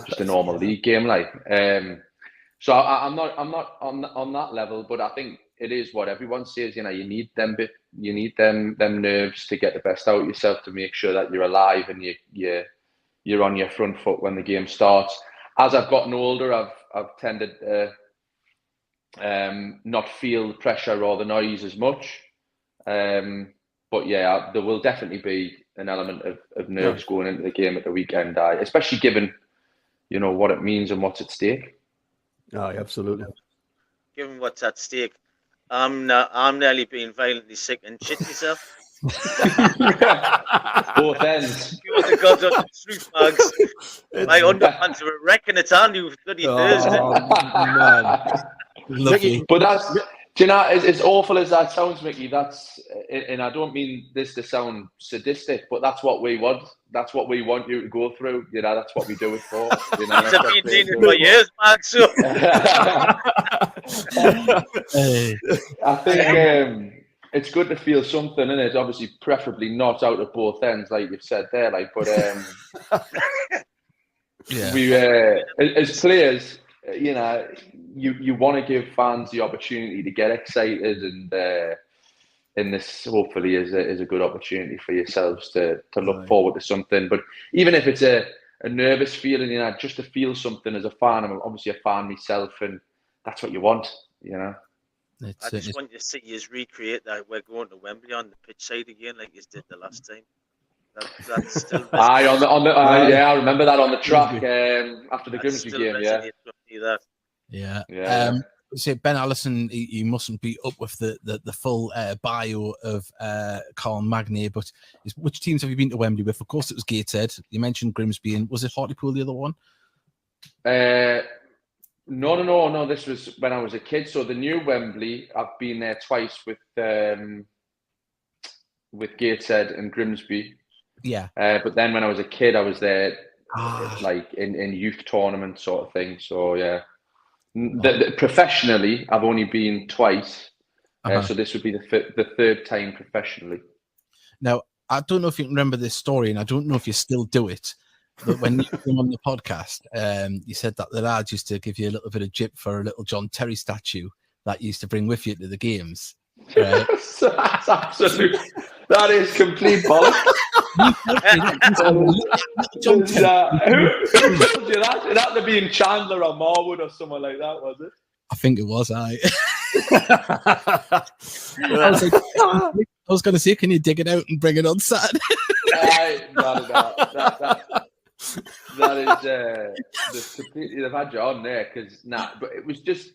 [SPEAKER 5] just a normal league game. So I'm not on that level, but I think it is what everyone says. You need them nerves to get the best out of yourself, to make sure that you're alive and you're on your front foot when the game starts. As I've gotten older, I've tended to not feel the pressure or the noise as much. But yeah, there will definitely be an element of nerves going into the game at the weekend, especially given, what it means and what's at stake.
[SPEAKER 6] Oh, absolutely.
[SPEAKER 7] Given what's at stake, I'm nearly being violently sick and shit myself.
[SPEAKER 5] Both ends.
[SPEAKER 7] You want the gods on the truth, Mags. My underpants are wrecking. It's on you bloody Thursday.
[SPEAKER 6] Man.
[SPEAKER 4] Lovely.
[SPEAKER 5] But that's, as awful as that sounds, Mickey, that's, and I don't mean this to sound sadistic, but that's what we want. That's what we want you to go through. That's what we do it for.
[SPEAKER 7] I've been doing it for years, Mags. So.
[SPEAKER 5] I think it's good to feel something, and it's obviously preferably not out of both ends, like you've said there. We as players, you want to give fans the opportunity to get excited, and this hopefully is a good opportunity for yourselves to look forward to something. But even if it's a nervous feeling, just to feel something as a fan. I'm obviously a fan myself, and that's what you want,
[SPEAKER 7] I just want to see you recreate that. We're going to Wembley on the pitch side again, like you did the last time. That's still.
[SPEAKER 5] I remember that on the track after the Grimsby game.
[SPEAKER 4] Yeah. So Ben Allison, you mustn't be up with the full bio of Carl Magnay, but which teams have you been to Wembley with? Of course, it was Gateshead. You mentioned Grimsby, and was it Hartlepool the other one?
[SPEAKER 5] No. This was when I was a kid. So the new Wembley, I've been there twice with Gateshead and Grimsby.
[SPEAKER 4] Yeah.
[SPEAKER 5] But then when I was a kid, I was there in youth tournament sort of thing. So yeah. Professionally, I've only been twice, so this would be the third time professionally.
[SPEAKER 4] Now, I don't know if you can remember this story, and I don't know if you still do it, but when you came on the podcast, you said that the lads used to give you a little bit of jip for a little John Terry statue that you used to bring with you to the games.
[SPEAKER 5] That's absolute. That is complete bollocks. Who told you that? It had to be in Chandler or Marwood or somewhere like that, was it?
[SPEAKER 4] I think it was. I was going to say, can you dig it out and bring it on Saturday?
[SPEAKER 5] That is completely. They've had you on there because but it was just.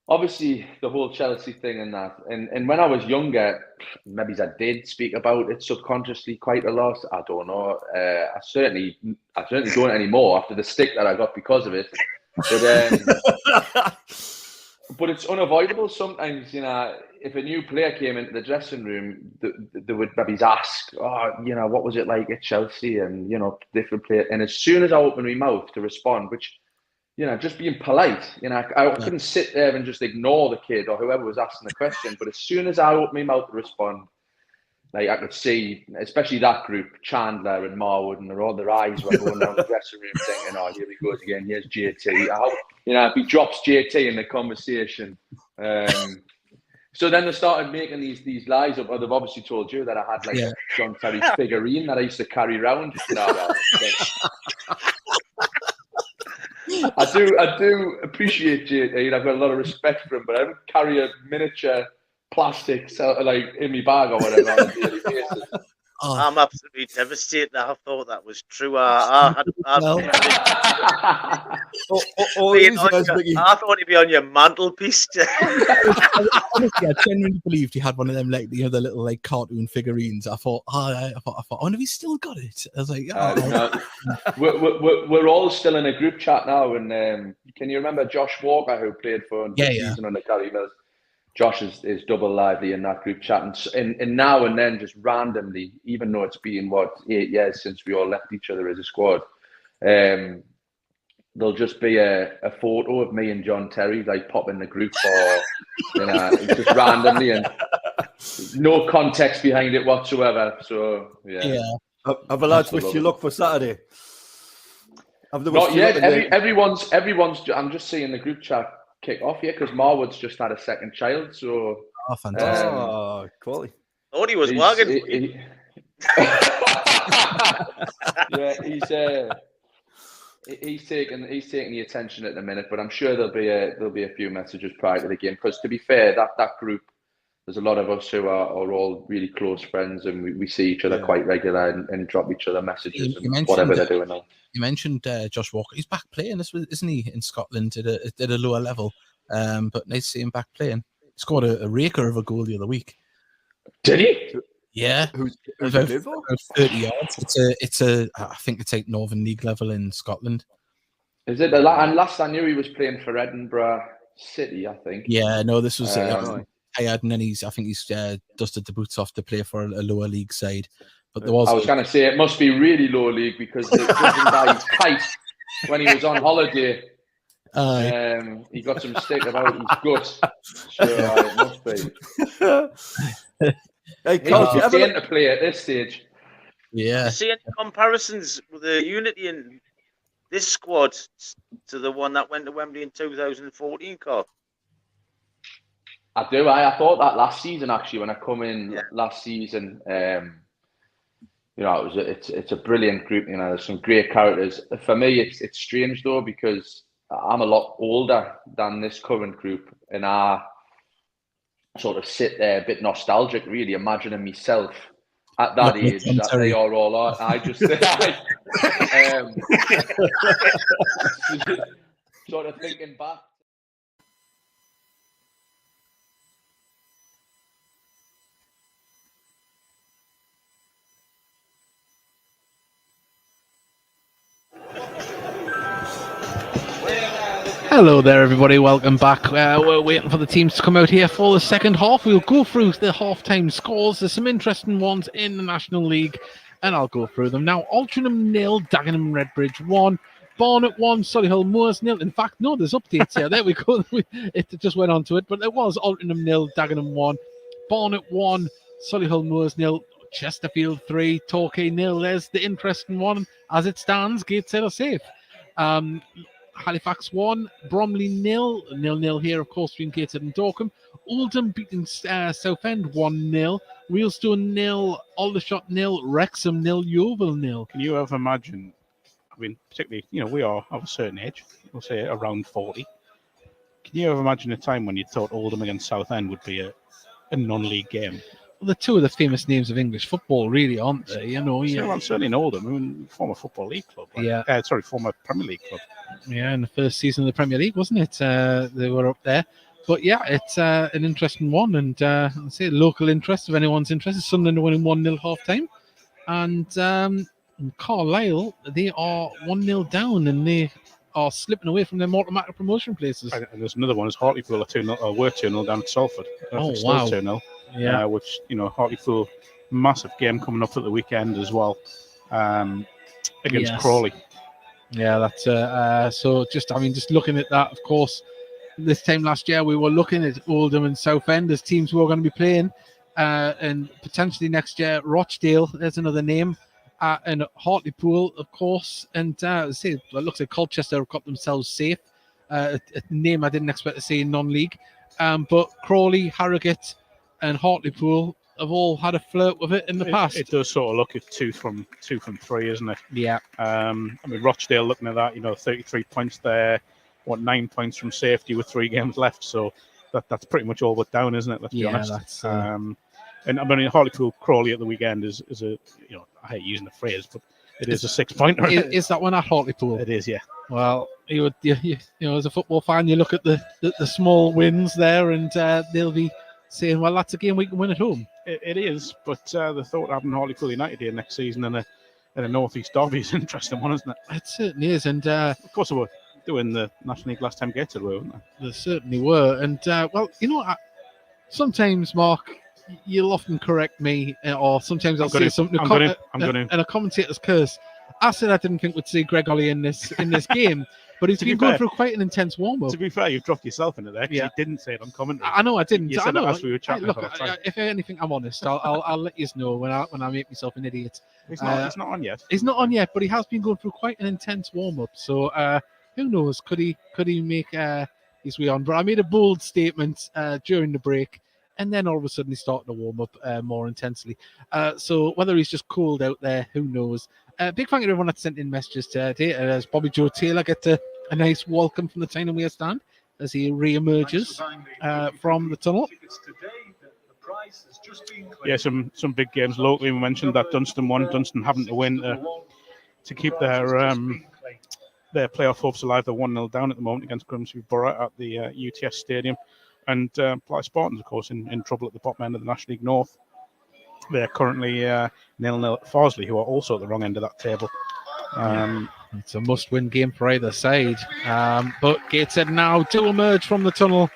[SPEAKER 5] Obviously, the whole Chelsea thing and that, and when I was younger, maybe I did speak about it subconsciously quite a lot. I don't know. I certainly don't anymore after the stick that I got because of it. But it's unavoidable sometimes, if a new player came into the dressing room, they would maybe ask, what was it like at Chelsea and, different players. And as soon as I opened my mouth to respond, which, just being polite, I couldn't sit there and just ignore the kid or whoever was asking the question. But as soon as I opened my mouth to respond, like I could see, especially that group, Chandler and Marwood, and all their eyes were going down the dressing room thinking, oh, here he goes again, here's JT. If he drops JT in the conversation. So then they started making these lies up. Or they've obviously told you that I had a John Terry figurine that I used to carry around. No. I do appreciate JT, and I've got a lot of respect for him, but I don't carry a miniature plastic in my bag or whatever on a daily basis.
[SPEAKER 7] I'm absolutely devastated. I thought that was true. I thought he'd be on your mantelpiece.
[SPEAKER 4] Honestly, I genuinely believed he had one of them, the little cartoon figurines. I thought, I wonder if he's still got it. I was like,
[SPEAKER 5] we're all still in a group chat now, and can you remember Josh Walker, who played for the season under Gary Mills? Josh is double lively in that group chat, and now and then, just randomly, even though it's been 8 years since we all left each other as a squad, there'll just be a photo of me and John Terry pop in the group, or just randomly, and no context behind it whatsoever. So
[SPEAKER 6] Have the lads wished you luck for Saturday?
[SPEAKER 5] Not yet. Everyone's. I'm just seeing the group chat kick off here because Marwood's just had a second child, so
[SPEAKER 4] fantastic.
[SPEAKER 6] Quality.
[SPEAKER 7] Thought he was wagging.
[SPEAKER 5] He's taking the attention at the minute, but I'm sure there'll be a few messages prior to the game, because to be fair, that group, there's a lot of us who are all really close friends, and we see each other quite regular and drop each other messages and whatever they're doing now.
[SPEAKER 4] You mentioned Josh Walker. He's back playing, isn't he, in Scotland at a lower level? But nice to see him back playing. He scored a raker of a goal the other week.
[SPEAKER 5] Did he?
[SPEAKER 4] Yeah.
[SPEAKER 6] Who's
[SPEAKER 4] about 30 yards. I think it's Northern League level in Scotland.
[SPEAKER 5] Is it? And last I knew, he was playing for Edinburgh City, I think.
[SPEAKER 4] Yeah, no, this was tired, and then he's dusted the boots off to play for a lower league side. But I
[SPEAKER 5] was going to say it must be really low league, because judging by his kite when he was on holiday, he got some stick about his gut. So it must be.
[SPEAKER 6] Hey, Carl,
[SPEAKER 5] he's getting to play at this stage.
[SPEAKER 4] Yeah.
[SPEAKER 7] You see any comparisons with the unity in this squad to the one that went to Wembley in 2014, Carl?
[SPEAKER 5] I do. I thought that last season, actually, when I come in last season. It's a brilliant group. There's some great characters. For me, it's strange though, because I'm a lot older than this current group, and I sort of sit there a bit nostalgic, really, imagining myself at that age that they are all are. I just sort of thinking back.
[SPEAKER 2] Hello there, everybody. Welcome back. We're waiting for the teams to come out here for the second half. We'll go through the half-time scores. There's some interesting ones in the National League, and I'll go through them now. Altrincham 0, Dagenham Redbridge 1, Barnet 1, Solihull Moors 0. In fact, no, there's updates here. There we go. It just went on to it, but it was Altrincham 0, Dagenham 1, Barnet 1, Solihull Moors 0, Chesterfield 3, Torquay 0. There's the interesting one. As it stands, Gateshead are safe. Halifax 1, Bromley 0, 0-0 here, of course, between Gateshead and Dorking. Oldham beating Southend 1-0, Wealdstone 0, Aldershot 0, Wrexham 0, Yeovil 0.
[SPEAKER 3] Can you ever imagine? I mean, particularly, we are of a certain age. We'll say around 40. Can you ever imagine a time when you thought Oldham against Southend would be a non-league game?
[SPEAKER 2] Well, they're two of the famous names of English football, really, aren't they?
[SPEAKER 3] Well, certainly in Oldham, former Football League club. Former Premier League club.
[SPEAKER 2] Yeah, in the first season of the Premier League, wasn't it? They were up there. But yeah, it's an interesting one, and I'll say local interest if anyone's interested. Sunderland are winning 1-0 half time, and Carlisle, they are 1-0 down, and they are slipping away from them automatic promotion places.
[SPEAKER 3] And there's another one. Is Hartlepool are 2-0, were 2-0 down at Salford.
[SPEAKER 2] Oh,
[SPEAKER 3] still
[SPEAKER 2] wow.
[SPEAKER 3] 2-0.
[SPEAKER 2] Yeah.
[SPEAKER 3] Which, Hartlepool, massive game coming up at the weekend as well, against
[SPEAKER 2] Yes.
[SPEAKER 3] Crawley.
[SPEAKER 2] Yeah, that's so. Just looking at that, of course, this time last year we were looking at Oldham and Southend as teams who are going to be playing, and potentially next year Rochdale. There's another name, and Hartlepool, of course, and it looks like Colchester have got themselves safe. A name I didn't expect to see in non-league, but Crawley, Harrogate, and Hartlepool have all had a flirt with it in the past.
[SPEAKER 3] It does sort of look at 2 from 3, isn't it?
[SPEAKER 2] Yeah.
[SPEAKER 3] Rochdale, looking at that, 33 points there, 9 points from safety with 3 games left. So that's pretty much all but down, isn't it? Let's be honest.
[SPEAKER 2] That's.
[SPEAKER 3] And Hartlepool Crawley at the weekend is a I hate using the phrase, but it is a 6-pointer.
[SPEAKER 2] Is that one at Hartlepool?
[SPEAKER 3] It is, yeah.
[SPEAKER 2] Well, you as a football fan, you look at the small wins there, and they'll be saying, "Well, that's a game we can win at home."
[SPEAKER 3] It is, but the thought of having Hartlepool United here next season and a North East derby is an interesting one, isn't it?
[SPEAKER 2] It certainly is, and
[SPEAKER 3] of course they were doing the National League last time Gateshead were, weren't they?
[SPEAKER 2] They certainly were, and sometimes, Mark, you'll often correct me, or sometimes I'll say something. And a commentator's curse. I said I didn't think we'd see Greg Ollie in this game, but he's been going through quite an intense warm-up.
[SPEAKER 3] To be fair, you've dropped yourself into there because you didn't say it on commentary.
[SPEAKER 2] I know I didn't.
[SPEAKER 3] You said it as we were chatting.
[SPEAKER 2] Look, if anything, I'm honest. I'll let you know when I make myself an idiot.
[SPEAKER 3] He's not on yet.
[SPEAKER 2] He's not on yet, but he has been going through quite an intense warm-up. So who knows? Could he make his way on? But I made a bold statement during the break, and then all of a sudden he started to warm up more intensely. So whether he's just cold out there, who knows? Big thank you to everyone that sent in messages today. As Bobby Joe Taylor gets a nice welcome from the Tyne Weir stand as he re-emerges from the tunnel.
[SPEAKER 3] Yeah, some big games locally. We mentioned that Dunstan won. Dunstan having to win to keep their playoff hopes alive. They're 1-0 down at the moment against Grimsby Borough at the UTS Stadium. And Blythe Spartans, of course, in trouble at the bottom end of the National League North. They're currently 0-0 at Farsley, who are also at the wrong end of that table.
[SPEAKER 2] It's a must-win game for either side. But Gateshead now to emerge from the tunnel.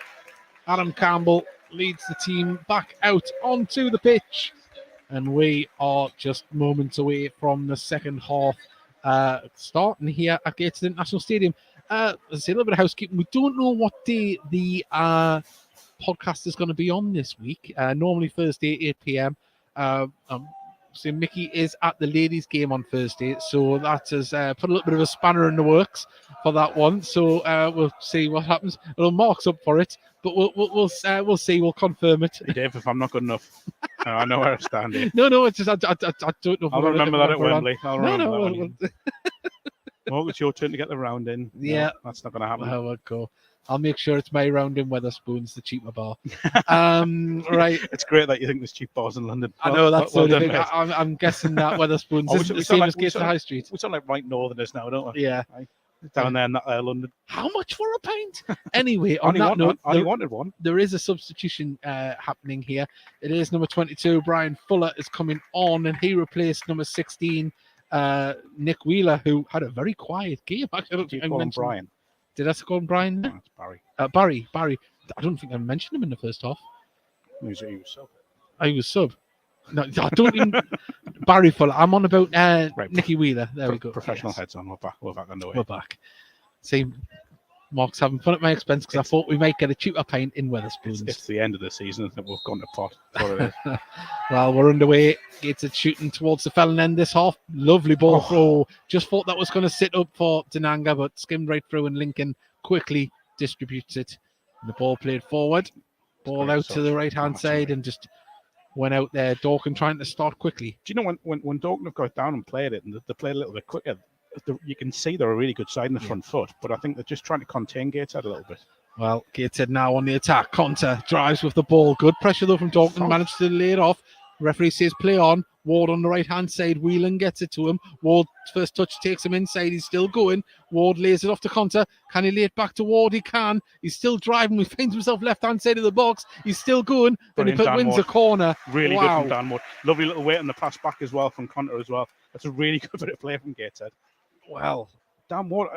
[SPEAKER 2] Adam Campbell leads the team back out onto the pitch. And we are just moments away from the second half starting here at Gateshead International Stadium. Let's say a little bit of housekeeping. We don't know what day the podcast is going to be on this week. Normally Thursday, 8 p.m. So Mickey is at the ladies' game on Thursday, so that has put a little bit of a spanner in the works for that one. So we'll see what happens. Well, Mark's up for it, but we'll see. We'll confirm it.
[SPEAKER 3] Hey Dave, if I'm not good enough, I know where I stand here.
[SPEAKER 2] No, it's just I don't know.
[SPEAKER 3] I'll remember that at Wembley. I'll remember
[SPEAKER 2] that.
[SPEAKER 3] Well, it's your turn to get the round in.
[SPEAKER 2] Yeah,
[SPEAKER 3] no, that's not going to happen.
[SPEAKER 2] Well, go. I'll make sure it's my round in Wetherspoons, the cheaper bar. Right.
[SPEAKER 3] It's great that you think there's cheap bars in London.
[SPEAKER 2] I know that's the thing. I'm guessing that Wetherspoons isn't the same as Gateshead High Street.
[SPEAKER 3] We sound like right northerners now, don't we?
[SPEAKER 2] Yeah.
[SPEAKER 3] Down there in that London.
[SPEAKER 2] How much for a pint? Anyway,
[SPEAKER 3] on that note, I wanted one.
[SPEAKER 2] There is a substitution happening here. It is number 22, Brian Fuller, is coming on, and he replaced number 16, Nick Wheeler, who had a very quiet game.
[SPEAKER 3] Did you call him Brian?
[SPEAKER 2] Did I call him Brian?
[SPEAKER 3] No, it's Barry.
[SPEAKER 2] Barry. I don't think I mentioned him in the first half.
[SPEAKER 3] He was sub.
[SPEAKER 2] He was sub. No, I don't even. Barry Fuller. I'm on about Nicky Wheeler. There we go.
[SPEAKER 3] Professional heads on. We're back underway.
[SPEAKER 2] We're back. See, Mark's having fun at my expense because I thought we might get a cheaper pint in Wetherspoons.
[SPEAKER 3] It's the end of the season, and we've gone to pot. That's what it is.
[SPEAKER 2] Well, we're underway. Gateshead shooting towards the Felon end this half. Lovely ball throw. Just thought that was going to sit up for Denanga, but skimmed right through, and Lincoln quickly distributes it. And the ball played forward. Ball out to the right-hand side and just went out there. Dorking trying to start quickly.
[SPEAKER 3] Do you know when Dorking have got down and played it, and they played a little bit quicker, you can see they're a really good side in the front foot, but I think they're just trying to contain Gateshead a little bit.
[SPEAKER 2] Well, Gateshead now on the attack. Conter drives with the ball. Good pressure though from Dorking. Managed to lay it off. Referee says play on. Ward on the right-hand side. Whelan gets it to him. Ward first touch takes him inside. He's still going. Ward lays it off to Conter. Can he lay it back to Ward? He can. He's still driving. He finds himself left-hand side of the box. He's still going. Then he wins a corner.
[SPEAKER 3] Really good from Dan Ward. Lovely little weight on the pass back as well from Conter as well. That's a really good bit of play from Gateshead.
[SPEAKER 2] Well,
[SPEAKER 3] Dan Ward,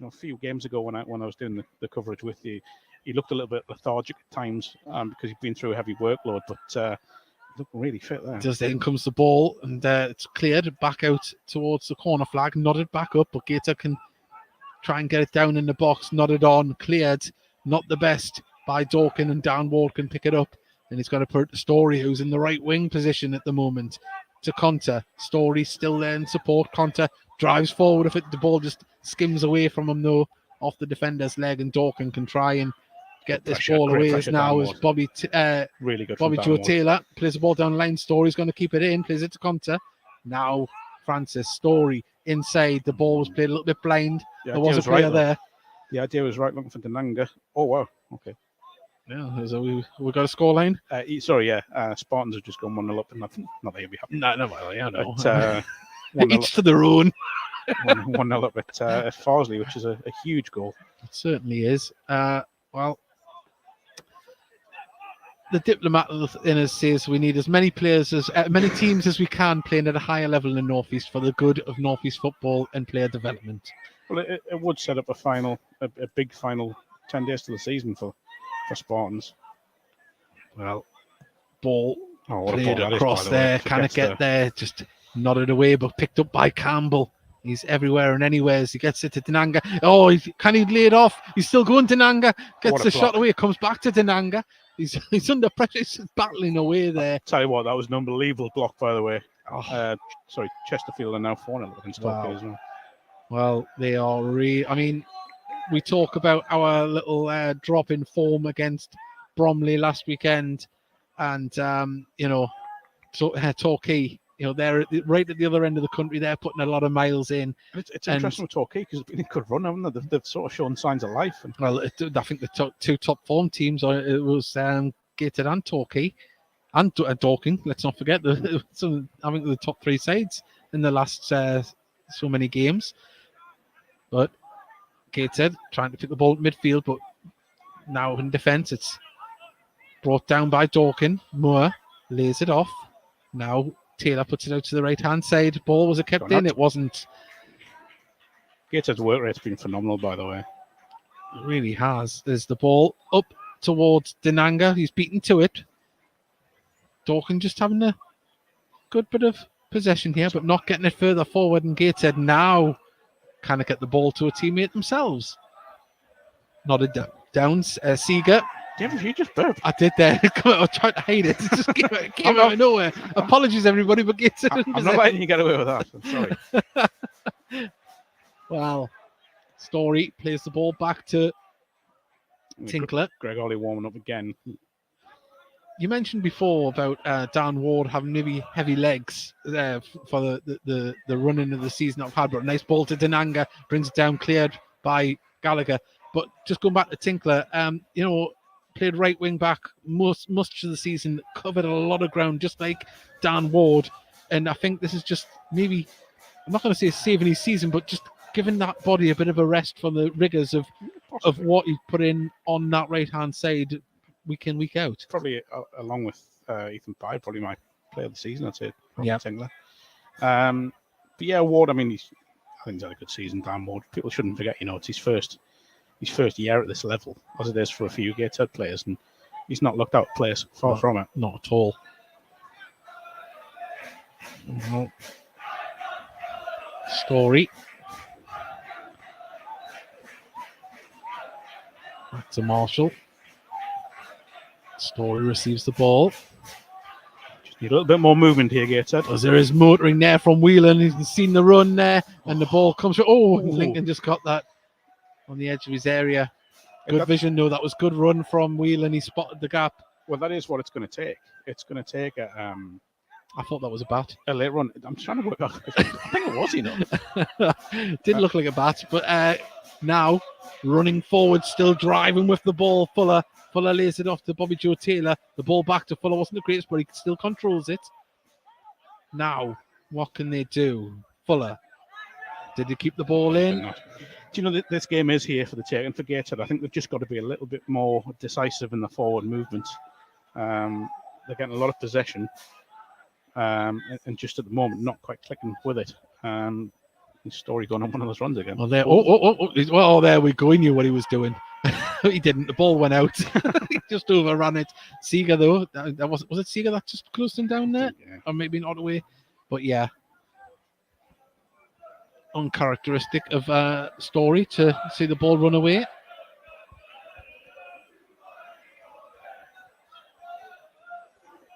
[SPEAKER 3] a few games ago when I was doing the coverage with you, he looked a little bit lethargic at times because he'd been through a heavy workload, but looking really fit there.
[SPEAKER 2] Just in comes the ball, and it's cleared back out towards the corner flag, nodded back up, but Gator can try and get it down in the box, nodded on, cleared, not the best by Dorking, and Dan Ward can pick it up, and he's got to put Story, who's in the right wing position at the moment, to Conter. Story still there in support. Conter drives forward. If the ball just skims away from him, though, off the defender's leg, and Dorking can try and get this ball away. As now as Bobby
[SPEAKER 3] really good.
[SPEAKER 2] Bobby Joe Taylor plays the ball down line. Story's going to keep it in, plays it to Conter. Now Francis Story inside. The ball was played a little bit blind. There was a player there.
[SPEAKER 3] The idea was right, looking for Denanga. Oh wow, okay.
[SPEAKER 2] Yeah, so we got a score line.
[SPEAKER 3] Spartans have just gone 1-0 up, and not that you'll be happy.
[SPEAKER 2] No, well, yeah, no.
[SPEAKER 3] But,
[SPEAKER 2] each to their own.
[SPEAKER 3] 1-0 up at Farsley, which is a huge goal.
[SPEAKER 2] It certainly is. Well, the diplomat in us says we need as many players many teams as we can playing at a higher level in the North East for the good of North East football and player development.
[SPEAKER 3] Well, it would set up a big final 10 days to the season for Spartans.
[SPEAKER 2] Well, ball played
[SPEAKER 3] ball
[SPEAKER 2] across there. Can it get there? Just nodded away, but picked up by Campbell. He's everywhere and anywhere as he gets it to Denanga. Oh, can he lay it off? He's still going. Denanga gets the shot away. It comes back to Denanga. He's under pressure. He's battling away there.
[SPEAKER 3] I'll tell you what, that was an unbelievable block, by the way. Chesterfield are now 4-0 against Torquay as well.
[SPEAKER 2] Well, they are I mean, we talk about our little drop in form against Bromley last weekend, and Torquay. They're right at the other end of the country. They're putting a lot of miles in.
[SPEAKER 3] It's interesting with Torquay because it's been a good run, haven't they? They've sort of shown signs of life.
[SPEAKER 2] Well, I think the two top form teams it was Gateshead and Torquay and Dorking. Let's not forget I think the top three sides in the last so many games. But Gateshead trying to pick the ball at midfield, but now in defence, it's brought down by Dorking. Moore lays it off. Now Taylor puts it out to the right-hand side. Ball was kept in. It wasn't.
[SPEAKER 3] Gateshead's work rate's been phenomenal, by the way.
[SPEAKER 2] It really has. There's the ball up towards Denanga. He's beaten to it. Dorking just having a good bit of possession here, but not getting it further forward. And Gateshead now kind of get the ball to a teammate themselves. Nodded down. Seeger.
[SPEAKER 3] You just burped.
[SPEAKER 2] I did there. I was trying to hide it. It just came out of nowhere. Apologies, everybody, but Gateshead.
[SPEAKER 3] I'm not letting you get away with that. I'm sorry.
[SPEAKER 2] Well, Story plays the ball back to Tinkler.
[SPEAKER 3] Greg Ollie warming up again.
[SPEAKER 2] You mentioned before about Dan Ward having maybe heavy legs for the running of the season I've had, but a nice ball to Denanga, brings it down, cleared by Gallagher. But just going back to Tinkler, played right wing back much of the season, covered a lot of ground, just like Dan Ward. And I think this is just maybe, I'm not going to say saving his season, but just giving that body a bit of a rest from the rigours of what he put in on that right-hand side week in, week out.
[SPEAKER 3] Probably, along with Ethan Pye, probably my player of the season, I'd say.
[SPEAKER 2] Yeah.
[SPEAKER 3] But yeah, Ward, I think he's had a good season, Dan Ward. People shouldn't forget, it's his first year at this level, as it is for a few Gateshead players, and he's not looked out players far from it.
[SPEAKER 2] Not at all. No. Story. Back to Marshall. Story receives the ball.
[SPEAKER 3] Just need a little bit more movement here, Gateshead.
[SPEAKER 2] As there is motoring there from Whelan. He's seen the run there, and the ball comes through. Lincoln just got that on the edge of his area. Good vision, though. That was good run from Whelan. He spotted the gap.
[SPEAKER 3] Well, that is what it's going to take. It's going to take
[SPEAKER 2] I thought that was a bat.
[SPEAKER 3] A late run. I'm trying to work out. I think it was,
[SPEAKER 2] Didn't look like a bat, but now running forward, still driving with the ball. Fuller lays it off to Bobby Joe Taylor. The ball back to Fuller wasn't the greatest, but he still controls it. Now, what can they do? Fuller. Did he keep the ball in?
[SPEAKER 3] Do you know that this game is here for the take and for Gateshead? I think they've just got to be a little bit more decisive in the forward movement. They're getting a lot of possession, and just at the moment not quite clicking with it. Story going on one of those runs again.
[SPEAKER 2] Well, there we go. He knew what he was doing. He didn't. The ball went out. He just overran it. Seeger, though, that was it Seeger that just closed him down there?
[SPEAKER 3] Yeah.
[SPEAKER 2] Or maybe not away. But yeah. Uncharacteristic of Story to see the ball run away.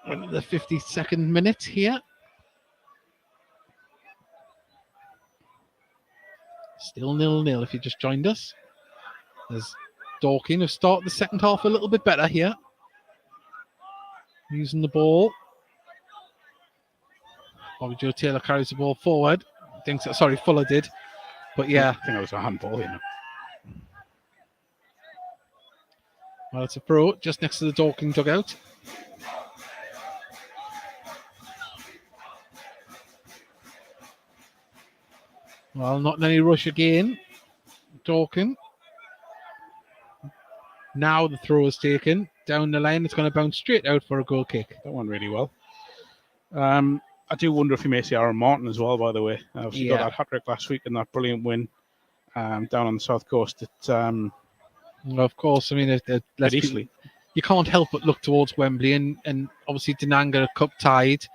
[SPEAKER 2] The 52nd minute here. Still 0-0 if you just joined us. As Dorking have started the second half a little bit better here. Using the ball. Bobby Joe Taylor carries the ball forward. Fuller did. But yeah.
[SPEAKER 3] I think it was a handball, you know.
[SPEAKER 2] Well, it's a throw just next to the Dorking dugout. Well, not in any rush again. Dorking. Now the throw is taken. Down the line, it's going to bounce straight out for a goal kick.
[SPEAKER 3] That went really well. I do wonder if he may see Aaron Martin as well, by the way. He got that hat-trick last week and that brilliant win down on the South Coast.
[SPEAKER 2] Well, of course, I mean,
[SPEAKER 3] easily.
[SPEAKER 2] You can't help but look towards Wembley and obviously Denanga Cup tied.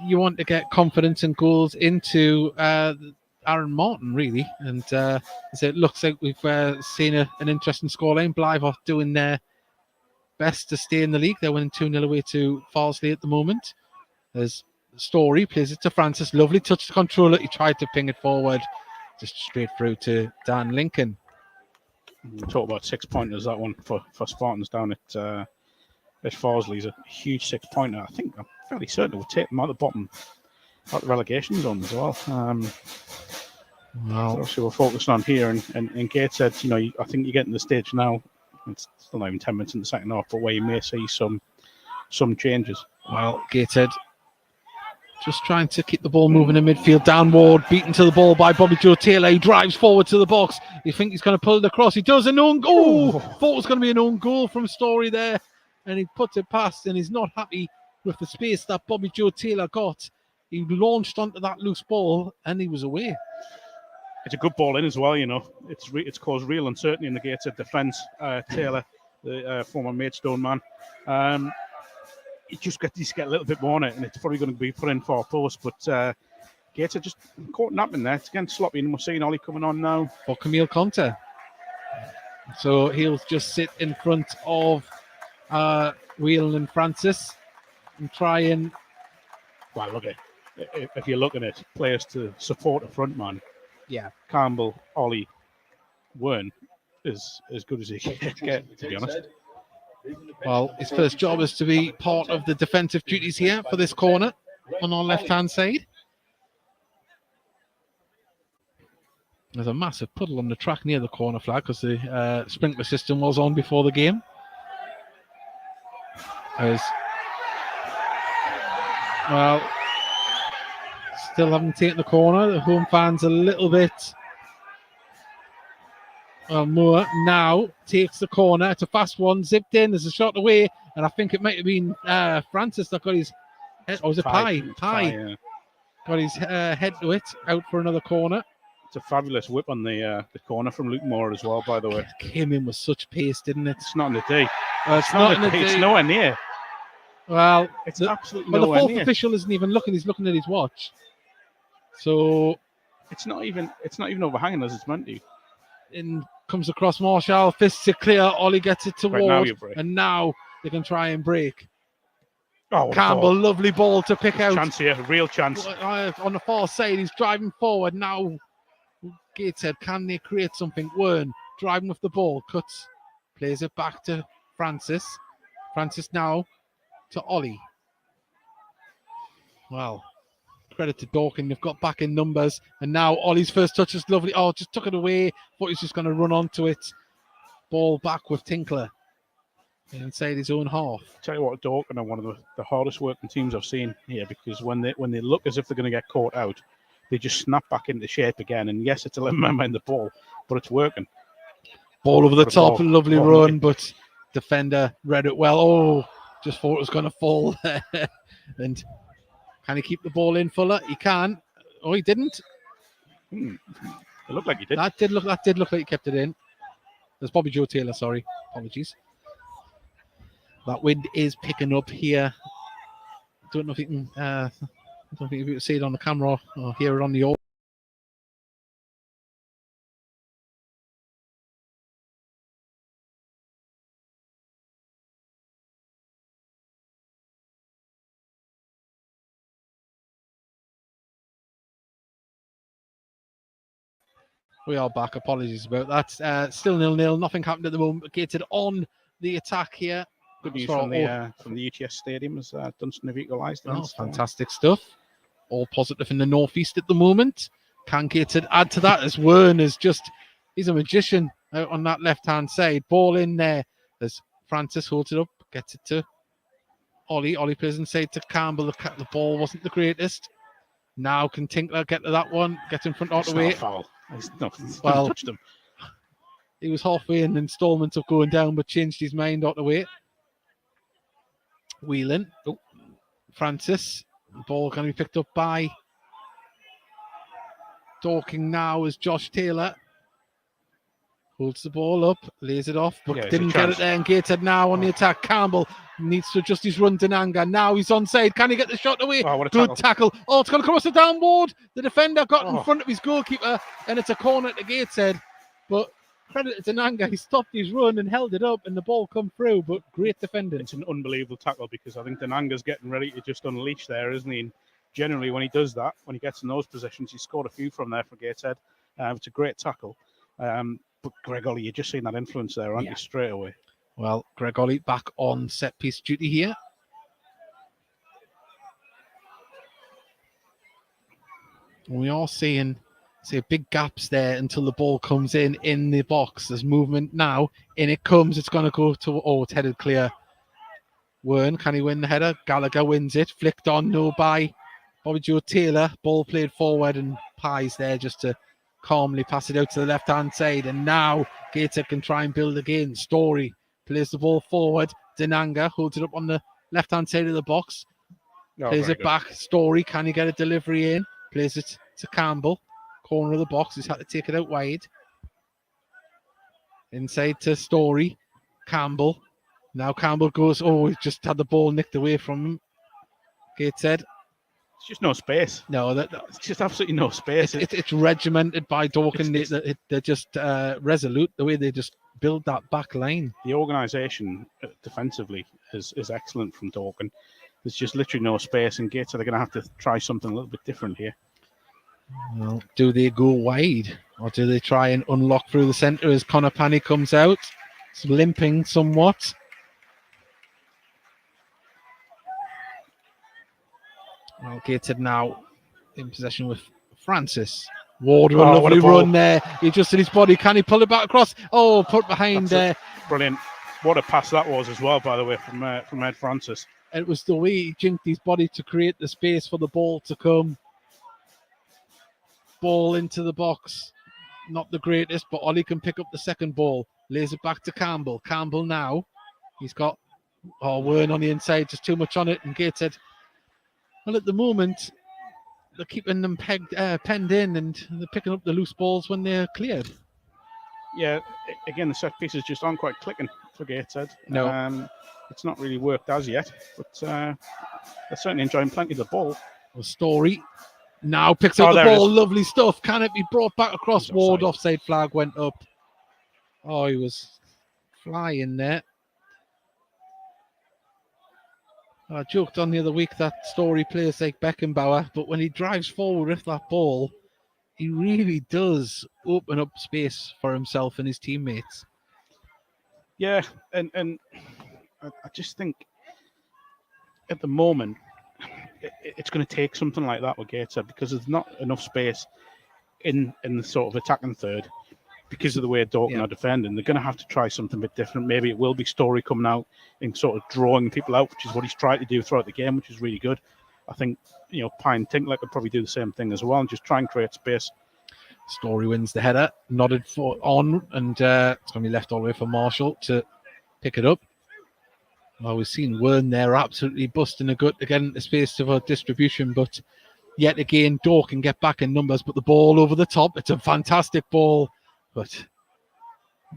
[SPEAKER 2] You want to get confidence and goals into Aaron Martin, really. And so it looks like we've seen an interesting scoreline. Blythe are doing their best to stay in the league. They're winning 2-0 away to Farsley at the moment. There's Story, plays it to Francis. Lovely touch to controller. He tried to ping it forward, just straight through to Dan Lincoln.
[SPEAKER 3] Talk about 6 pointers, that one for Spartans down at Farsley's a huge 6 pointer. I think I'm fairly certain it will take them out the bottom, out the relegation zone as well.
[SPEAKER 2] Well,
[SPEAKER 3] obviously we're focusing on here and Gateshead, you know, I think you're getting to the stage now, it's still not even 10 minutes in the second half, but where you may see some changes.
[SPEAKER 2] Well, Gateshead just trying to keep the ball moving in midfield. Downward, beaten to the ball by Bobby Joe Taylor. He drives forward to the box. You think he's going to pull it across. He does an own goal. Thought it was going to be an own goal from Story there. And he puts it past and he's not happy with the space that Bobby Joe Taylor got. He launched onto that loose ball and he was away.
[SPEAKER 3] It's a good ball in as well, you know. It's caused real uncertainty in the Gateshead defence. Taylor, the former Maidstone man, he just needs to get a little bit more on it, and it's probably going to be put in for a post. But Gateshead just caught napping there. It's again sloppy, and we're seeing Ollie coming on now
[SPEAKER 2] for Camille Conte. So he'll just sit in front of Whelan and Francis and try and.
[SPEAKER 3] Well, look at it. If you're looking at players to support a front man,
[SPEAKER 2] yeah,
[SPEAKER 3] Campbell, Ollie, Wern is as good as he can get, to be honest.
[SPEAKER 2] Well, his first job is to be part of the defensive duties here for this corner on our left-hand side. There's a massive puddle on the track near the corner flag because the sprinkler system was on before the game. Still haven't taken the corner. The home fans a little bit. Moore now takes the corner. It's a fast one, zipped in. There's a shot away, and I think it might have been Francis that got his head. Or was it Pye?
[SPEAKER 3] Yeah.
[SPEAKER 2] Got his head to it, out for another corner.
[SPEAKER 3] It's a fabulous whip on the corner from Luke Moore as well, by the way.
[SPEAKER 2] It came in with such pace, didn't it?
[SPEAKER 3] It's not in the D.
[SPEAKER 2] It's not in the D.
[SPEAKER 3] It's nowhere near.
[SPEAKER 2] Well,
[SPEAKER 3] it's absolutely nowhere
[SPEAKER 2] near. The fourth
[SPEAKER 3] near.
[SPEAKER 2] official isn't even looking. He's looking at his watch. So
[SPEAKER 3] it's not even overhanging as it's meant to.
[SPEAKER 2] In comes across Marshall, fists it clear. Ollie gets it toward, and now they can try and break.
[SPEAKER 3] Oh,
[SPEAKER 2] Campbell, lovely ball to pick out.
[SPEAKER 3] Chance here, real chance.
[SPEAKER 2] On the far side, he's driving forward now. Gateshead, can they create something? Wern driving with the ball, cuts, plays it back to Francis. Francis now to Ollie. Well, credit to Dorking, they've got back in numbers, and now Ollie's first touch is lovely. Oh, just took it away. Thought he was just going to run onto it. Ball back with Tinkler inside his own half.
[SPEAKER 3] Tell you what, Dorking are one of the hardest working teams I've seen here, because when they look as if they're going to get caught out, they just snap back into shape again. And yes, it's 11 men behind the ball, but it's working.
[SPEAKER 2] Ball over the top, lovely run, but defender read it well. Oh, just thought it was going to fall there. And can he keep the ball in, Fuller? He can. Oh, he didn't.
[SPEAKER 3] It looked like he did.
[SPEAKER 2] That did look like he kept it in. There's Bobby Joe Taylor, sorry. Apologies. That wind is picking up here. Don't know if you can don't think if you can see it on the camera or hear it on the audio. We are back. Apologies about that. Still 0-0. Nothing happened at the moment. Gateshead on the attack here.
[SPEAKER 3] Good news from the UTS Stadium as Dunstan have equalised.
[SPEAKER 2] Oh, fantastic stuff. All positive in the northeast at the moment. Can Gateshead add to that as Wern is he's a magician out on that left-hand side. Ball in there as Francis holds it up, gets it to Ollie. Ollie plays inside to Campbell. The ball wasn't the greatest. Now can Tinkler get to that one, get in front out the way.
[SPEAKER 3] Foul. He's
[SPEAKER 2] Well,
[SPEAKER 3] touched him.
[SPEAKER 2] He was halfway in installment of going down, but changed his mind out the way. Whelan. Oh, Francis. The ball going to be picked up by Dorking now as Josh Taylor holds the ball up, lays it off, but didn't get it there. And Gateshead now on the attack. Campbell needs to adjust his run to Nanga. Now he's onside. Can he get the shot away?
[SPEAKER 3] Oh, what a
[SPEAKER 2] good tackle. Oh, it's going to come across the downboard. The defender got in front of his goalkeeper, and it's a corner to Gateshead. But credit to Nanga. He stopped his run and held it up, and the ball come through. But great defending.
[SPEAKER 3] It's an unbelievable tackle because I think Nanga's getting ready to just unleash there, isn't he? And generally, when he does that, when he gets in those positions, he's scored a few from there for Gateshead. It's a great tackle. But Greg Ollie, you're just seeing that influence there, aren't you, straight away?
[SPEAKER 2] Well, Greg Ollie back on set-piece duty here. We are seeing big gaps there until the ball comes in the box. There's movement now. In it comes. It's going to go to... Oh, it's headed clear. Wern, can he win the header? Gallagher wins it. Flicked on, no by Bobby Joe Taylor. Ball played forward and Pies there just to calmly pass it out to the left-hand side. And now Gateshead can try and build again. Story plays the ball forward. Denanga holds it up on the left-hand side of the box. Plays it back. Story, can he get a delivery in? Plays it to Campbell. Corner of the box. He's had to take it out wide. Inside to Story. Campbell. Now Campbell goes, he's just had the ball nicked away from him. Gateshead.
[SPEAKER 3] It's just no space.
[SPEAKER 2] No,
[SPEAKER 3] it's just absolutely no space.
[SPEAKER 2] It's regimented by Dorking. They're just resolute the way they just build that back line.
[SPEAKER 3] The organisation defensively is excellent from Dorking. There's just literally no space, and Gateshead are going to have to try something a little bit different here.
[SPEAKER 2] Well, do they go wide, or do they try and unlock through the centre as Connor Panny comes out? It's limping somewhat. Well, Gateshead now in possession with Francis. Ward, a lovely run there. He adjusted his body. Can he pull it back across? Oh, put behind there.
[SPEAKER 3] Brilliant. What a pass that was as well, by the way, from Ed Francis.
[SPEAKER 2] It was the way he jinked his body to create the space for the ball to come. Ball into the box. Not the greatest, but Ollie can pick up the second ball. Lays it back to Campbell. Campbell now. He's got Wern on the inside. Just too much on it. And Gateshead, well, at the moment, they're keeping them penned in, and they're picking up the loose balls when they're cleared.
[SPEAKER 3] Yeah, again, the set pieces just aren't quite clicking for Gateshead.
[SPEAKER 2] No.
[SPEAKER 3] It's not really worked as yet, but they're certainly enjoying plenty of the ball.
[SPEAKER 2] Well, Story now picks up the ball. Lovely stuff. Can it be brought back across? Ward offside flag went up. Oh, he was flying there. I joked on the other week that Story plays like Beckenbauer, but when he drives forward with that ball, he really does open up space for himself and his teammates.
[SPEAKER 3] Yeah, and I just think at the moment it's going to take something like that with Gateshead because there's not enough space in the sort of attacking third because of the way Dorking are defending. They're going to have to try something a bit different. Maybe it will be Story coming out and sort of drawing people out, which is what he's tried to do throughout the game, which is really good. I think, Pine Tinkler could probably do the same thing as well and just try and create space.
[SPEAKER 2] Story wins the header, nodded on, and it's going to be left all the way for Marshall to pick it up. Well, we've seen Wern there absolutely busting a gut again the space of our distribution, but Yet again, Dorking get back in numbers, but the ball over the top. It's a fantastic ball, but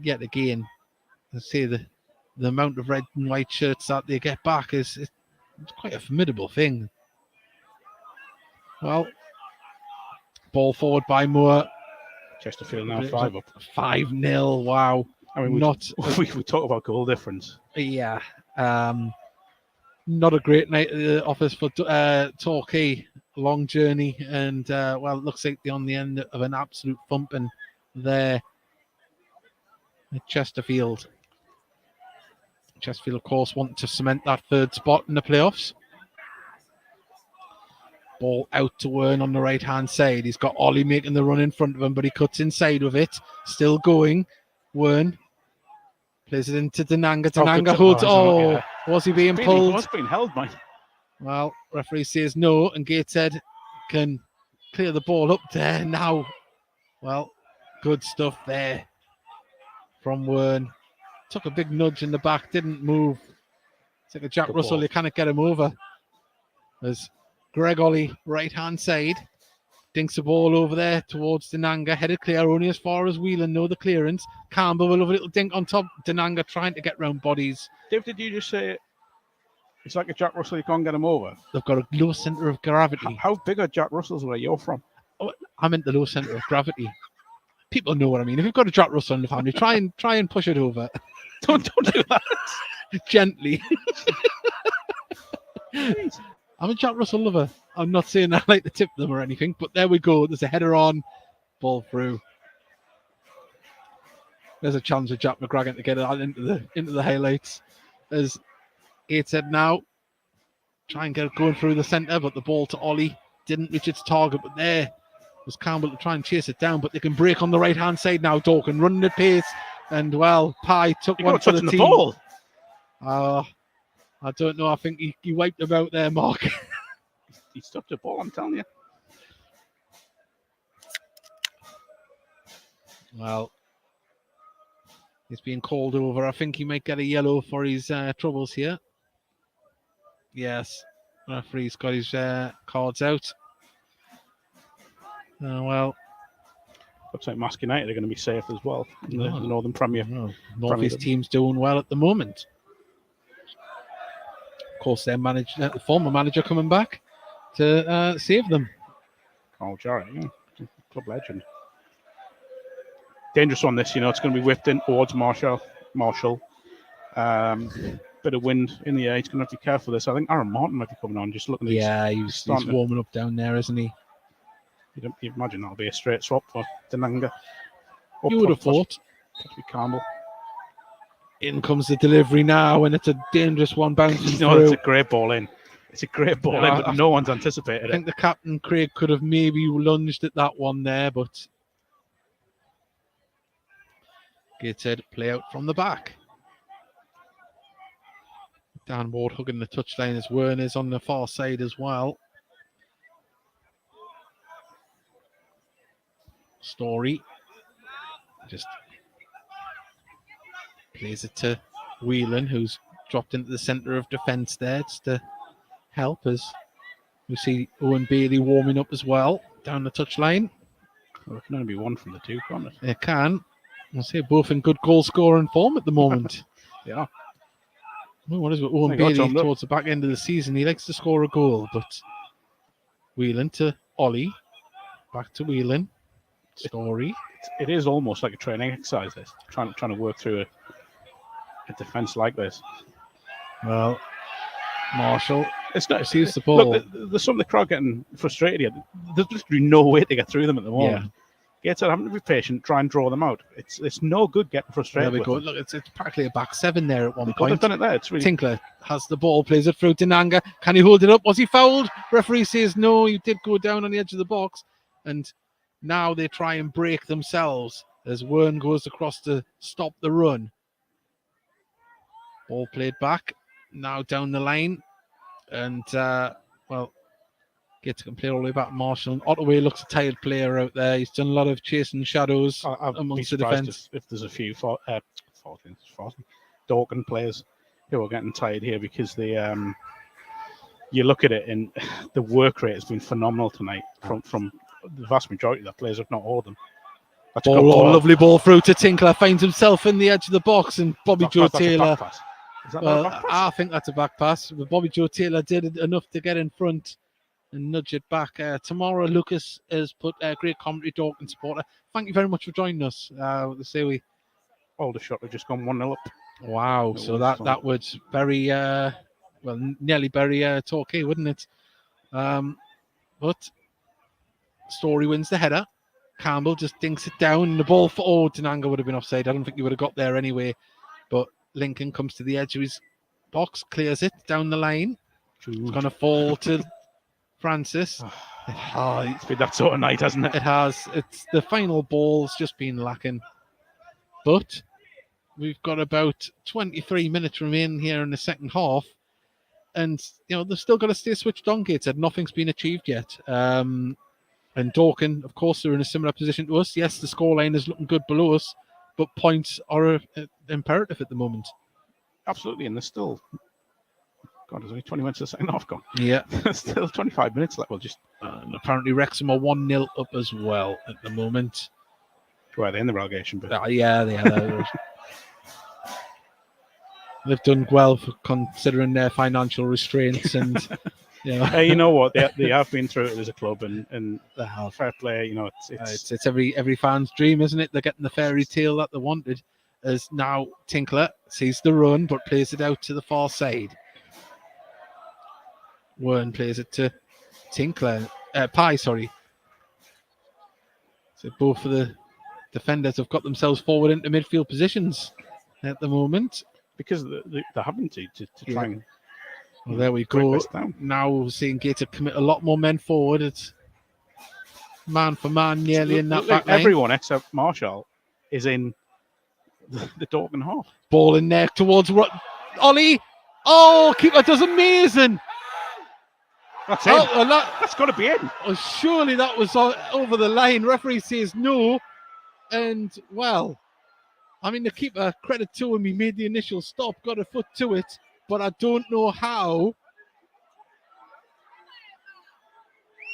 [SPEAKER 2] yet again, let's say the amount of red and white shirts that they get back is it's quite a formidable thing. Well, ball forward by Moore.
[SPEAKER 3] Chesterfield now 5 up.
[SPEAKER 2] 5-0. Wow.
[SPEAKER 3] I mean, we talk about goal difference.
[SPEAKER 2] Yeah. Not a great night at the office for Torquay. Long journey, and well, it looks like they're on the end of an absolute thumping there at Chesterfield. Chesterfield, of course, want to cement that third spot in the playoffs. Ball out to Wern on the right-hand side. He's got Ollie making the run in front of him, but he cuts inside with it. Still going. Wern plays it into Denanga. Denanga holds. Was he being pulled?
[SPEAKER 3] He was being held, mate.
[SPEAKER 2] Well, referee says no, and Gateshead can clear the ball up there now. Well, good stuff there from Wern. Took a big nudge in the back, didn't move. It's like a Jack Russell, you cannot get him over. As Greg Ollie, right-hand side, dinks the ball over there towards Denanga, headed clear only as far as Whelan, know the clearance. Campbell with a little dink on top. Denanga trying to get round bodies.
[SPEAKER 3] Dave, did you just say it's like a Jack Russell, you can't get him over?
[SPEAKER 2] They've got a low centre of gravity.
[SPEAKER 3] How big are Jack Russells where you're from?
[SPEAKER 2] Oh, I'm in the low centre of gravity. People know what I mean. If you've got a Jack Russell in the family, try and push it over.
[SPEAKER 3] Don't do that.
[SPEAKER 2] Gently. I'm a Jack Russell lover. I'm not saying I like to tip them or anything, but there we go. There's a header on, ball through. There's a challenge for Jack McGragan to get it into the highlights. As Gateshead now try and get it going through the centre, but the ball to Ollie didn't reach its target. But there was Campbell to try and chase it down, but they can break on the right hand side now. Dorking running at pace, and well, Pye took one for the team.
[SPEAKER 3] Ball.
[SPEAKER 2] I don't know. I think he wiped him out there, Mark.
[SPEAKER 3] He stopped the ball, I'm telling you.
[SPEAKER 2] Well, he's being called over. I think he might get a yellow for his troubles here. Yes, referee's got his cards out. Well,
[SPEAKER 3] looks like Mask United are going to be safe as well in the Northern Premier.
[SPEAKER 2] North East team's doing well at the moment. Of course, their manager, the former manager, coming back to save them.
[SPEAKER 3] Carl Jarrett, yeah, club legend. Dangerous one, this. It's going to be whipped in towards Marshall. Bit of wind in the air. He's going to have to be careful of this. I think Aaron Martin might be coming on. Just looking at
[SPEAKER 2] he's warming up down there, isn't he?
[SPEAKER 3] You imagine that'll be a straight swap for Denanga.
[SPEAKER 2] You would have thought.
[SPEAKER 3] Campbell.
[SPEAKER 2] In comes the delivery now, and it's a dangerous one bouncing through.
[SPEAKER 3] It's a great ball in. It's a great ball in, but no one's anticipated it.
[SPEAKER 2] I think the captain, Craig, could have maybe lunged at that one there, but Gateshead play out from the back. Dan Ward hugging the touchline as Werner's on the far side as well. Story just plays it to Whelan, who's dropped into the centre of defence there just to help us. We see Owen Bailey warming up as well down the touchline.
[SPEAKER 3] Well, it can only be one from the two, can't it?
[SPEAKER 2] It can. I'll say both in good goal scoring form at the moment.
[SPEAKER 3] Yeah.
[SPEAKER 2] Well, what is it? Owen Bailey towards the back end of the season, he likes to score a goal, but Whelan to Ollie, back to Whelan. Story.
[SPEAKER 3] It is almost like a training exercise. This trying to work through a defence like this.
[SPEAKER 2] Well, Marshall,
[SPEAKER 3] it's not.
[SPEAKER 2] Receives the ball.
[SPEAKER 3] Look, there's some of the crowd getting frustrated here. There's literally no way to get through them at the moment. Gateshead having to be patient, try and draw them out. It's no good getting frustrated.
[SPEAKER 2] There we go.
[SPEAKER 3] Them.
[SPEAKER 2] Look, it's practically a back seven there at one point.
[SPEAKER 3] They've done it there. It's really...
[SPEAKER 2] Tinkler has the ball, plays it through Denanga. Can he hold it up? Was he fouled? Referee says no. He did go down on the edge of the box, and now they try and break themselves as Wern goes across to stop the run. Ball played back. Now down the line. And, Gates can play all the way back. Marshall. Ottaway looks a tired player out there. He's done a lot of chasing shadows amongst the defence.
[SPEAKER 3] If there's a few Dorking players who are getting tired here because they you look at it, and the work rate has been phenomenal tonight from the vast majority of the players, if not all of them. That's a good ball.
[SPEAKER 2] Lovely ball through to Tinkler. Finds himself in the edge of the box, and Bobby Joe
[SPEAKER 3] That's a
[SPEAKER 2] Taylor.
[SPEAKER 3] back pass. Is that not a back pass?
[SPEAKER 2] I think that's a back pass. But Bobby Joe Taylor did enough to get in front and nudge it back. Tamara Lucas has put a great commentary, Dorking supporter. Thank you very much for joining us.
[SPEAKER 3] Aldershot have just gone 1-0 up.
[SPEAKER 2] Wow, so that would very nearly bury Torquay, wouldn't it? But Story wins the header. Campbell just dinks it down, and the ball for Denanga would have been offside. I don't think he would have got there anyway. But Lincoln comes to the edge of his box, clears it down the line. It's going to fall to Francis.
[SPEAKER 3] It's been that sort of night, hasn't it?
[SPEAKER 2] It has. It's the final ball's just been lacking. But we've got about 23 minutes remaining here in the second half. And, they've still got to stay switched on, Gateshead. Nothing's been achieved yet. And Dorking, of course, they're in a similar position to us. Yes, the scoreline is looking good below us, but points are imperative at the moment.
[SPEAKER 3] Absolutely, and there's still... God, there's only 20 minutes of the second half gone.
[SPEAKER 2] Yeah.
[SPEAKER 3] There's still 25 minutes left. We'll just...
[SPEAKER 2] And apparently Wrexham are 1-0 up as well at the moment.
[SPEAKER 3] Well, they're in the relegation bit.
[SPEAKER 2] Yeah, they are. They've done well for considering their financial restraints and...
[SPEAKER 3] You know what? They have been through it as a club, and fair play. It's
[SPEAKER 2] every fan's dream, isn't it? They're getting the fairy tale that they wanted. As now Tinkler sees the run, but plays it out to the far side. Wern plays it to Tinkler. Pye, sorry. So both of the defenders have got themselves forward into midfield positions at the moment
[SPEAKER 3] because they're having to try and.
[SPEAKER 2] Well, there we go. Now seeing Gateshead commit a lot more men forward. It's man for man nearly in that back line.
[SPEAKER 3] Everyone except Marshall is in the Dorking half.
[SPEAKER 2] Ball in there towards Ollie. Oh, keeper does amazing.
[SPEAKER 3] That's it. That's got to be in.
[SPEAKER 2] Oh, surely that was over the line. Referee says no. And, well, I mean, the keeper, credit to him, he made the initial stop, got a foot to it. But I don't know how.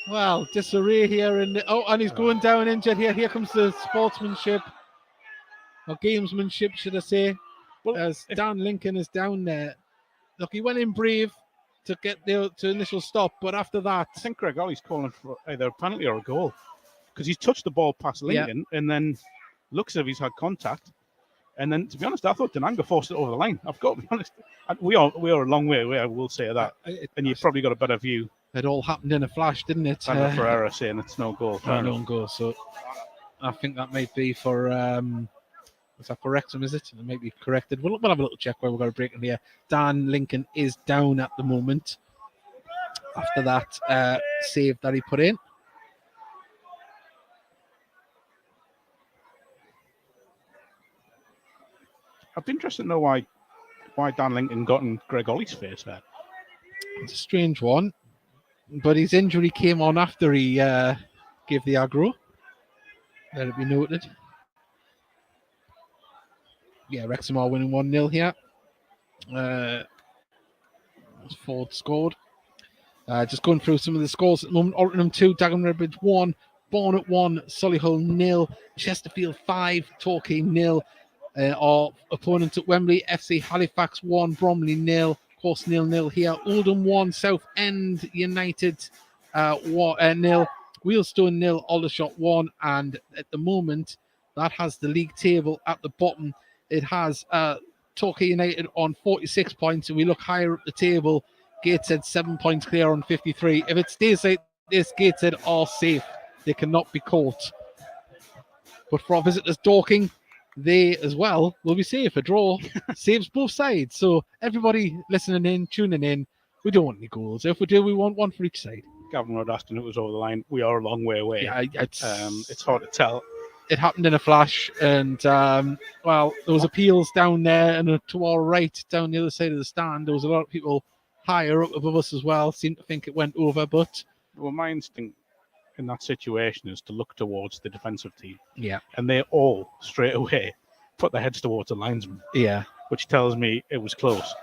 [SPEAKER 2] Well, disarray here. And he's going down injured here. Here comes the sportsmanship. Or gamesmanship, should I say. Well, as Dan Lincoln is down there. Look, he went in brave to get the initial stop. But after that...
[SPEAKER 3] I think Greg Ollie's calling for either a penalty or a goal. Because he's touched the ball past Lincoln and then looks as if he's had contact. And then, to be honest, I thought Denanga forced it over the line. I've got to be honest. We are a long way away, I will say that. And you've probably got a better view.
[SPEAKER 2] It all happened in a flash, didn't it?
[SPEAKER 3] And Ferreira saying it's no goal.
[SPEAKER 2] No goal. So I think that might be for... is that for Wrexham, is it? It might be corrected. We'll have a little check where we've got a break in here. Dan Lincoln is down at the moment. After that save that he put in.
[SPEAKER 3] I'd be interested to know why Dan Lincoln got in Greg Ollie's face there.
[SPEAKER 2] It's a strange one, but his injury came on after he gave the aggro. Let it be noted. Yeah, Wrexham are winning 1-0 here. Ford scored. Just going through some of the scores at the moment. Altrincham 2, Dagenham Redbridge 1, Barnet 1, Solihull 0, Chesterfield 5, Torquay 0. Our opponents at Wembley, FC Halifax 1, Bromley 0, of course 0-0 here. Oldham 1, Southend United 0, Wheelstone 0, Aldershot 1, and at the moment that has the league table at the bottom. It has Torquay United on 46 points, and we look higher up the table. Gateshead 7 points clear on 53. If it stays like this, Gateshead are safe. They cannot be caught. But for our visitors, Dorking, they as well will be safe. A draw saves both sides. So everybody listening in, tuning in, we don't want any goals. If we do, we want one for each side.
[SPEAKER 3] Gavin Road asking it was over the line. We are a long way away.
[SPEAKER 2] Yeah,
[SPEAKER 3] it's hard to tell.
[SPEAKER 2] It happened in a flash, and well, there was appeals down there, and to our right, down the other side of the stand, there was a lot of people higher up above us as well. Seemed to think it went over, but
[SPEAKER 3] well, my instinct in that situation is to look towards the defensive team.
[SPEAKER 2] Yeah.
[SPEAKER 3] And they all straight away put their heads towards the linesman.
[SPEAKER 2] Yeah.
[SPEAKER 3] Which tells me it was close.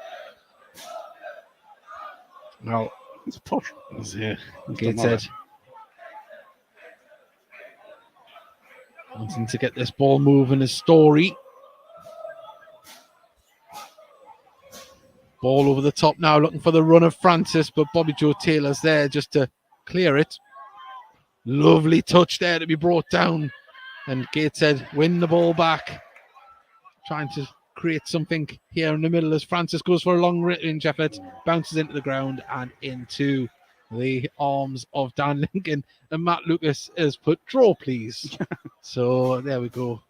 [SPEAKER 2] Well,
[SPEAKER 3] It's a push.
[SPEAKER 2] Yeah.
[SPEAKER 3] It's
[SPEAKER 2] Gateshead wanting to get this ball moving is Story. Ball over the top now, looking for the run of Francis, but Bobby Joe Taylor's there just to clear it. Lovely touch there to be brought down. And Gateshead win the ball back. Trying to create something here in the middle as Francis goes for a long range effort, bounces into the ground and into the arms of Dan Lincoln. And Matt Lucas has put draw, please. So there we go.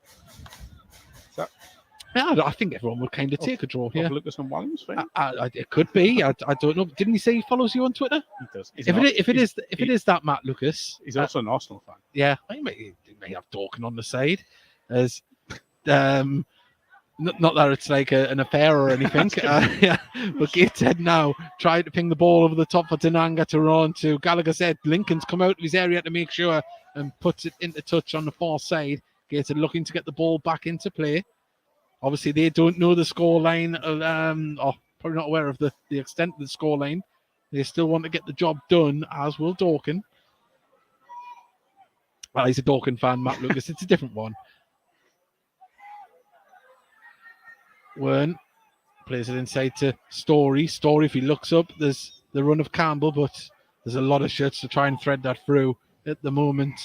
[SPEAKER 2] Yeah, I think everyone would kind of take a draw here.
[SPEAKER 3] Lucas and Williams,
[SPEAKER 2] it could be. I don't know. Didn't he say he follows you on Twitter?
[SPEAKER 3] He does.
[SPEAKER 2] If it is that Matt Lucas,
[SPEAKER 3] he's also an Arsenal fan.
[SPEAKER 2] Yeah, he may have Dorking on the side, as not that it's like an affair or anything. Yeah, but Gateshead now tried to ping the ball over the top for Denanga to run to. Gallagher said Lincoln's come out of his area to make sure and puts it into touch on the far side. Gateshead looking to get the ball back into play. Obviously, they don't know the scoreline, or probably not aware of the extent of the scoreline. They still want to get the job done, as will Dorking. Well, he's a Dorking fan, Matt Lucas. It's a different one. Wern plays it inside to Story. Story, if he looks up, there's the run of Campbell, but there's a lot of shirts to try and thread that through at the moment.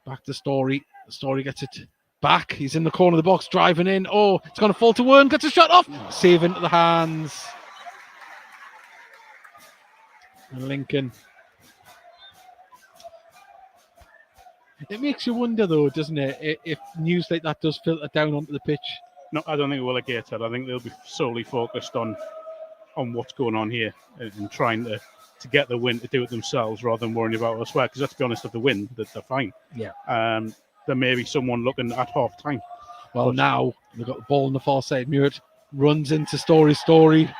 [SPEAKER 2] Back to Story. Story gets it back. He's in the corner of the box, driving in. Oh, it's going to fall to Wern. Gets a shot off. Save into the hands. And Lincoln. It makes you wonder, though, doesn't it, if news like that does filter down onto the pitch.
[SPEAKER 3] No, I don't think it will at Gateshead. I think they'll be solely focused on what's going on here and trying to get the win, to do it themselves rather than worrying about elsewhere. Because let's be honest, if they win, they're fine.
[SPEAKER 2] Yeah.
[SPEAKER 3] There may be someone looking at half time.
[SPEAKER 2] Well, now they've got the ball on the far side. Muir runs into Story,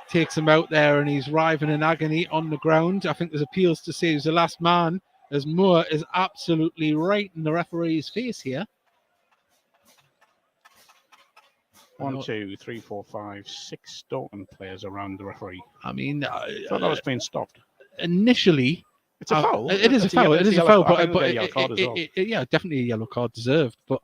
[SPEAKER 2] takes him out there, and he's writhing in agony on the ground. I think there's appeals to say he's the last man, as Moore is absolutely right in the referee's face here.
[SPEAKER 3] 1, 2, 3, 4, 5, 6 Dorking players around the referee.
[SPEAKER 2] I mean,
[SPEAKER 3] I thought that was being stopped.
[SPEAKER 2] Initially,
[SPEAKER 3] it's a foul.
[SPEAKER 2] It is a foul. It is a foul, but
[SPEAKER 3] yeah,
[SPEAKER 2] definitely a yellow card deserved. But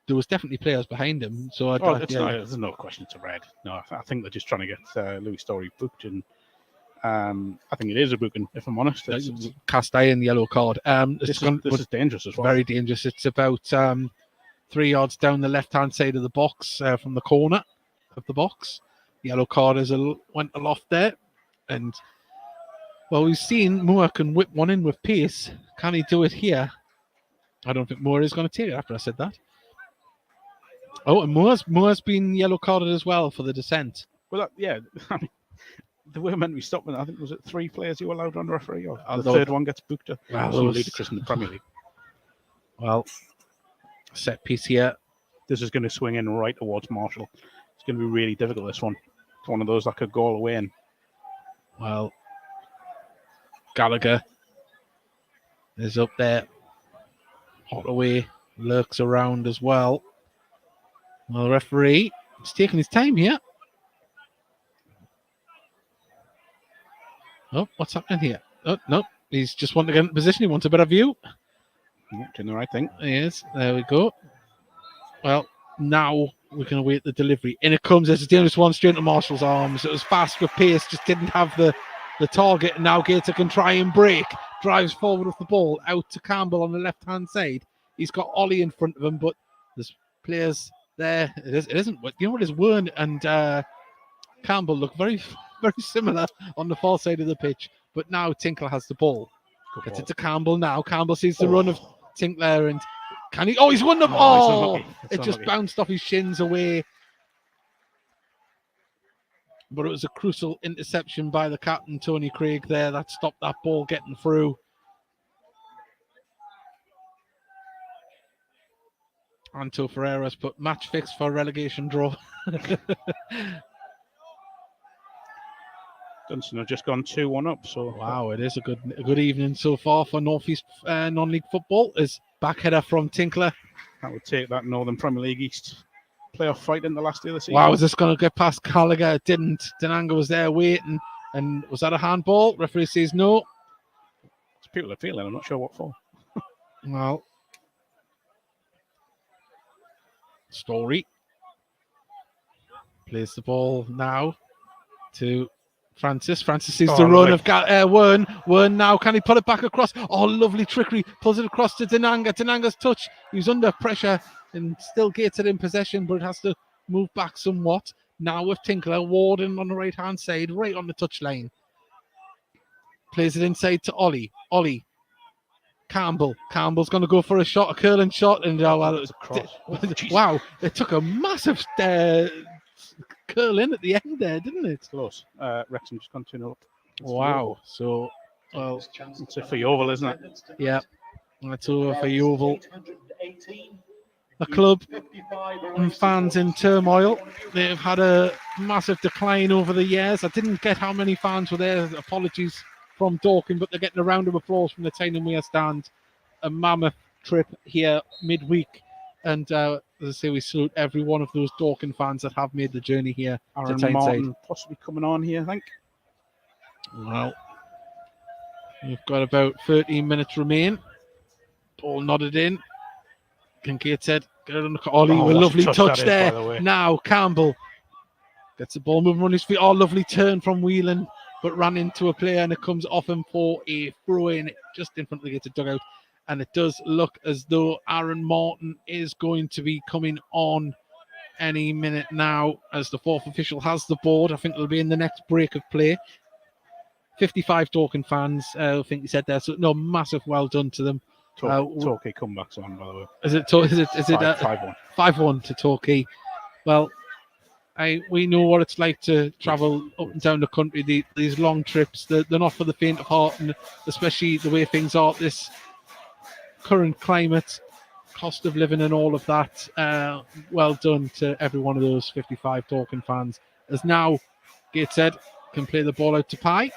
[SPEAKER 2] there was definitely players behind him. So
[SPEAKER 3] there's no question it's a red. No, I think they're just trying to get Louis Story booked, and I think it is a booking. If I'm honest, it's
[SPEAKER 2] cast iron yellow card.
[SPEAKER 3] This is dangerous as well.
[SPEAKER 2] Very dangerous. It's about 3 yards down the left-hand side of the box, from the corner of the box. Yellow card went aloft there, and well, we've seen Moore can whip one in with pace. Can he do it here? I don't think Moore is going to take it after I said that. Oh, and Moore's been yellow carded as well for the descent.
[SPEAKER 3] Well, I mean, they were meant to be stopping. I think was it 3 players you were allowed on the referee, or the third one gets booked. So ludicrous in the Premier League.
[SPEAKER 2] Well, set piece here.
[SPEAKER 3] This is going to swing in right towards Marshall. It's going to be really difficult. This one. It's one of those that could go all the way in.
[SPEAKER 2] Well, Gallagher is up there. Holloway lurks around as well. Well, the referee is taking his time here. Oh, what's happening here? Oh, no. He's just wanting to get in position. He wants a better view.
[SPEAKER 3] Doing the right thing.
[SPEAKER 2] He is. There we go. Well, now we can await the delivery. In it comes. It's a dangerous one straight into Marshall's arms. It was fast with pace, just didn't have the target. And now Gator can try and break. Drives forward with the ball out to Campbell on the left-hand side. He's got Ollie in front of him, but there's players there. It isn't. You know what is Wern and Campbell look very, very similar on the far side of the pitch. But now Tinkler has the ball. Gets it to Campbell now. Campbell sees the run of Tinkler, and can he? Oh, he's won them. It just bounced off his shins away. But it was a crucial interception by the captain, Tony Craig, there that stopped that ball getting through. Anto Ferreira's put match fix for relegation draw.
[SPEAKER 3] Dunstan have just gone 2-1 up. So
[SPEAKER 2] wow, it is a good evening so far for Northeast non-league football. Is back header from Tinkler.
[SPEAKER 3] That would take that Northern Premier League East playoff fight in the last day of the season.
[SPEAKER 2] Wow, is this going to get past Gallagher? It didn't. Denanga was there waiting. And was that a handball? Referee says no.
[SPEAKER 3] It's people are feeling. I'm not sure what for.
[SPEAKER 2] Well, Story plays the ball now to Francis. Francis sees the run of Wern. Wern now, can he put it back across? Oh, lovely trickery. Pulls it across to Denanga. Denanga's touch. He's under pressure and still gets it in possession, but has to move back somewhat. Now with Tinkler, Warden on the right-hand side, right on the touchline. Plays it inside to Ollie. Ollie. Campbell's going to go for a shot, a curling shot, and wow, it took a massive curl in at the end there, didn't it?
[SPEAKER 3] Close. Wrexham just continue up.
[SPEAKER 2] Wow. So, well,
[SPEAKER 3] it's for Yeovil, isn't it?
[SPEAKER 2] Yeah, that's over for Yeovil. A club and fans in turmoil. They've had a massive decline over the years. I didn't get how many fans were there. Apologies from Dorking, but they're getting a round of applause from the Tyne Weir stand. A mammoth trip here midweek. And as I say, we salute every one of those Dorking fans that have made the journey here
[SPEAKER 3] Aaron
[SPEAKER 2] to Tyneside.
[SPEAKER 3] Martin possibly coming on here, I think.
[SPEAKER 2] Well, we've got about 13 minutes remain. Ball nodded in. Can Gateshead get it on the Ollie with a lovely touch there. Now Campbell gets the ball moving on his feet. Oh, lovely turn from Whelan, but ran into a player and it comes off him for a throw-in just in front of the Gateshead dugout. And it does look as though Aaron Martin is going to be coming on any minute now as the fourth official has the board. I think it'll be in the next break of play. 55 Dorking fans, I think he said there. So, no, massive well done to them.
[SPEAKER 3] Torquay comebacks on, by the way.
[SPEAKER 2] Is it 5-1? 5-1 to Torquay. Well, we know what it's like to travel up and down the country. These long trips, they're not for the faint of heart, and especially the way things are this current climate, cost of living and all of that. Well done to every one of those 55 Dorking fans. As now Gateshead can play the ball out to Pye.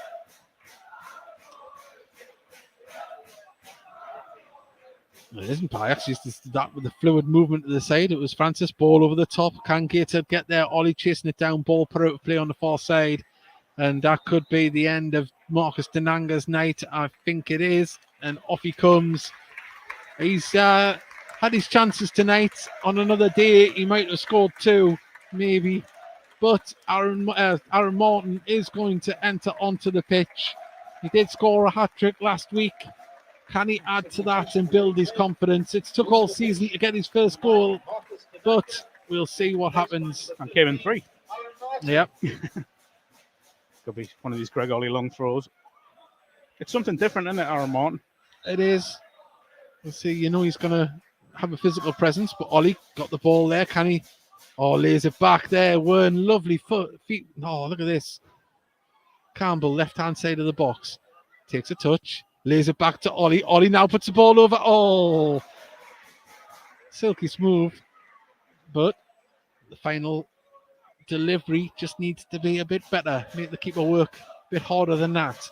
[SPEAKER 2] It isn't Pye, actually. It's that with the fluid movement to the side. It was Francis. Ball over the top. Can Gateshead get there? Ollie chasing it down. Ball put out of play on the far side. And that could be the end of Marcus Denanga's night. I think it is. And off he comes. He's had his chances tonight. On another day, he might have scored 2, maybe. But Aaron Martin is going to enter onto the pitch. He did score a hat-trick last week. Can he add to that and build his confidence? It took all season to get his first goal, but we'll see what happens.
[SPEAKER 3] And came in 3.
[SPEAKER 2] Yep.
[SPEAKER 3] Could be one of these Greg Ollie long throws. It's something different, isn't it, Aaron Martin?
[SPEAKER 2] It is. We'll see. You know he's going to have a physical presence, but Ollie got the ball there. Can he? Oh, lays it back there. Wern, lovely feet. Oh, look at this. Campbell, left-hand side of the box. Takes a touch. Lays it back to Ollie. Ollie now puts the ball over. Oh, silky smooth. But the final delivery just needs to be a bit better. Make the keeper work a bit harder than that.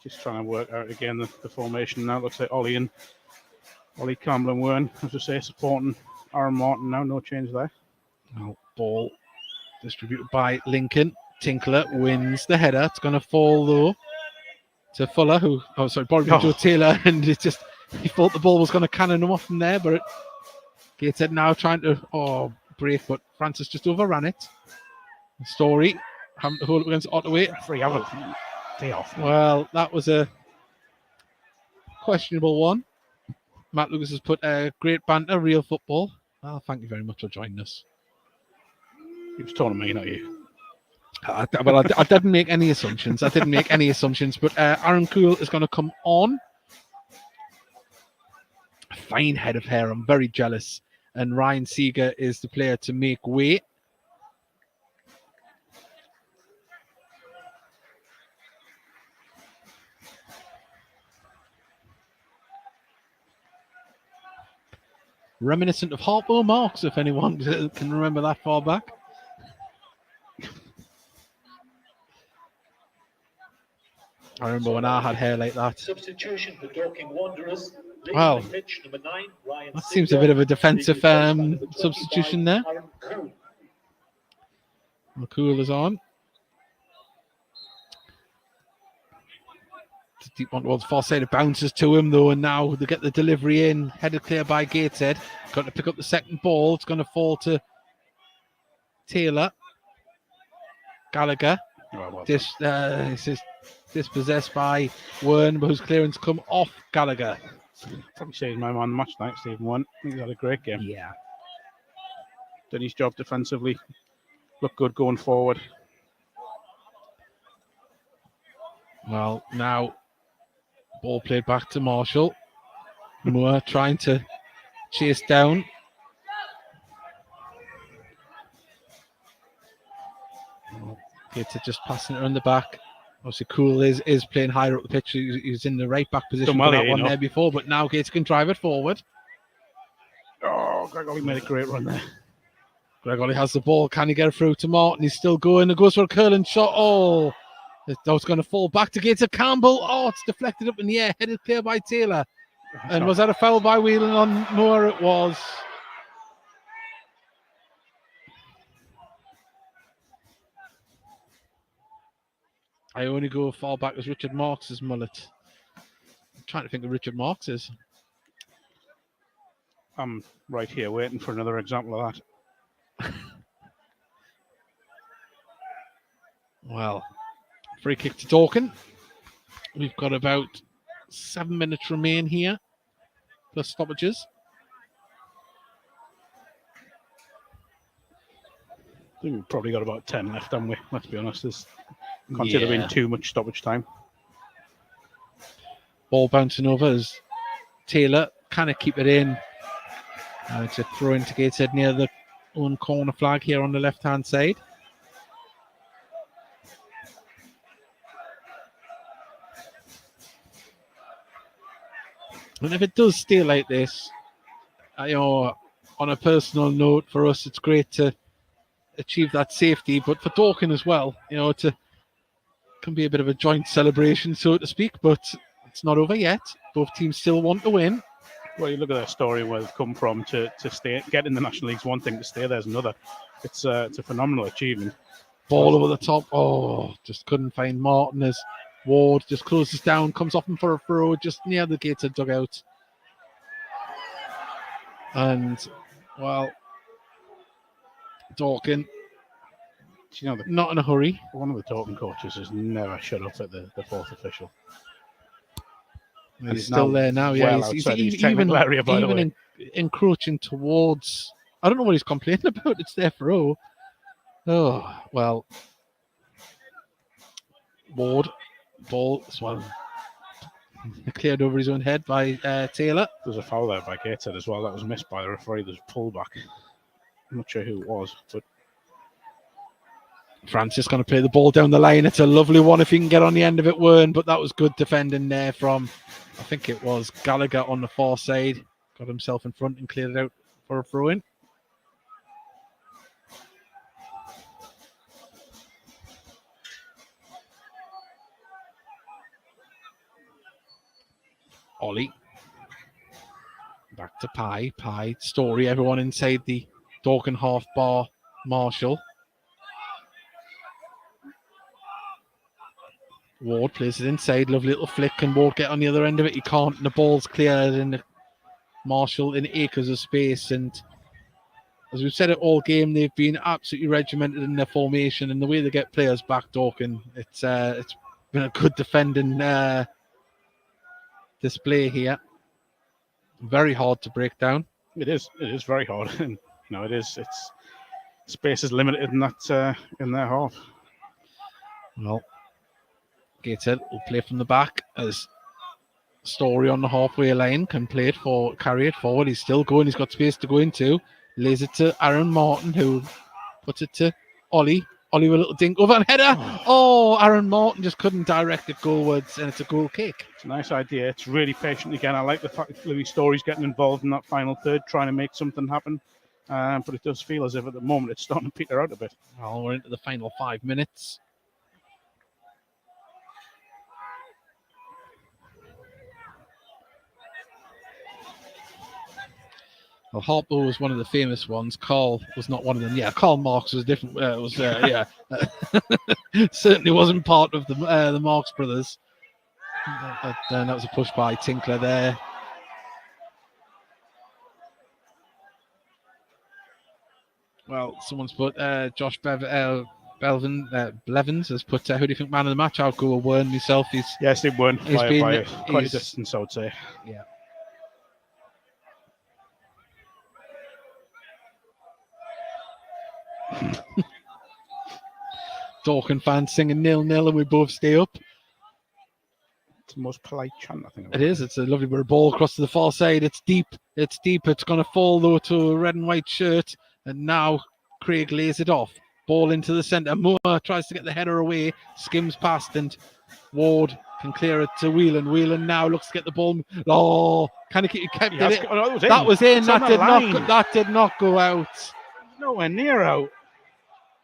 [SPEAKER 3] Just trying to work out again the formation now. It looks like Ollie, Campbell and Wern, as I say, supporting Aaron Martin now. No change there.
[SPEAKER 2] Oh, ball distributed by Lincoln. Tinkler wins the header. It's going to fall though to Fuller, Joe Taylor, and he thought the ball was going to cannon him off from there, but Gateshead now trying to break, but Francis just overran it. Story having to hold up against Ottaway.
[SPEAKER 3] Free out day off.
[SPEAKER 2] Well, that was a questionable one. Matt Lucas has put great banter, real football. Well, thank you very much for joining us.
[SPEAKER 3] He was talking to me, not you.
[SPEAKER 2] I didn't make any assumptions. But Aaron Cool is going to come on. A fine head of hair. I'm very jealous. And Ryan Seeger is the player to make way. Reminiscent of Harpo Marks, if anyone can remember that far back. I remember when I had hair like that.
[SPEAKER 1] Substitution for Dorking Wanderers.
[SPEAKER 2] Wow.
[SPEAKER 1] Pitch, number 9, Ryan
[SPEAKER 2] That seems a bit of a defensive substitution there. McCool is on. Deep one towards the far side. It bounces to him though, and now they get the delivery in. Headed clear by Gateshead. Got to pick up the second ball. It's going to fall to Taylor. Gallagher. This is dispossessed by Wern, but whose clearance come off Gallagher.
[SPEAKER 3] Probably saves my man the match tonight, Stephen Wern. I think he's had a great game.
[SPEAKER 2] Yeah.
[SPEAKER 3] Done his job defensively. Look good going forward.
[SPEAKER 2] Well, now ball played back to Marshall. Moore trying to chase down. Gateshead just passing it around the back. Obviously, Cool is playing higher up the pitch. He's in the right back position for that one there before, but now Gateshead can drive it forward.
[SPEAKER 3] Oh, Greg Ollie made a great run there.
[SPEAKER 2] Greg Ollie has the ball. Can he get it through to Martin? He's still going. It goes for a curling shot. Oh, that was going to fall back to Gateshead. Campbell. Oh, it's deflected up in the air. Headed clear by Taylor. And was that a foul by Whelan on Moore? It was. I only go as far back as Richard Marx's mullet. I'm trying to think of Richard Marx's.
[SPEAKER 3] I'm right here waiting for another example of that.
[SPEAKER 2] Well, free kick to Dorking. We've got about 7 minutes remain here, plus stoppages.
[SPEAKER 3] I think we've probably got about 10 left, haven't we? Let's be honest. Can't see there being too much stoppage time.
[SPEAKER 2] Ball bouncing over as Taylor kind of keep it in. It's a throw into Gateshead near the own corner flag here on the left-hand side. And if it does stay like this, on a personal note for us, it's great to achieve that safety, but for Dorking as well, can be a bit of a joint celebration, so to speak, but it's not over yet. Both teams still want to win.
[SPEAKER 3] Well, you look at their story, where they've come from to stay, get in the National League's one thing, to stay there's another. It's a phenomenal achievement.
[SPEAKER 2] Ball over the top. Oh, just couldn't find Martin as Ward just closes down, comes off him for a throw just near the Gateshead dugout. And, well, Dorking, not in a hurry.
[SPEAKER 3] One of the Dorking coaches has never shut up at the fourth official.
[SPEAKER 2] He's still there now. Yeah, he's even
[SPEAKER 3] area, by the way.
[SPEAKER 2] Encroaching towards. I don't know what he's complaining about. It's their throw. Oh well. Ward, ball as well. Cleared over his own head by Taylor.
[SPEAKER 3] There's a foul there by Gateshead as well. That was missed by the referee. There's a pullback. I'm not sure who it was, but
[SPEAKER 2] Francis going to play the ball down the line. It's a lovely one if he can get on the end of it, Wern, but that was good defending there from, I think it was Gallagher on the far side. Got himself in front and cleared it out for a throw-in. Ollie. Back to Pye. Pye, Story, everyone inside the Dorking half bar. Marshall. Ward plays it inside. Lovely little flick. Can Ward get on the other end of it? He can't. And the ball's cleared in the Marshall in acres of space. And as we've said it all game, they've been absolutely regimented in their formation and the way they get players back, Dorking. It's been a good defending display here. Very hard to break down.
[SPEAKER 3] It is very hard. And it's space is limited in that in their half.
[SPEAKER 2] Well, Gateshead will play from the back as Story on the halfway line can carry it forward. He's still going. He's got space to go into. Lays it to Aaron Martin, who puts it to Ollie. Ollie with a little dink over and header. Oh, Aaron Martin just couldn't direct it goalwards, and it's a goal kick.
[SPEAKER 3] It's a nice idea. It's really patient again. I like the fact that Louis Story's getting involved in that final third, trying to make something happen. But it does feel as if at the moment it's starting to peter out a bit.
[SPEAKER 2] Well, we're into the final 5 minutes. Well, Harpo was one of the famous ones. Carl was not one of them. Yeah, Karl Marx was different. Certainly wasn't part of the Marx brothers. Then that was a push by Tinkler there. Well, someone's put Josh Blevins has put who do you think man of the match? I'll go with Wern myself.
[SPEAKER 3] Yes, it won
[SPEAKER 2] he's
[SPEAKER 3] by quite a distance, I would say.
[SPEAKER 2] Yeah. Dorking fans singing 0-0 and we both stay up.
[SPEAKER 3] It's the most polite chant, I think.
[SPEAKER 2] It is. It's a lovely bit of ball across to the far side. It's deep. It's deep. It's going to fall, though, to a red and white shirt. And now Craig lays it off. Ball into the centre. Moore tries to get the header away. Skims past and Ward can clear it to Whelan. Whelan now looks to get the ball. Oh, kind of kept it. That was in. That did not go out.
[SPEAKER 3] Nowhere near out.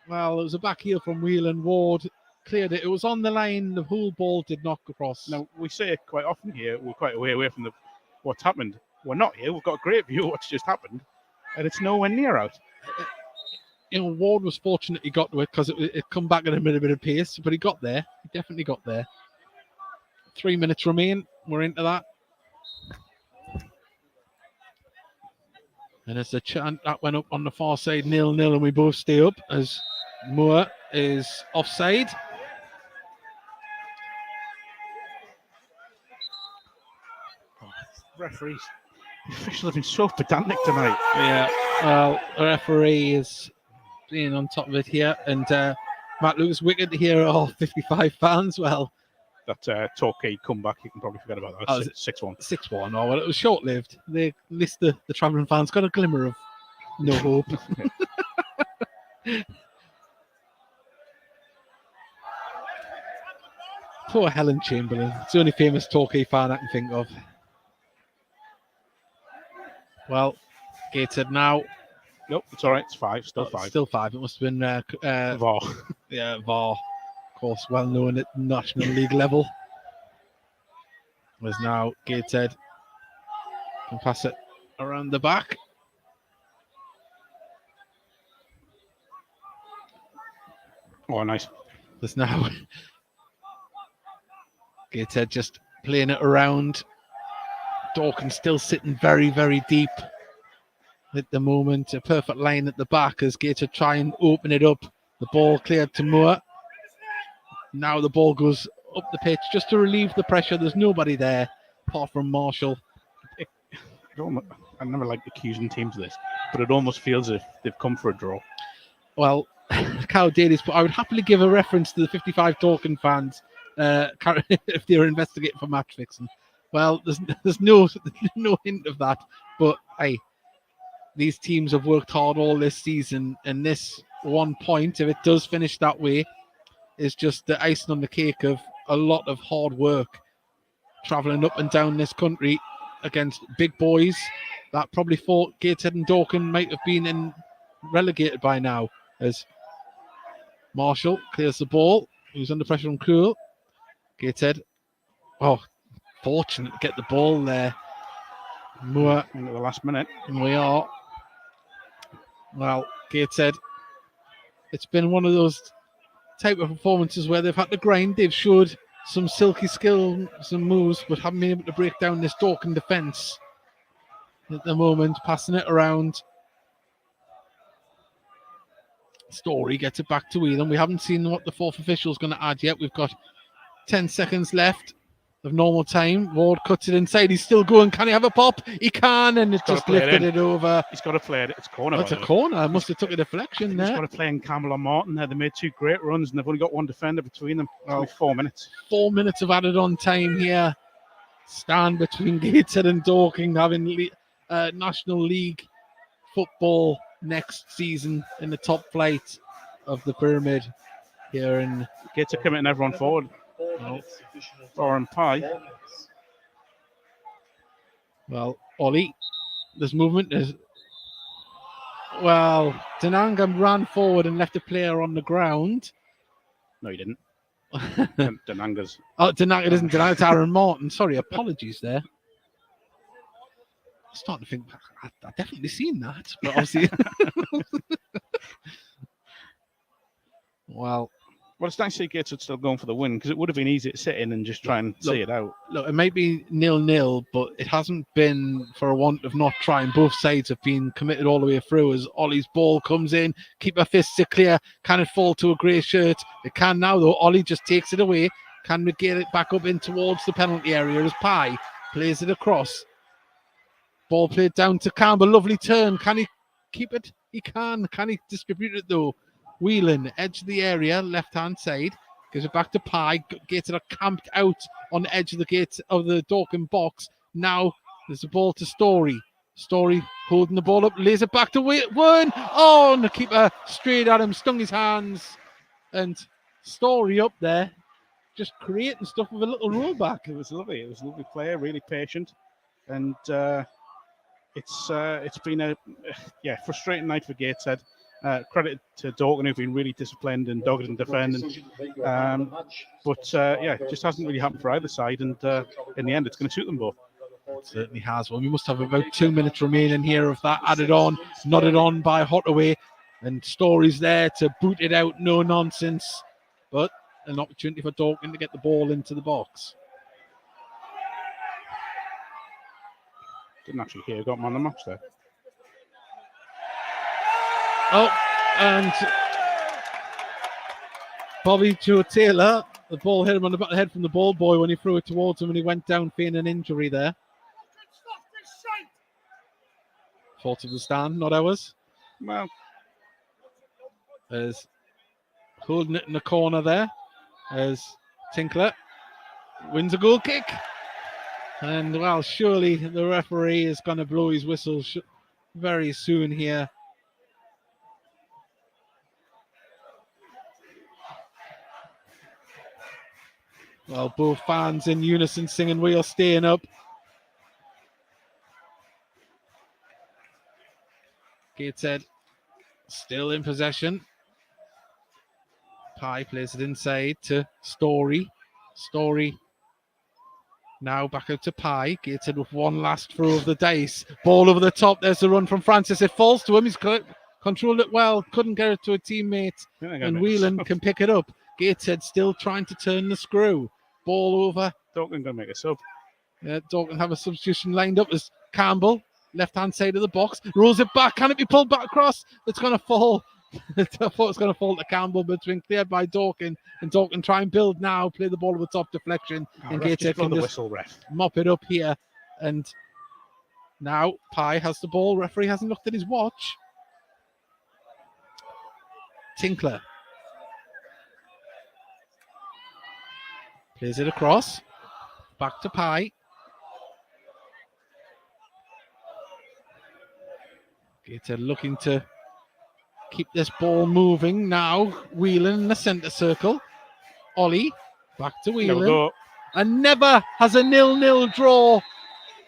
[SPEAKER 2] Well, it was a back heel from Whelan. Ward cleared it. It was on the line. The whole ball did not go across.
[SPEAKER 3] Now, we say it quite often here. We're quite a way away from what's happened. We're not here. We've got a great view of what's just happened. And it's nowhere near out.
[SPEAKER 2] Ward was fortunate he got to it because it come back at a bit of pace, but he got there. He definitely got there. 3 minutes remain. We're into that. And it's a chant that went up on the far side, 0-0, and we both stay up as Moore is offside.
[SPEAKER 3] Referees, the officials have been so pedantic tonight.
[SPEAKER 2] Yeah, well, the referee is being on top of it here, and Matt Lucas wicked here are all 55 fans. Well,
[SPEAKER 3] that Torquay comeback, you can probably forget about that. 6-1.
[SPEAKER 2] 6-1. Oh, well, it was short-lived. At least the travelling fans got a glimmer of no hope. Poor Helen Chamberlain. It's the only famous Torquay fan I can think of. Well, Gateshead now.
[SPEAKER 3] Nope, it's all right. It's 5. Still 5.
[SPEAKER 2] Still 5. It must have been
[SPEAKER 3] VAR.
[SPEAKER 2] Yeah, VAR. Of course, well known at National League level. There's now Gateshead. Can pass it around the back.
[SPEAKER 3] Oh, nice.
[SPEAKER 2] There's now Gateshead just playing it around. Dorking still sitting very, very deep at the moment. A perfect line at the back as Gateshead try and open it up. The ball cleared to Moore. Now the ball goes up the pitch just to relieve the pressure. There's nobody there apart from Marshall.
[SPEAKER 3] I never like accusing teams of this, but it almost feels as if they've come for a draw.
[SPEAKER 2] Well, Carol Davies, but I would happily give a reference to the 55 Dorking fans if they were investigating for match fixing. Well, there's no hint of that, but hey, these teams have worked hard all this season, and this 1 point, if it does finish that way, is just the icing on the cake of a lot of hard work travelling up and down this country against big boys that probably thought Gateshead and Dorking might have been relegated by now. As Marshall clears the ball, who's under pressure from Krul. Gateshead, fortunate to get the ball there. Moore
[SPEAKER 3] Into the last minute.
[SPEAKER 2] And we are. Well, Gateshead, it's been one of those type of performances where they've had to grind. They've showed some silky skill, some moves, but haven't been able to break down this Dorking defence at the moment. Passing it around. Story gets it back to Whelan. We haven't seen what the fourth official is going to add yet. We've got 10 seconds left of normal time. Ward cuts it inside. He's still going. Can he have a pop? He can, and it's just lifted it over.
[SPEAKER 3] He's got to play it. It's corner.
[SPEAKER 2] It's a corner. I must have took a deflection there.
[SPEAKER 3] He's got to play in Campbell and Martin there. They made 2 great runs, and they've only got 1 defender between them. It's only 4 minutes.
[SPEAKER 2] 4 minutes of added on time here. Stand between Gateshead and Dorking, having National League football next season in the top flight of the pyramid here in
[SPEAKER 3] Gateshead committing everyone forward. Foreign pie.
[SPEAKER 2] Well, Ollie, there's movement. Well, Denanga ran forward and left a player on the ground.
[SPEAKER 3] No, he didn't. Denanga's.
[SPEAKER 2] Oh, Denanga isn't Denanga. It's Aaron Martin. Sorry, apologies there. I'm starting to think I've definitely seen that, but obviously. Well,
[SPEAKER 3] Well, it's nice to see Gateshead still going for the win, because it would have been easy to sit in and just try and see it out.
[SPEAKER 2] Look, it might be 0-0, but it hasn't been for a want of not trying. Both sides have been committed all the way through as Ollie's ball comes in. Keeper fists it clear. Can it fall to a grey shirt? It can now, though. Ollie just takes it away. Can we get it back up in towards the penalty area as Pye plays it across. Ball played down to Campbell. Lovely turn. Can he keep it? He can. Can he distribute it, though? Whelan, edge of the area, left-hand side. Gives it back to Pye. Gateshead are camped out on the edge of the gate of the Dorking box. Now there's the ball to Story. Story holding the ball up, lays it back to Wern. Oh, and the keeper straight at him, stung his hands. And Story up there, just creating stuff with a little rollback.
[SPEAKER 3] It was lovely. It was a lovely player, really patient. And it's been a frustrating night for Gateshead. Credit to Dorking, who've been really disciplined and dogged in defending. It just hasn't really happened for either side. And in the end, it's going to suit them both.
[SPEAKER 2] It certainly has. Well, we must have about 2 minutes remaining here of that added on, nodded on by Hottaway. And Story's there to boot it out, no nonsense. But an opportunity for Dorking to get the ball into the box.
[SPEAKER 3] Didn't actually hear got man the match there.
[SPEAKER 2] Oh, and Bobby Joe Taylor, the ball hit him on the back of the head from the ball boy when he threw it towards him and he went down fearing an injury there. Fault of the stand, not ours.
[SPEAKER 3] Well,
[SPEAKER 2] as holding it in the corner there as Tinkler wins a goal kick. And, well, surely the referee is going to blow his whistle very soon here. Well, both fans in unison singing, "We are staying up." Gateshead still in possession. Pye plays it inside to Story. Story now back out to Pye. Gateshead with one last throw of the dice. Ball over the top. There's the run from Francis. It falls to him. He's controlled it well. Couldn't get it to a teammate. And Whelan can pick it up. Gateshead still trying to turn the screw. Ball over.
[SPEAKER 3] Dorking going to make a sub.
[SPEAKER 2] Dorking have a substitution lined up as Campbell, left-hand side of the box, rolls it back. Can it be pulled back across? It's going to fall. I thought it was going to fall to Campbell, but it's been cleared by Dorking. And Dorking try and build now, play the ball over the top deflection. And Gateshead can just mop it up here. And now Pye has the ball. Referee hasn't looked at his watch. Tinkler plays it across. Back to Pye. Gateshead looking to keep this ball moving now. Whelan in the centre circle. Ollie back to Whelan. And never has a 0-0 draw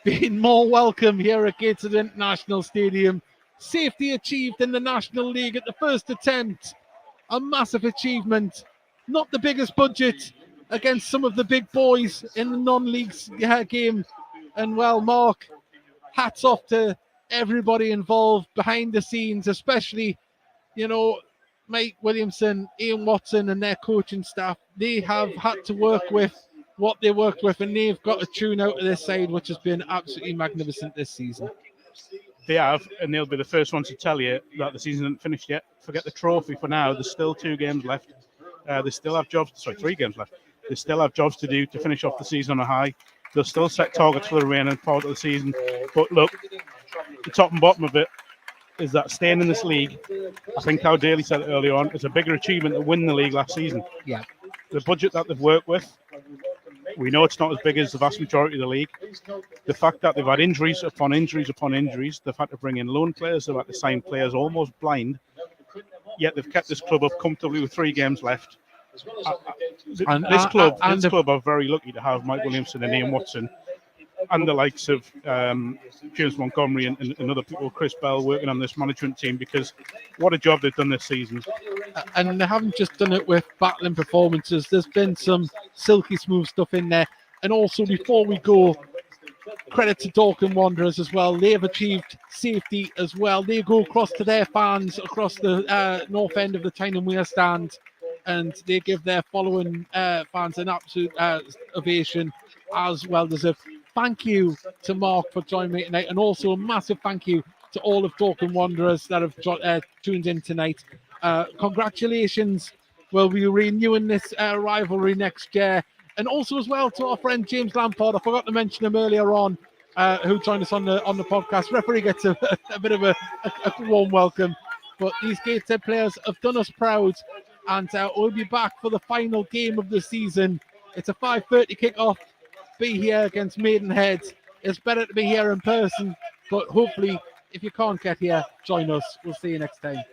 [SPEAKER 2] been more welcome here at Gateshead International Stadium. Safety achieved in the National League at the first attempt. A massive achievement. Not the biggest budget against some of the big boys in the non-league game. And well, Mark, hats off to everybody involved behind the scenes, especially, Mike Williamson, Ian Watson and their coaching staff. They have had to work with what they worked with, and they've got a tune out of this side, which has been absolutely magnificent this season.
[SPEAKER 3] They have, and they'll be the first ones to tell you that the season isn't finished yet. Forget the trophy for now. There's still 2 games left. They still have 3 games left. They still have jobs to do to finish off the season on a high. They'll still set targets for the remaining part of the season. But look, the top and bottom of it is that staying in this league, I think how Daly said it earlier on, it's a bigger achievement to win the league last season.
[SPEAKER 2] Yeah.
[SPEAKER 3] The budget that they've worked with, we know it's not as big as the vast majority of the league. The fact that they've had injuries upon injuries upon injuries, they've had to bring in loan players, they've had to sign players almost blind, yet they've kept this club up comfortably with 3 games left. This club are very lucky to have Mike Williamson and Ian Watson and the likes of James Montgomery and other people, Chris Bell, working on this management team, because what a job they've done this season.
[SPEAKER 2] And they haven't just done it with battling performances. There's been some silky smooth stuff in there. And also, before we go, credit to Dorking Wanderers as well. They have achieved safety as well. They go across to their fans across the north end of the Tyne and Weir stand and they give their following fans an absolute ovation, as well deserved. Thank you to Mark for joining me tonight, and also a massive thank you to all of Dorking Wanderers that have tuned in tonight. Congratulations. We'll be renewing this rivalry next year. And also as well to our friend James Lampard. I forgot to mention him earlier on, who joined us on the podcast. Referee gets a bit of a warm welcome. But these Gateshead players have done us proud. And we'll be back for the final game of the season. It's a 5:30 kickoff. Be here against Maidenhead. It's better to be here in person. But hopefully, if you can't get here, join us. We'll see you next time.